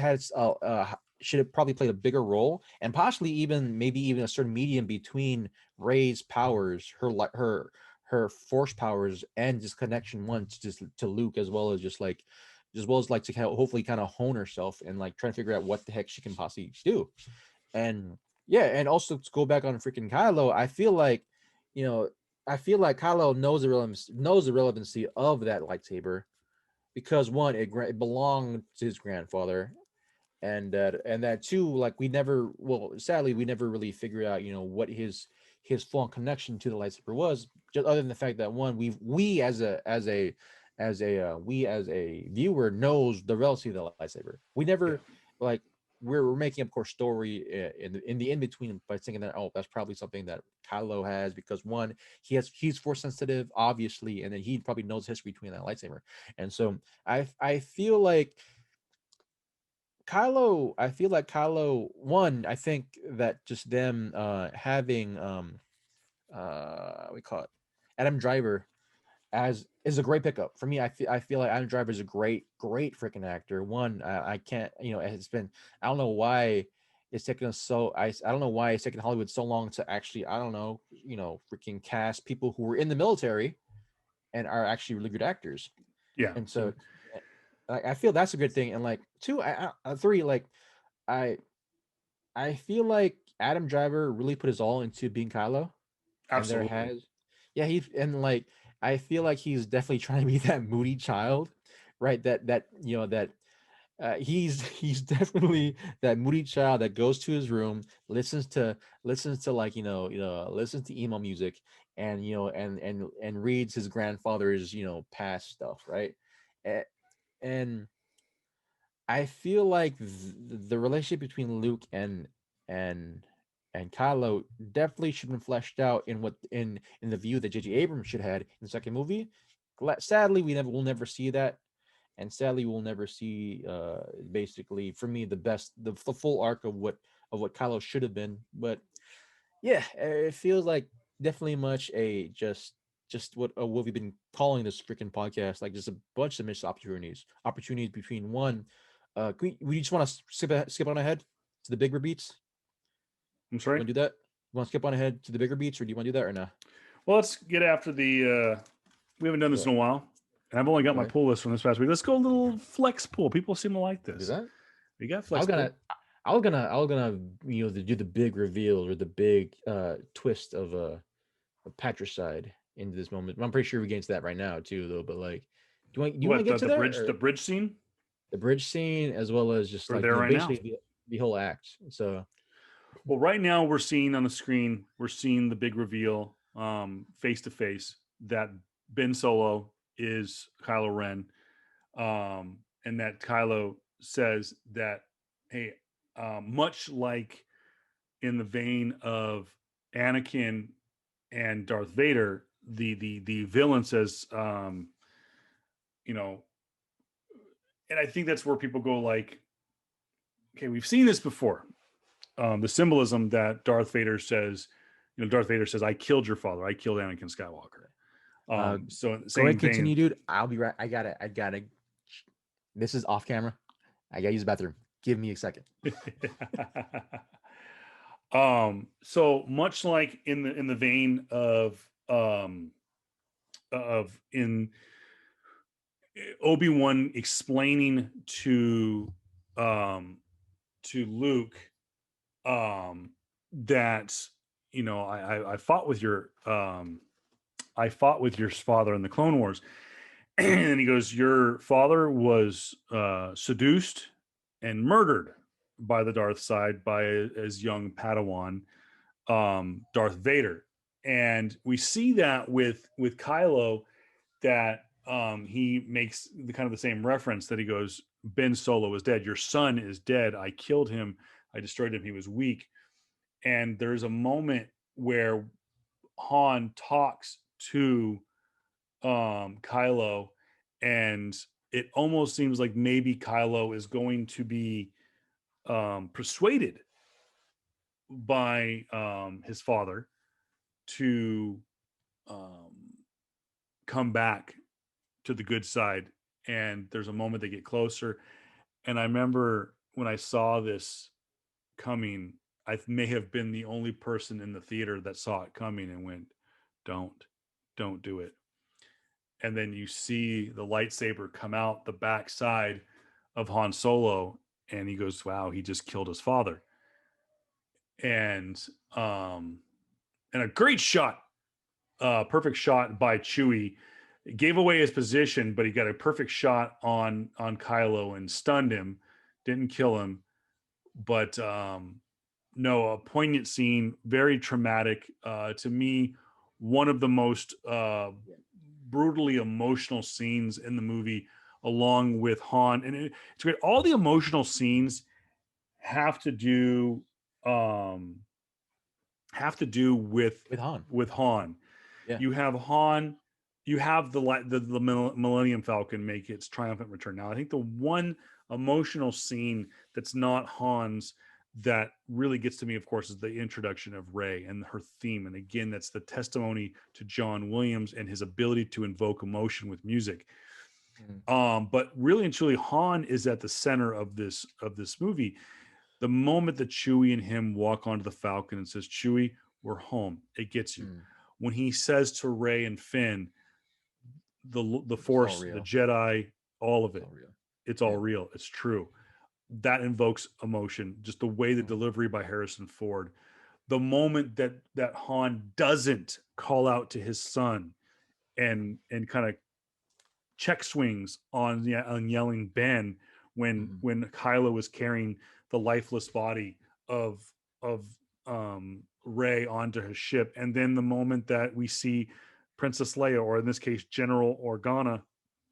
have probably played a bigger role, and possibly maybe even a certain medium between Rey's powers, her force powers and just connection one to just to Luke, as well as just like to hopefully kind of hone herself and like try to figure out what the heck she can possibly do. And yeah, and also to go back on freaking Kylo, I feel like, you know, Kylo knows the relevancy of that lightsaber, because one, it belonged to his grandfather, and that too, like sadly we never really figured out, you know, what his full connection to the lightsaber was, just other than the fact that one, we as a viewer knows the relevancy of the lightsaber. We Yeah. never like we're making, of course, story in the in between by thinking that, oh, that's probably something that Kylo has, because one, he's force sensitive, obviously, and then he probably knows history between that lightsaber. And so I feel like Kylo, one, I think that just them having we call it Adam Driver as is a great pickup for me. I feel like Adam Driver is a great freaking actor. One, I can't, you know, it's been, I don't know why it's taken us so I don't know why it's taken Hollywood so long to actually, I don't know, you know, freaking cast people who were in the military and are actually really good actors. Yeah. And so I feel that's a good thing. And like two, three, like I I feel like Adam Driver really put his all into being Kylo, and there Absolutely. has, yeah, he and like I feel like he's definitely trying to be that moody child, right? That you know that he's definitely that moody child that goes to his room, listens to like listens to emo music, and and reads his grandfather's past stuff, right? A- And I feel like the relationship between Luke and and Kylo definitely should have been fleshed out in the view that J.J. Abrams should have had in the second movie. Sadly, we'll never see that, and sadly, we'll never see basically, for me, the full arc of what Kylo should have been. But yeah, it feels like definitely much a just what we've been calling this freaking podcast, like just a bunch of missed opportunities between one. We just want to skip on ahead to the bigger beats. I'm You sorry. want to do that? You want to skip on ahead to the bigger beats, or do you want to do that or not? Well, let's get after the. We haven't done this Yeah. in a while, and I've only got my Okay. pull list from this past week. Let's go a little flex pool. People seem to like Do this. that. We got I flex was pool. gonna, I was gonna, do the big reveal or the big twist of patricide into this moment. I'm pretty sure we get into that right now too, though. But like, do you want to What get to that, the or bridge scene? the bridge scene, as well as just We're like there right now. basically the whole act? So Well, right now we're seeing on the screen, we're seeing the big reveal, face to face, that Ben Solo is Kylo Ren, and that Kylo says that, hey, much like in the vein of Anakin and Darth Vader, the villain says, you know, and I think that's where people go like, okay, we've seen this before. The symbolism that Darth Vader says, "I killed your father. I killed Anakin Skywalker." uh, So in the go ahead, same continue, vein, dude. I'll be right. I gotta. This is off camera. I gotta use the bathroom. Give me a second. so much like in the vein of in Obi-Wan explaining um to Luke, that I fought with your father in the Clone Wars. And he goes, your father was seduced and murdered by the Darth side by his young Padawan, Darth Vader. And we see that with Kylo, that he makes the kind of the same reference, that he goes, Ben Solo is dead. Your son is dead. I killed him. I destroyed him. He was weak. And there's a moment where Han talks to Kylo, and it almost seems like maybe Kylo is going to be persuaded by his father to um, come back to the good side. And there's a moment they get closer. And I remember when I saw this coming, I may have been the only person in the theater that saw it coming and went, don't. don't do it. And then you see the lightsaber come out the backside of Han Solo, and he goes, wow, he just killed his father. And a great shot, perfect shot by Chewie. It gave away his position, but he got a perfect shot on Kylo and stunned him, didn't kill him. But no, a poignant scene, very traumatic. To me, one of the most brutally emotional scenes in the movie, along with Han. And it's great. All the emotional scenes have to do with Han. With Han. Yeah. You have Han. You have the Millennium Falcon make its triumphant return. Now, I think the one emotional scene that's not Han's that really gets to me, of course, is the introduction of Rey and her theme. And again, that's the testimony to John Williams and his ability to invoke emotion with music. But really and truly, Han is at the center of this movie. The moment that Chewie and him walk onto the Falcon and says, "Chewie, we're home," it gets you. When he says to Rey and Finn, the Force, the Jedi, all of it, it's all real. It's true. That invokes emotion. Just the way the delivery by Harrison Ford. The moment that Han doesn't call out to his son and kind of check swings on yelling Ben when Kylo was carrying the lifeless body of Rey onto his ship, and then the moment that we see Princess Leia, or in this case General Organa,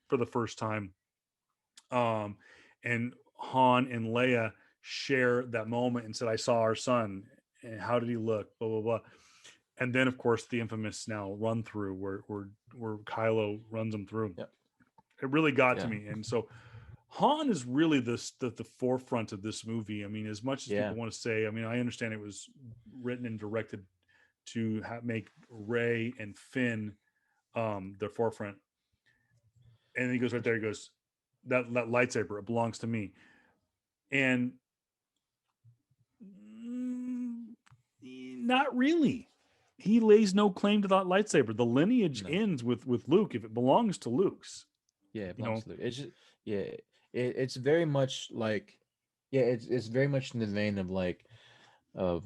for the first time, and Han and Leia share that moment and said, "I saw our son, and how did he look?" Blah blah blah. And then, of course, the infamous now run through where Kylo runs him through. Yep. It really got to me, and so Han is really the forefront of this movie. I mean, as much as people want to say, I mean, I understand it was written and directed to make Rey and Finn their forefront. And then he goes right there. He goes, that lightsaber, it belongs to me. And not really. He lays no claim to that lightsaber. The lineage ends with Luke if it belongs to Luke's. Yeah, it belongs to Luke. It's just, it's very much like, it's very much in the vein of like of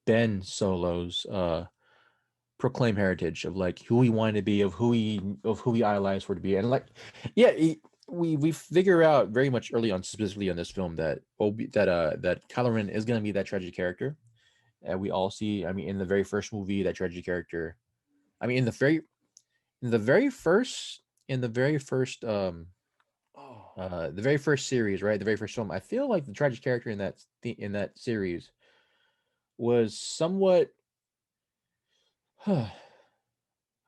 Ben Solo's proclaim heritage of like who he wanted to be, of who he idolized for to be. And like we figure out very much early on, specifically on this film, that Kylo Ren is going to be that tragic character. And we all see, I mean, in the very first movie, that tragic character, I mean, in the very first the very first series, right? The very first film, I feel like the tragic character in that series was somewhat who'd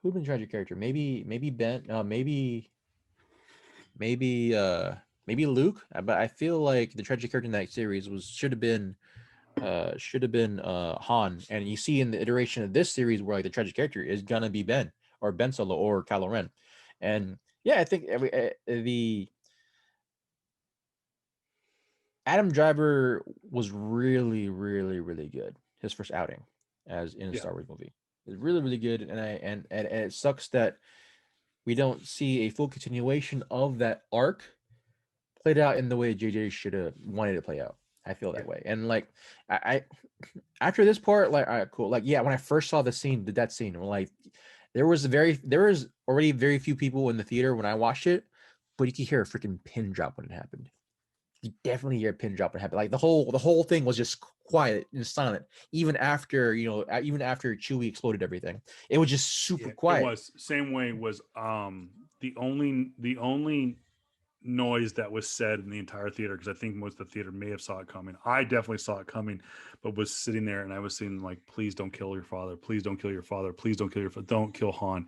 been the tragic character? Maybe Ben, maybe Luke, but I feel like the tragic character in that series should have been Han. And you see in the iteration of this series where like the tragic character is gonna be Ben Solo or Kylo Ren. And I think the Adam Driver was really, really, really good. His first outing as in a Star Wars movie is really, really good. And it sucks that we don't see a full continuation of that arc played out in the way JJ should have wanted to play out. I feel that way. And like I after this part, like, all right, cool. Like, when I first saw that scene, like there was already very few people in the theater when I watched it, but you could hear a freaking pin drop when it happened. You definitely hear a pin drop when it happened. Like the whole thing was just quiet and silent, even after Chewie exploded everything. It was just super quiet. It was same way was the only noise that was said in the entire theater, because I think most of the theater may have saw it coming. I definitely saw it coming, but was sitting there and I was saying, like, please don't kill your father. Please don't kill your father. Please don't kill your father. Don't kill Han.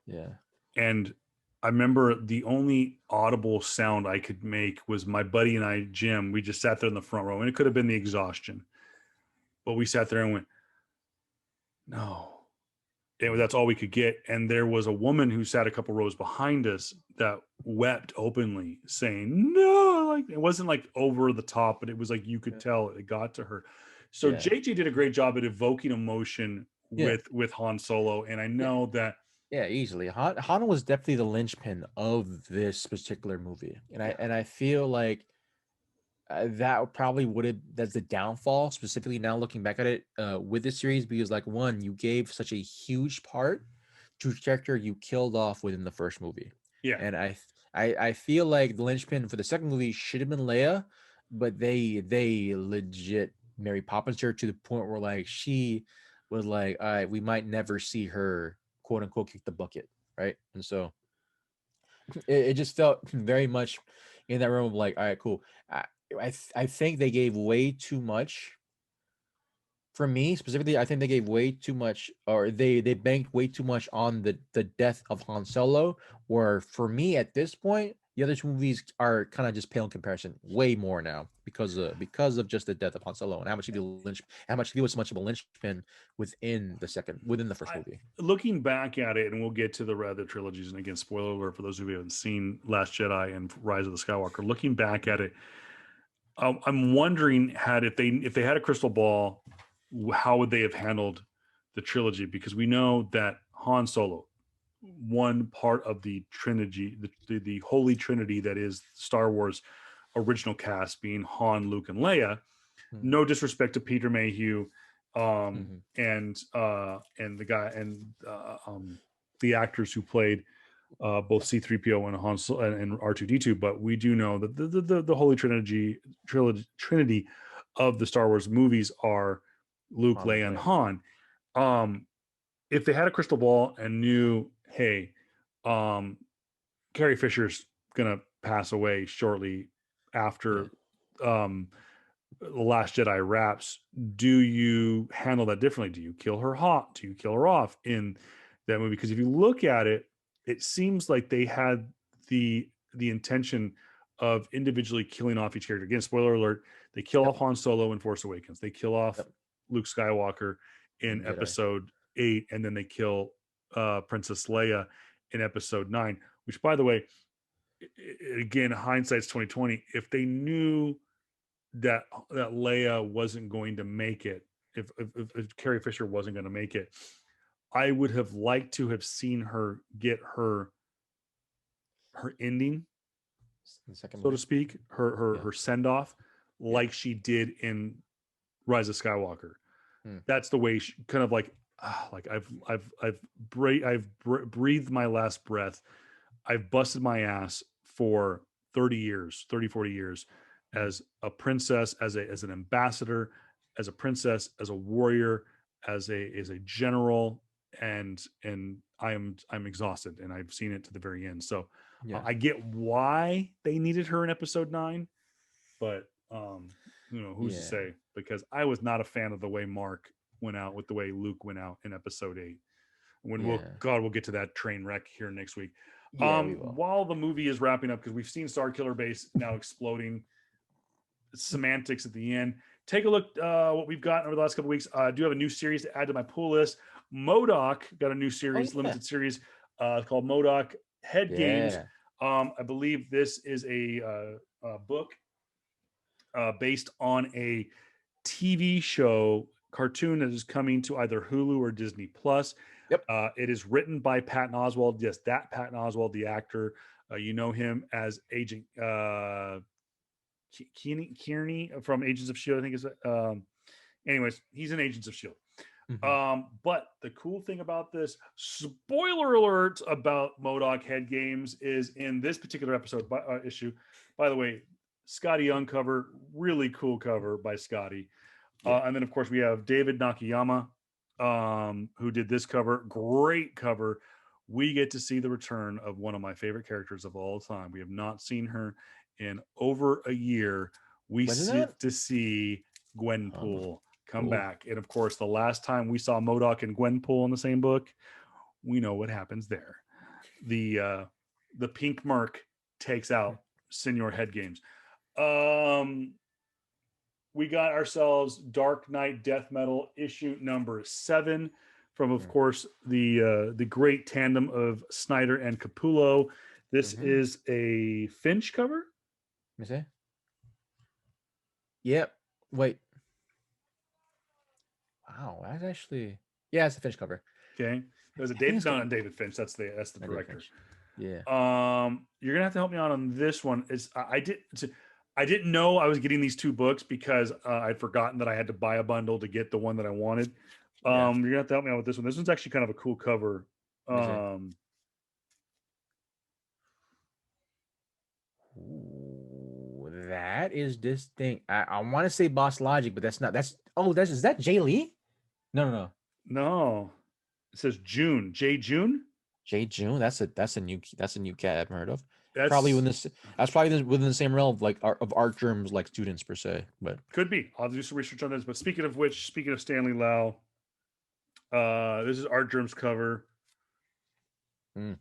Yeah. And I remember the only audible sound I could make was my buddy and I, Jim, we just sat there in the front row, and it could have been the exhaustion, but we sat there and went, no. And that's all we could get. And there was a woman who sat a couple rows behind us that wept openly, saying, no, like it wasn't like over the top, but it was like, you could tell it got to her. So JJ did a great job at evoking emotion Yeah. with Han Solo, and I know that. Yeah, easily. Han was definitely the linchpin of this particular movie, and I feel like that probably would have that's the downfall, specifically now looking back at it with this series, because like one, you gave such a huge part to a character you killed off within the first movie. Yeah. And I feel like the linchpin for the second movie should have been Leia, but they legit Mary Poppins her to the point where like she was like, all right, we might never see her quote unquote kick the bucket, right? And so it just felt very much in that room of like, all right, cool. I think they gave way too much. For me specifically, I think they gave way too much, or they banked way too much on the death of Han Solo. Where for me at this point, the other two movies are kind of just pale in comparison, way more now because of just the death of Han Solo and how much he was so much of a linchpin within the first movie. Looking back at it, and we'll get to the other trilogies, and again, spoiler alert for those who haven't seen Last Jedi and Rise of the Skywalker. Looking back at it, I'm wondering if they had a crystal ball, how would they have handled the trilogy? Because we know that Han Solo, one part of the trilogy, the holy trinity that is Star Wars original cast, being Han, Luke, and Leia. No disrespect to Peter Mayhew, and the guy and the actors who played both C-3PO and Han and R2-D2, but we do know that the holy trinity of the Star Wars movies are Luke, Leia, and Han. If they had a crystal ball and knew, hey, Carrie Fisher's gonna pass away shortly after The Last Jedi wraps, do you handle that differently? Do you kill her hot? Do you kill her off in that movie? Because if you look at it, it seems like they had the intention of individually killing off each character. Again, spoiler alert, they kill off Han Solo in Force Awakens. They kill off Luke Skywalker in Episode 8, and then they kill Princess Leia in Episode 9, which, by the way, again, hindsight's 2020. If they knew that Leia wasn't going to make it, if Carrie Fisher wasn't going to make it, I would have liked to have seen her get her ending, so to speak, her send off, like she did in Rise of Skywalker. That's the way she kind of like I've breathed my last breath. I've busted my ass for 30 years, 30, 40 years as a princess, as an ambassador, as a princess, as a warrior, as a general, and I'm exhausted, and I've seen it to the very end. So I get why they needed her in Episode 9, but who's to say? Because I was not a fan of the way Mark went out with the way Luke went out in Episode 8. We'll get to that train wreck here next week. While the movie is wrapping up, because we've seen Starkiller Base now exploding, semantics at the end. Take a look what we've gotten over the last couple of weeks. I do have a new series to add to my pool list. MODOK got a new series, limited series called MODOK Head Games. I believe this is a book based on a TV show cartoon that is coming to either Hulu or Disney Plus. It is written by Patton Oswalt. Yes, that Patton Oswalt, the actor. You know him as Agent Kearney from Agents of S.H.I.E.L.D. I think is anyways, he's in Agents of S.H.I.E.L.D. But the cool thing about this, spoiler alert about MODOK Head Games, is in this particular episode issue. By the way, Scotty Young cover, really cool cover by Scotty. And then of course we have David Nakayama, who did this cover. Great cover. We get to see the return of one of my favorite characters of all time. We have not seen her in over a year. We get to see Gwenpool come back. And of course, the last time we saw MODOK and Gwenpool in the same book, we know what happens there. The pink merc takes out Senior Head Games. We got ourselves Dark Knight Death Metal issue number 7 from, of course, the great tandem of Snyder and Capullo. This is a Finch cover. Let me see. Yep. Wait. Wow, that's actually it's the Finch cover. Okay, there's a I think David, it's no, not David Finch. That's the not David director. Finch. Yeah. You're gonna have to help me out on this one. I didn't know I was getting these two books because I'd forgotten that I had to buy a bundle to get the one that I wanted. Yeah. You're gonna have to help me out with this one. This one's actually kind of a cool cover. Let me see. Um, Ooh, that is distinct. I want to say Boss Logic, but that's not. Is that Jay Lee? No. no, it says June. J June. Jay June. That's a new cat I haven't heard of. Probably That's within this. That's probably within the same realm of like art germs, like students per se. But could be. I'll do some research on this. But speaking of which, speaking of Stanley Lau, this is Art Germ's cover. Gonna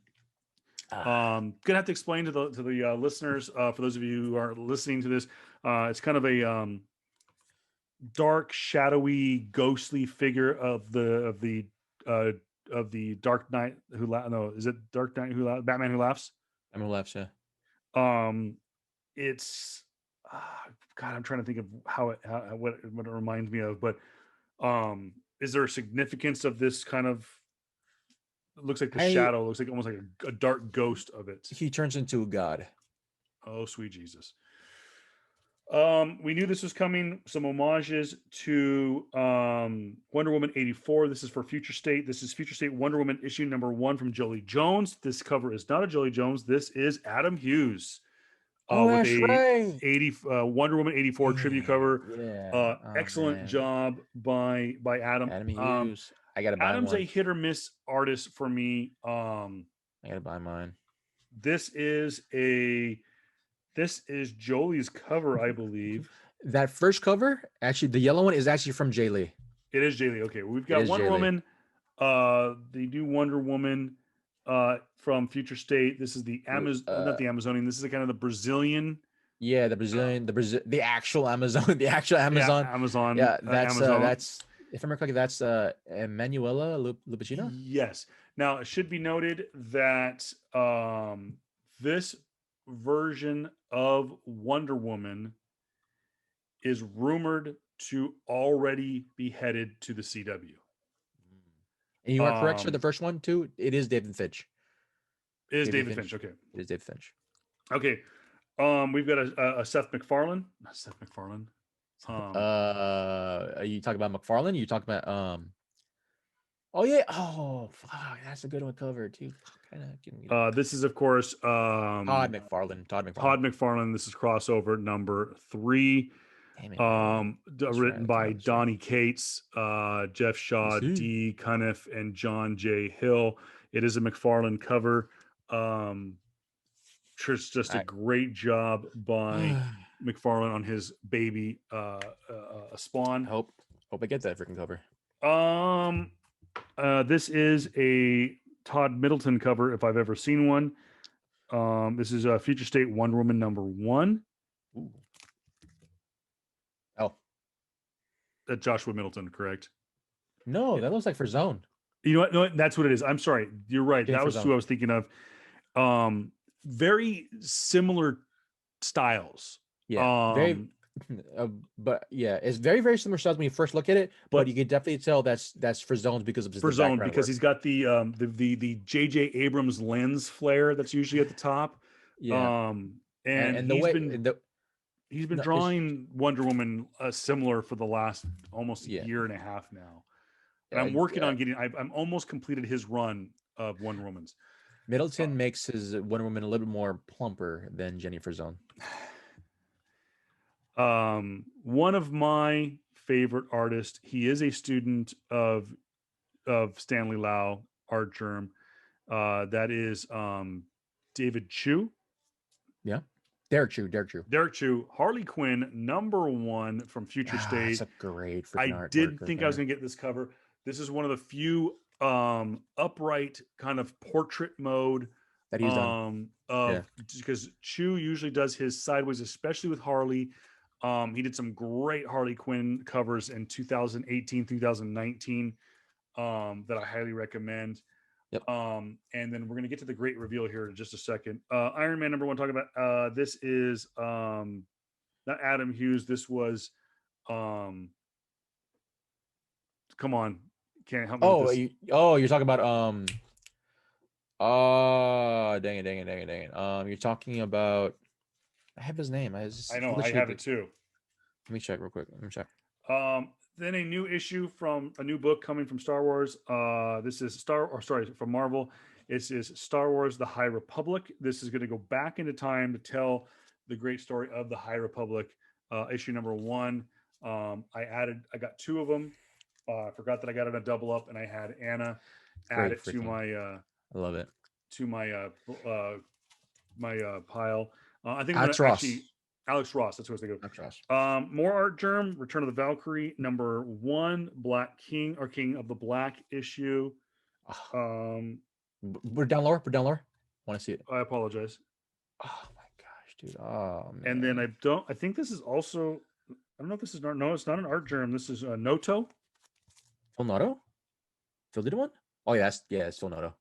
have to explain to the listeners, for those of you who are listening to this, it's kind of a dark, shadowy, ghostly figure of the Dark Knight no, is it Dark Knight Batman Who Laughs? I'm left. Yeah. It's God, I'm trying to think of what it reminds me of, but is there a significance of this kind of? It looks like the shadow looks like almost like a dark ghost of it. He turns into a god. Oh, sweet Jesus. We knew this was coming. Some homages to Wonder Woman 84. This is for Future State. This is Future State Wonder Woman issue number 1 from Jolie Jones. This cover is not a Jolie Jones. This is Adam Hughes. With a 80 Wonder Woman 84 tribute cover. Yeah. Excellent job by Adam. Adam Hughes. I gotta buy Adam's one. a hit or miss artist for me. I gotta buy mine. This is Jolie's cover, I believe. That first cover, actually, the yellow one is actually from Jay Lee. It is Jay Lee. Okay, we've got Wonder Woman. The new Wonder Woman from Future State. This is the not the Amazonian. This is kind of the Brazilian. Yeah, the actual Amazon, the actual Amazon. Yeah, Amazon. Yeah, that's if I remember correctly, that's Emanuela Lupacino. Yes. Now it should be noted that this version of Wonder Woman is rumored to already be headed to the CW. And you are correct, sir. The first one too. It is David Finch. It is David Finch. Okay. It is David Finch. Okay. We've got a Seth MacFarlane. Not Seth MacFarlane. Are you talking about McFarlane? You talking about Oh yeah. Oh fuck, that's a good one cover too. This is of course Todd McFarlane. Todd McFarlane. This is crossover number 3. Written by Donnie Cates, Jeff Shaw, D. Cuniff, and John J. Hill. It is a McFarlane cover. Just a great job by McFarlane on his baby Spawn. Hope I get that freaking cover. This is a Todd Middleton cover if I've ever seen one. This is Future State Wonder Woman number 1. Ooh. Joshua Middleton, correct? No, that looks like for Zone. You know what? No, that's what it is. I'm sorry. You're right. That was who I was thinking of. Very similar styles. Yeah. But yeah, it's very, very similar styles when you first look at it. But you can definitely tell that's for Zones because of for Zone because he's got the J.J. Abrams lens flare that's usually at the top. Yeah. And he's been drawing Wonder Woman similar for the last almost year and a half now. And I'm working on getting. I'm almost completed his run of Wonder Woman's. Middleton makes his Wonder Woman a little bit more plumper than Jennifer Zone. One of my favorite artists. He is a student of Stanley Lau, Art Germ. That is David Chu. Yeah. Derek Chu. Harley Quinn, number 1 from Future State. That's a great freaking artwork. I didn't think I was going to get this cover. This is one of the few upright kind of portrait mode that he's done. Because Chu usually does his sideways, especially with Harley. He did some great Harley Quinn covers in 2018, 2019 that I highly recommend. Yep. And then we're going to get to the great reveal here in just a second. Iron Man number 1, talk about this is not Adam Hughes. This was Come on, can't help me with this. You're talking about dang it. You're talking about. I have his name. I know I have it too. Let me check real quick. Then a new issue from a new book coming from Star Wars. This is from Marvel. It is Star Wars: The High Republic. This is going to go back into time to tell the great story of the High Republic. Issue number 1. I got 2 of them. I forgot that I got it a double up, and I had Anna add it to my. I love it. To my pile. I think Alex I'm Ross. actually Alex Ross. That's what I was thinking. Alex Ross. More art germ. Return of the Valkyrie number 1. Black King or King of the Black issue. We're down lower. Want to see it? I apologize. Oh my gosh, dude. Oh man. And then I think this is also. I don't know if this is no. It's not an art germ. This is Noto. Phil Noto. Phil did one. Oh yeah, it's Phil Noto.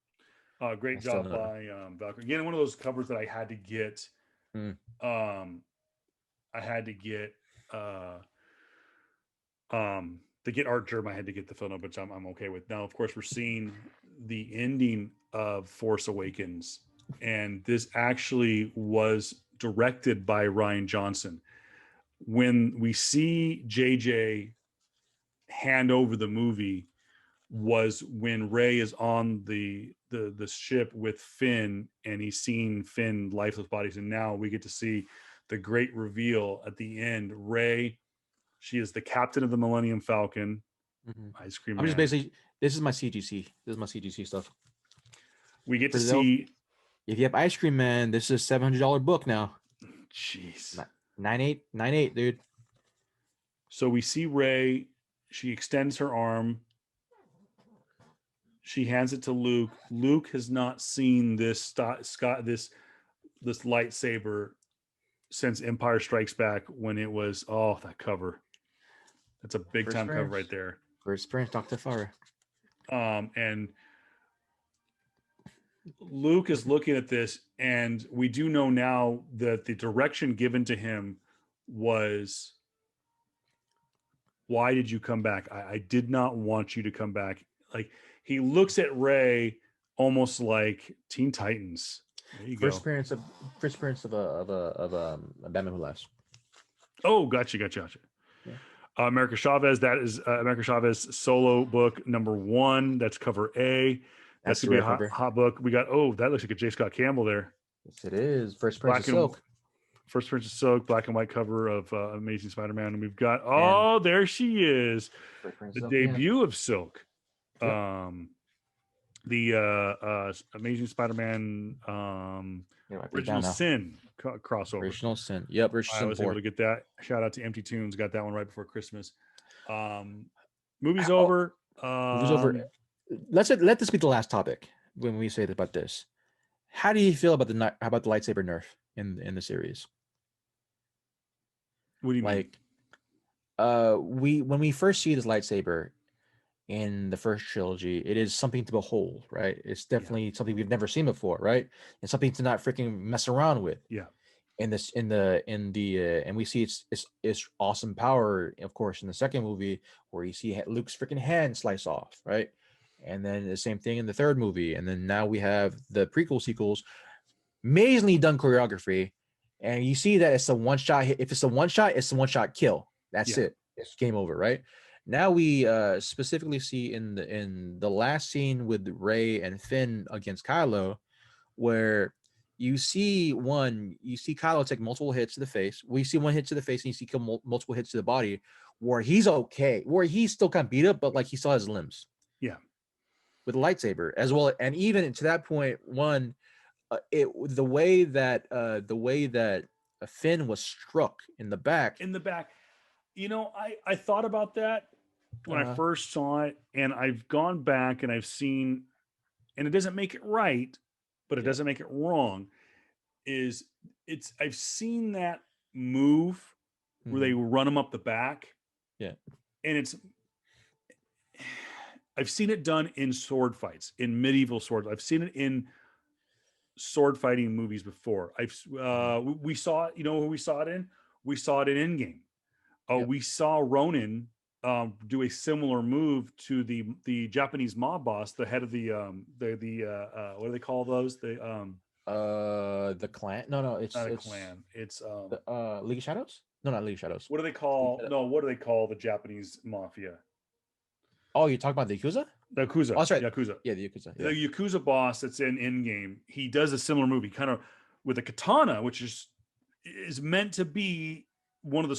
Great job by Valkyrie. Again, one of those covers that I had to get. I had to get to get art germ. I had to get the film, which I'm okay with. Now, of course, we're seeing the ending of Force Awakens, and this actually was directed by Rian Johnson. When we see JJ hand over the movie, was when Rey is on the ship with Finn, and he's seeing Finn lifeless bodies, and now we get to see the great reveal at the end. Rey, she is the captain of the Millennium Falcon. Ice cream. I'm just basically, this is my CGC. This is my CGC stuff. We get to see. If you have Ice Cream Man, this is a $700 book now. Jeez. 98, dude. So we see Rey. She extends her arm. She hands it to Luke. Luke has not seen this lightsaber since Empire Strikes Back, when it was that cover. That's a big time cover right there. First appearance, Dr. Farah. And Luke is looking at this, and we do know now that the direction given to him was, why did you come back? I did not want you to come back. Like, he looks at Rey almost like Teen Titans. There you first appearance of a Batman Who Laughs. Oh, gotcha. Yeah. America Chavez. That is America Chavez solo book number 1. That's cover A. That's gonna be a hot book. We got that looks like a J. Scott Campbell there. Yes, it is. First appearance of Silk. First appearance of Silk, black and white cover of Amazing Spider-Man. And we've got there she is. The debut of Silk. Yep. The Amazing Spider-Man Original Sin crossover. Original Sin. Yep, Original Sin. I was able to get that. Shout out to Empty Tunes. Got that one right before Christmas. Movie's over. Movie's over. Let this be the last topic when we say about this. How do you feel about the lightsaber nerf in the series? What do you mean? When we first see this lightsaber in the first trilogy, it is something to behold, right? It's definitely something we've never seen before, right? And something to not freaking mess around with. Yeah. And we see its awesome power, of course, in the second movie, where you see Luke's freaking hand slice off, right? And then the same thing in the third movie, and then now we have the prequel sequels, amazingly done choreography, and you see that it's a one shot. If it's a one shot, it's a one shot kill. That's it. It's game over, right? Now we specifically see in the last scene with Rey and Finn against Kylo, where you see Kylo take multiple hits to the face. We see one hit to the face, and you see multiple hits to the body, where he's okay, where he's still kind of beat up, but like he still has limbs. Yeah. With a lightsaber as well, and even to that point, the way that Finn was struck in the back. I thought about that when I first saw it, and I've gone back and I've seen, and it doesn't make it right, but it doesn't make it wrong. I've seen that move where they run him up the back. Yeah. And I've seen it done in sword fights, in medieval swords. I've seen it in sword fighting movies before. We saw it. You know who we saw it in? We saw it in Endgame. We saw Ronin do a similar move to the Japanese mob boss, the head of the what do they call those? The clan. No, Not a it's clan. It's the League of Shadows. No, not League of Shadows. what do they call? No, what do they call the Japanese mafia? Oh, you're talking about the Yakuza? The Yakuza. Oh, that's right. Yakuza. Yeah, the Yakuza. The Yeah. Yakuza boss that's in game. He does a similar movie, kind of with a katana, which is meant to be one of the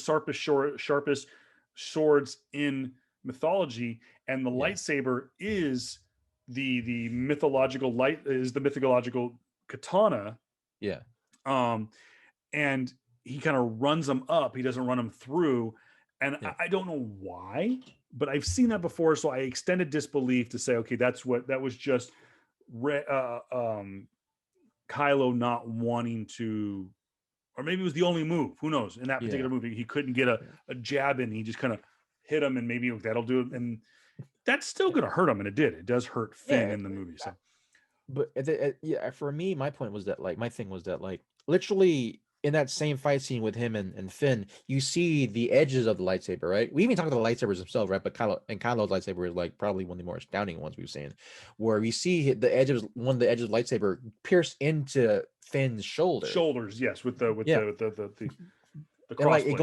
sharpest swords in mythology, and the lightsaber is the mythological katana. Yeah. And he kind of runs them up. He doesn't run them through, and Yeah. I don't know why, but I've seen that before, so I extended disbelief to say, okay, that was just Kylo not wanting to, or maybe it was the only move. Who knows? In that particular movie, he couldn't get a jab in. He just kind of hit him, and maybe that'll do it. And that's still going to hurt him, and it did. It does hurt Finn in the movie. So, but for me, my thing was that literally in that same fight scene with him and Finn, you see the edges of the lightsaber, right? We even talk about the lightsabers themselves, right? But Kylo's lightsaber is like probably one of the more astounding ones we've seen, where we see one of the edges of the lightsaber pierce into Finn's shoulder. Shoulders, yes, with the and like it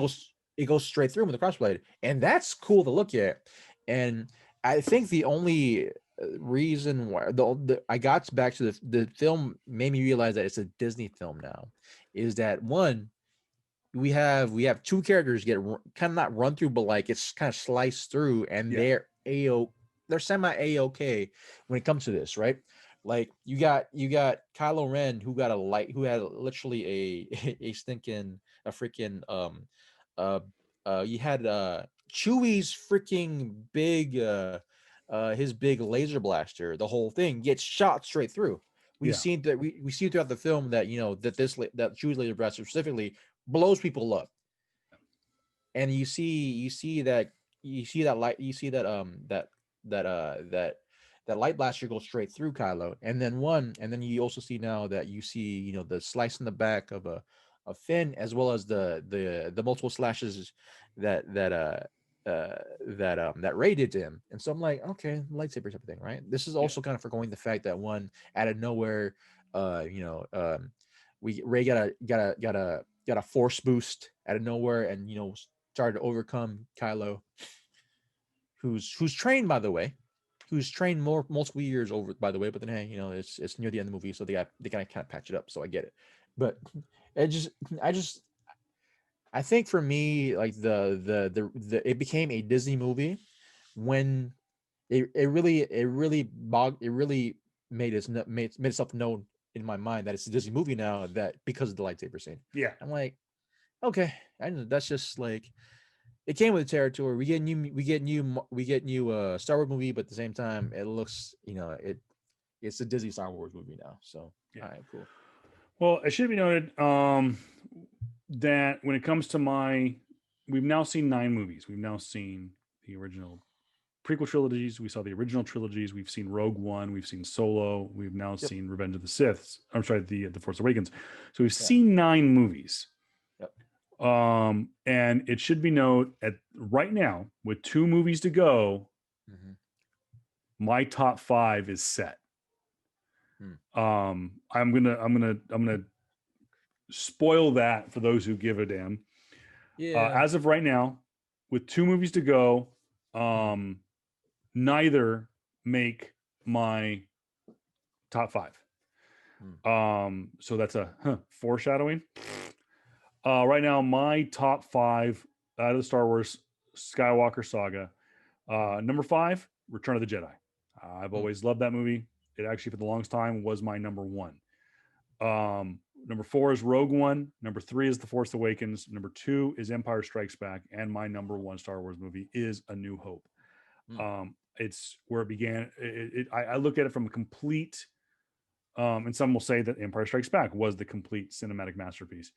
goes straight through with the crossblade, and that's cool to look at. And I think the only reason why I got back to the film made me realize that it's a Disney film now is that one, we have two characters get kind of not run through, but like it's kind of sliced through, and they're semi A-okay when it comes to this, right? Like you got Kylo Ren who had literally a freaking you had Chewie's freaking big his big laser blaster, the whole thing gets shot straight through. We see throughout the film that that Chewie's laser blaster specifically blows people up, and you see that light blaster goes straight through Kylo, and then you also see now that you see the slice in the back of a Finn, as well as the multiple slashes that Rey did to him. And so I'm like, okay, lightsaber type of thing, right? This is also kind of forgoing the fact that one, out of nowhere, Rey got a force boost out of nowhere, and started to overcome Kylo, who's trained, by the way, multiple years over, by the way. But then, hey, it's near the end of the movie, so they kind of patch it up. So I get it, but I think for me, like it became a Disney movie when it really made itself known in my mind that it's a Disney movie now, that because of the lightsaber scene. Yeah, I'm like, okay, I know that's just like it came with the territory. We get new Star Wars movie, but at the same time, it looks it's a Disney Star Wars movie now. So all right, cool. Well, it should be noted that when it comes to we've now seen 9 movies. We've now seen the original prequel trilogies. We saw the original trilogies. We've seen Rogue One. We've seen Solo. We've now seen Revenge of the Sith. I'm sorry, the Force Awakens. So we've seen 9 movies. Yep. And it should be noted right now, with 2 movies to go, my top 5 is set. I'm gonna spoil that for those who give a damn. As of right now, with 2 movies to go, neither make my top 5. So that's a foreshadowing. Right now, my top 5 out of the Star Wars Skywalker saga. Number 5, Return of the Jedi. I've always loved that movie. It actually, for the longest time, was my number 1. Number 4 is Rogue One. Number 3 is The Force Awakens. Number 2 is Empire Strikes Back. And my number 1 Star Wars movie is A New Hope. It's where it began. I look at it from a complete, and some will say that Empire Strikes Back was the complete cinematic masterpiece.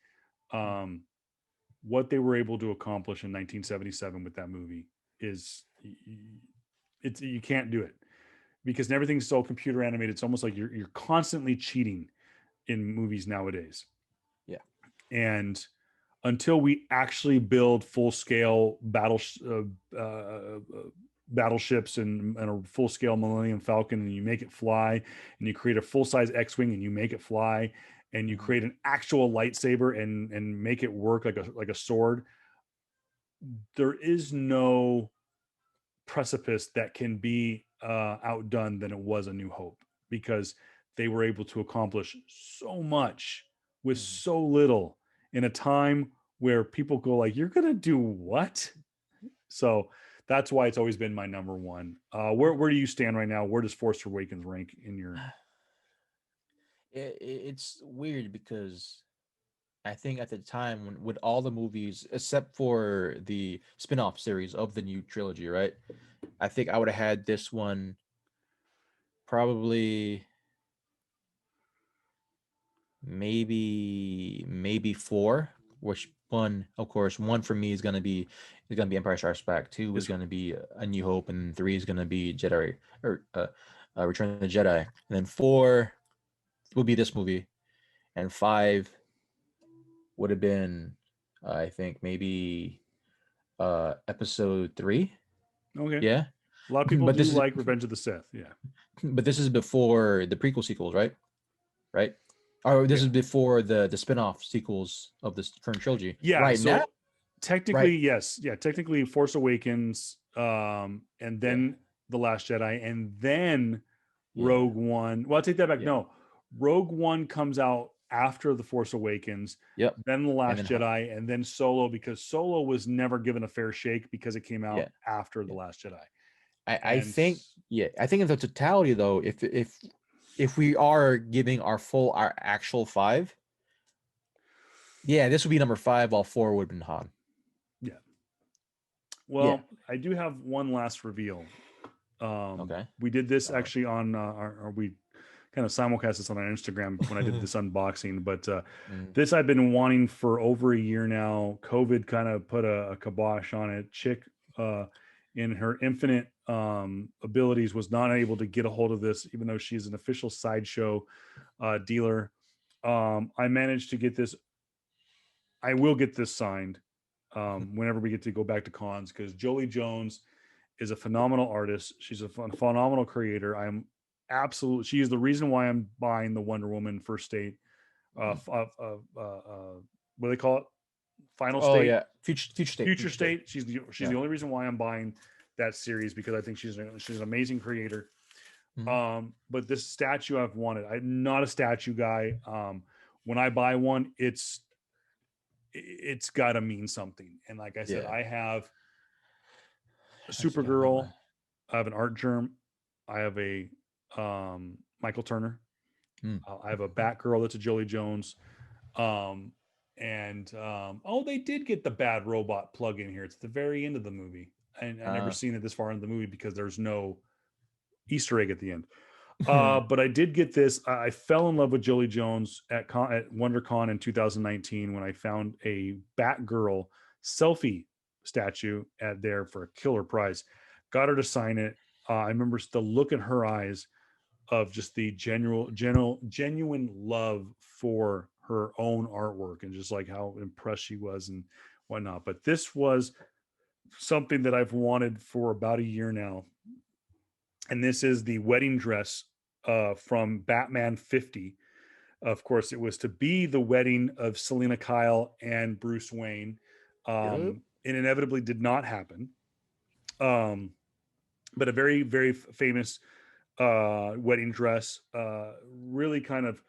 What they were able to accomplish in 1977 with that movie is, you can't do it, because everything's so computer animated. It's almost like you're constantly cheating in movies nowadays. Yeah. And until we actually build full scale battleships and a full scale Millennium Falcon, and you make it fly, and you create a full size X-wing and you make it fly, and you create an actual lightsaber and make it work like a sword. There is no precipice that can be outdone than it was A New Hope, because they were able to accomplish so much with so little in a time where people go like, you're gonna do what? So that's why it's always been my number one. Where do you stand right now? Where does Force Awakens rank in your? It's weird because I think at the time when with all the movies except for the spin-off series of the new trilogy, right? I think I would have had this one probably maybe four, which one, of course, one for me is gonna be Empire Strikes Back, two is gonna be A New Hope, and three is gonna be Jedi or Return of the Jedi, and then four will be this movie, and five would have been I think maybe episode 3. Okay. Yeah. A lot of people But do this is like Revenge of the Sith. Yeah. but this is before the prequel sequels, right? Right? Or this is before the spin-off sequels of this current trilogy. Yeah. Right So now, technically, yes. Yeah. Technically, Force Awakens, and then The Last Jedi, and then Rogue One. Well, I'll take that back. No, Rogue One comes out after The Force Awakens. Yep. Then The Last Jedi, and then Solo, because Solo was never given a fair shake because it came out after The Last Jedi. I think in the totality though, if we are giving our actual 5, this would be number 5, while 4 would have been Han. Yeah. Well, I do have one last reveal. Okay. We did this actually on we kind of simulcast this on our Instagram when I did this unboxing, but this I've been wanting for over a year now. COVID kind of put a kibosh on it. Chick in her infinite abilities was not able to get a hold of this, even though she's an official Sideshow dealer. I managed to get this. I will get this signed whenever we get to go back to cons, because Jolie Jones is a phenomenal artist. She's a phenomenal creator. She is the reason why I'm buying the Wonder Woman First State. What do they call it? Final State. Oh yeah, Future State. She's the only reason why I'm buying that series, because I think she's an amazing creator. But this statue I've wanted. I'm not a statue guy. When I buy one, it's got to mean something. And like I said, I have a Supergirl. I have an Art Germ. I have a Michael Turner. I have a Batgirl that's a Jolie Jones. They did get the Bad Robot plug in here. It's at the very end of the movie. And I never seen it this far into the movie because there's no Easter egg at the end. But I did get this. I fell in love with Jolie Jones at WonderCon in 2019 when I found a Batgirl selfie statue there for a killer price. Got her to sign it. I remember the look in her eyes of just the genuine love for her own artwork, and just like how impressed she was and whatnot. But this was something that I've wanted for about a year now. And this is the wedding dress from Batman 50. Of course, it was to be the wedding of Selena Kyle and Bruce Wayne. It inevitably did not happen. But a very, very famous wedding dress really kind of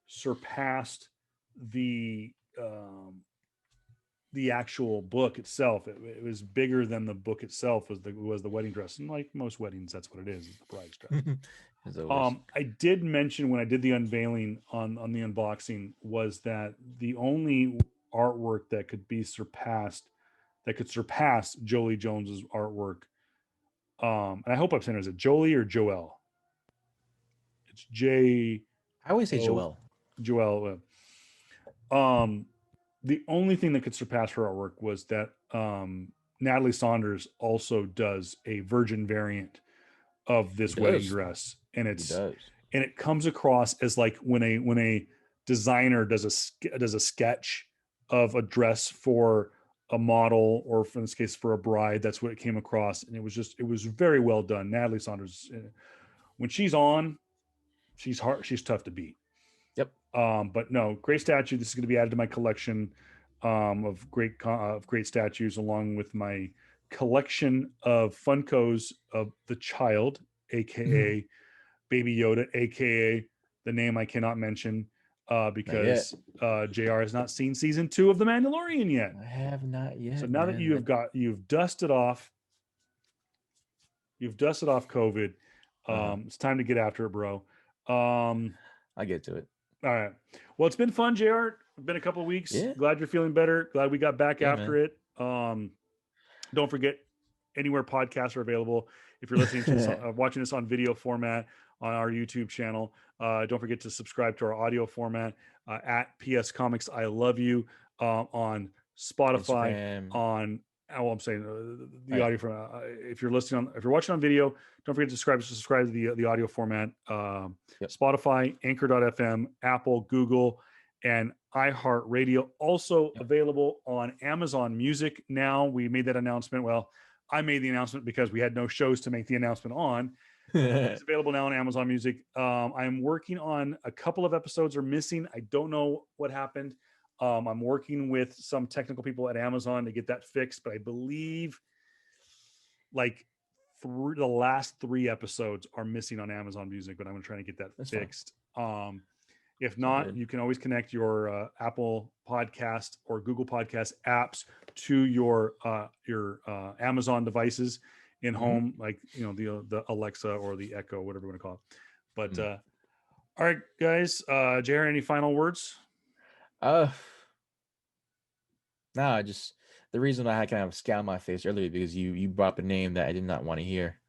surpassed the actual book itself. It was bigger than the book itself. Was the wedding dress, and like most weddings, that's what it is. It's the bride's dress. I did mention when I did the unveiling on the unboxing was that the only artwork that could surpass Jolie Jones's artwork. And I hope I'm saying, is it Jolie or Joelle? It's J. I always say Joelle. Joelle. The only thing that could surpass her artwork was that Natalie Saunders also does a virgin variant of this wedding dress, and it comes across as like when a designer does a sketch of a dress for a model, or in this case for a bride. That's what it came across, and it was very well done. Natalie Saunders, when she's on, she's hard, she's tough to beat. Yep. But no, great statue. This is going to be added to my collection of great statues, along with my collection of Funkos of the child, aka Baby Yoda, aka the name I cannot mention, because JR has not seen season 2 of The Mandalorian yet. I have not yet. So now that you've dusted off COVID, it's time to get after it, bro. I get to it. All right. Well, it's been fun, JR. It's been a couple of weeks. Yeah. Glad you're feeling better. Glad we got back after man. it. Don't forget, anywhere podcasts are available. If you're listening to this, watching this on video format on our YouTube channel, don't forget to subscribe to our audio format at PS Comics I Love You on Spotify, Instagram. on I'm saying the audio format. If you're watching on video, don't forget to subscribe to the audio format. Spotify, Anchor.fm, Apple, Google, and iHeartRadio. Also available on Amazon Music now. We made that announcement. Well, I made the announcement because we had no shows to make the announcement on. It's available now on Amazon Music. I'm working on a couple of episodes are missing. I don't know what happened. I'm working with some technical people at Amazon to get that fixed, but I believe like the last 3 episodes are missing on Amazon Music, but I'm going to try to get that fixed. If not, you can always connect your Apple Podcast or Google Podcast apps to your Amazon devices in home, like the Alexa or the Echo, whatever you want to call it. But all right, guys, Jerry, any final words? No, just the reason I had kind of a scowl on my face earlier because you brought up a name that I did not want to hear.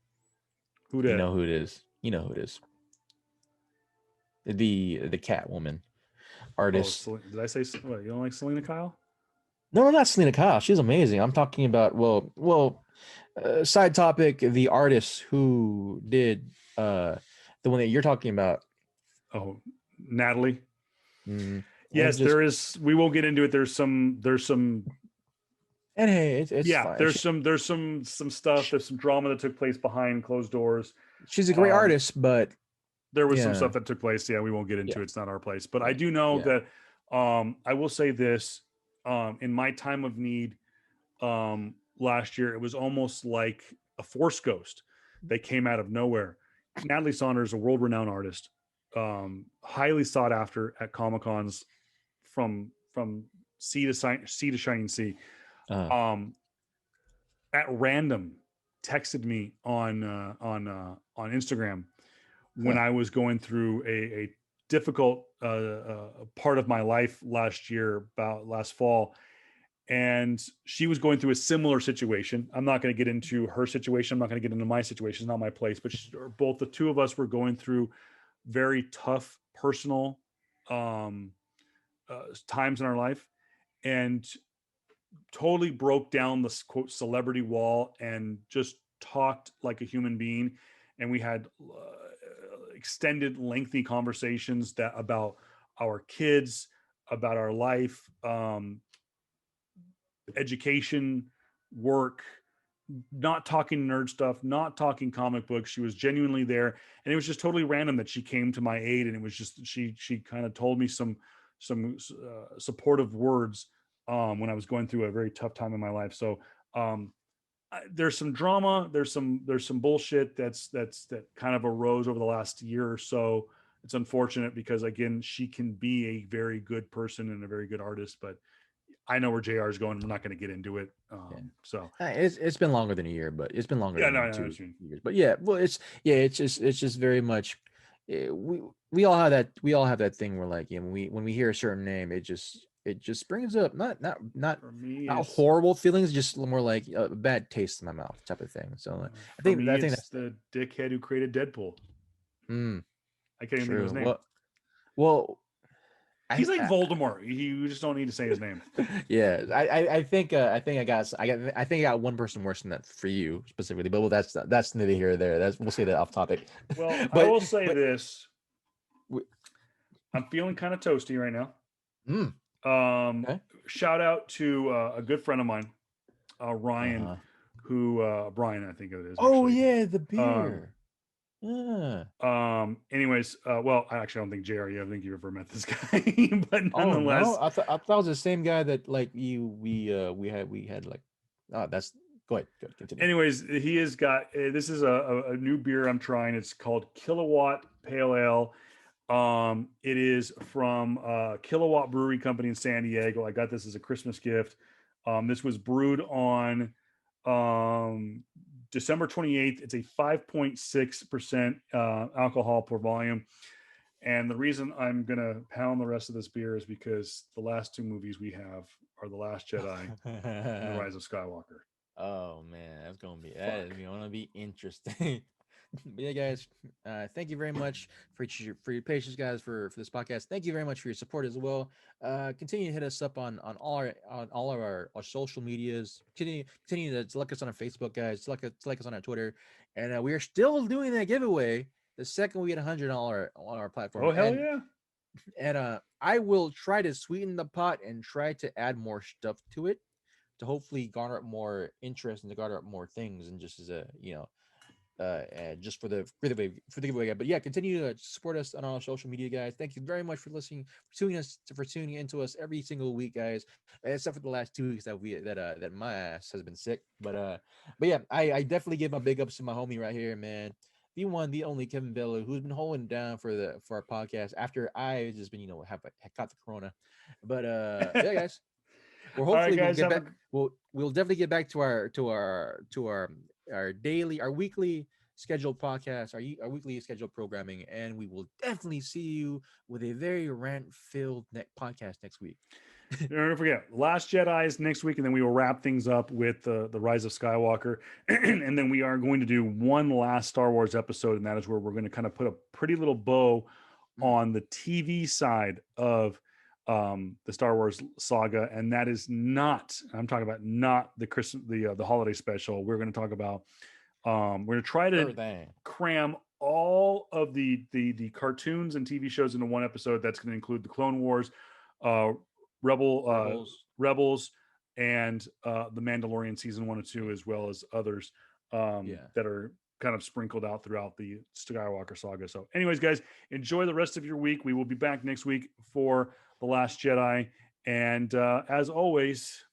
Who did? You know who it is. You know who it is. The Catwoman artist. Oh, did I say what? You don't like Selena Kyle? No, not Selena Kyle. She's amazing. I'm talking about side topic. The artist who did the one that you're talking about. Oh, Natalie. Yes, there is. We won't get into it. There's some. And hey, it's fine. There's some stuff. There's some drama that took place behind closed doors. She's a great artist, but there was some stuff that took place. Yeah, we won't get into it. It's not our place. But I do know that. I will say this. In my time of need, last year, it was almost like a Force ghost. They came out of nowhere. Natalie Saunders, a world-renowned artist, highly sought after at Comic-Cons from sea to shining sea. At random, texted me on Instagram when I was going through a difficult part of my life last fall, and she was going through a similar situation. I'm not going to get into her situation. I'm not going to get into my situation. It's not my place. But both the two of us were going through very tough personal times in our life, and totally broke down the quote celebrity wall and just talked like a human being. And we had extended, lengthy conversations about our kids, about our life, education, work, not talking nerd stuff, not talking comic books. She was genuinely there. And it was just totally random that she came to my aid. And it was just, she kind of told me some supportive words when I was going through a very tough time in my life. So there's some drama, there's some bullshit that kind of arose over the last year or so. It's unfortunate because again, she can be a very good person and a very good artist, but I know where JR is going. We're not going to get into it. So it's been longer than a year, but it's been longer than 2 years. But it's just very much. We all have that thing where like when we hear a certain name, it just brings up not for me, not horrible feelings, just more like a bad taste in my mouth type of thing. So I think that's the dickhead who created Deadpool. I can't even think of his name. Well, he's like Voldemort. You just don't need to say his name. Yeah, I think I got one person worse than that for you specifically, but that's neither here or there. We'll say that off topic. Well, I will say this. I'm feeling kind of toasty right now. Okay. shout out to a good friend of mine, Ryan, who Brian, I think it is. Oh actually. yeah, the beer. Anyways, well, I actually don't think Jerry. I don't think you ever met this guy, but Oh nonetheless, no, I thought it was the same guy that like we had like. Oh, that's go ahead. Continue. anyways, he has got this is a new beer I'm trying. It's called Kilowatt Pale Ale. It is from Kilowatt Brewery Company in San Diego. I got this as a Christmas gift. This was brewed on December 28th. It's a 5.6% alcohol per volume. And the reason I'm going to pound the rest of this beer is because the last two movies we have are The Last Jedi and The Rise of Skywalker. Oh man, that's gonna be gonna be interesting. But yeah, guys, thank you very much for your patience, guys, for this podcast. Thank you very much for your support as well. Continue to hit us up on all of our social medias. Continue to like us on our Facebook, guys. Like us on our Twitter, and we are still doing that giveaway the second we get $100 on our platform. Oh hell yeah! And I will try to sweeten the pot and try to add more stuff to it to hopefully garner up more interest and to garner up more things, and just as a just for the giveaway. But yeah, continue to support us on our social media, guys. Thank you very much for listening, for tuning into us every single week, guys. Except for the last 2 weeks that my ass has been sick. But yeah, I definitely give my big ups to my homie right here, man. The one, the only Kevin Bello, who's been holding it down for our podcast after I just been have caught the corona. But yeah, guys. Well, hopefully we'll get back. We'll definitely get back to our weekly scheduled podcast, our weekly scheduled programming, and we will definitely see you with a very rant-filled podcast next week. Don't forget, Last Jedi is next week, and then we will wrap things up with the Rise of Skywalker, and then we are going to do one last Star Wars episode, and that is where we're going to kind of put a pretty little bow on the TV side of the Star Wars saga, and that is not. I'm talking about not the holiday special. We're going to talk about. We're going to try to cram all of the cartoons and TV shows into one episode. That's going to include the Clone Wars, Rebels, and the Mandalorian season 1 and 2, as well as others that are kind of sprinkled out throughout the Skywalker saga. So anyways, guys, enjoy the rest of your week. We will be back next week for The Last Jedi. And as always,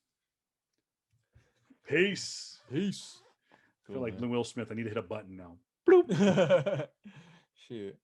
peace. Peace. I feel like Will Smith. I need to hit a button now. Bloop. Shoot.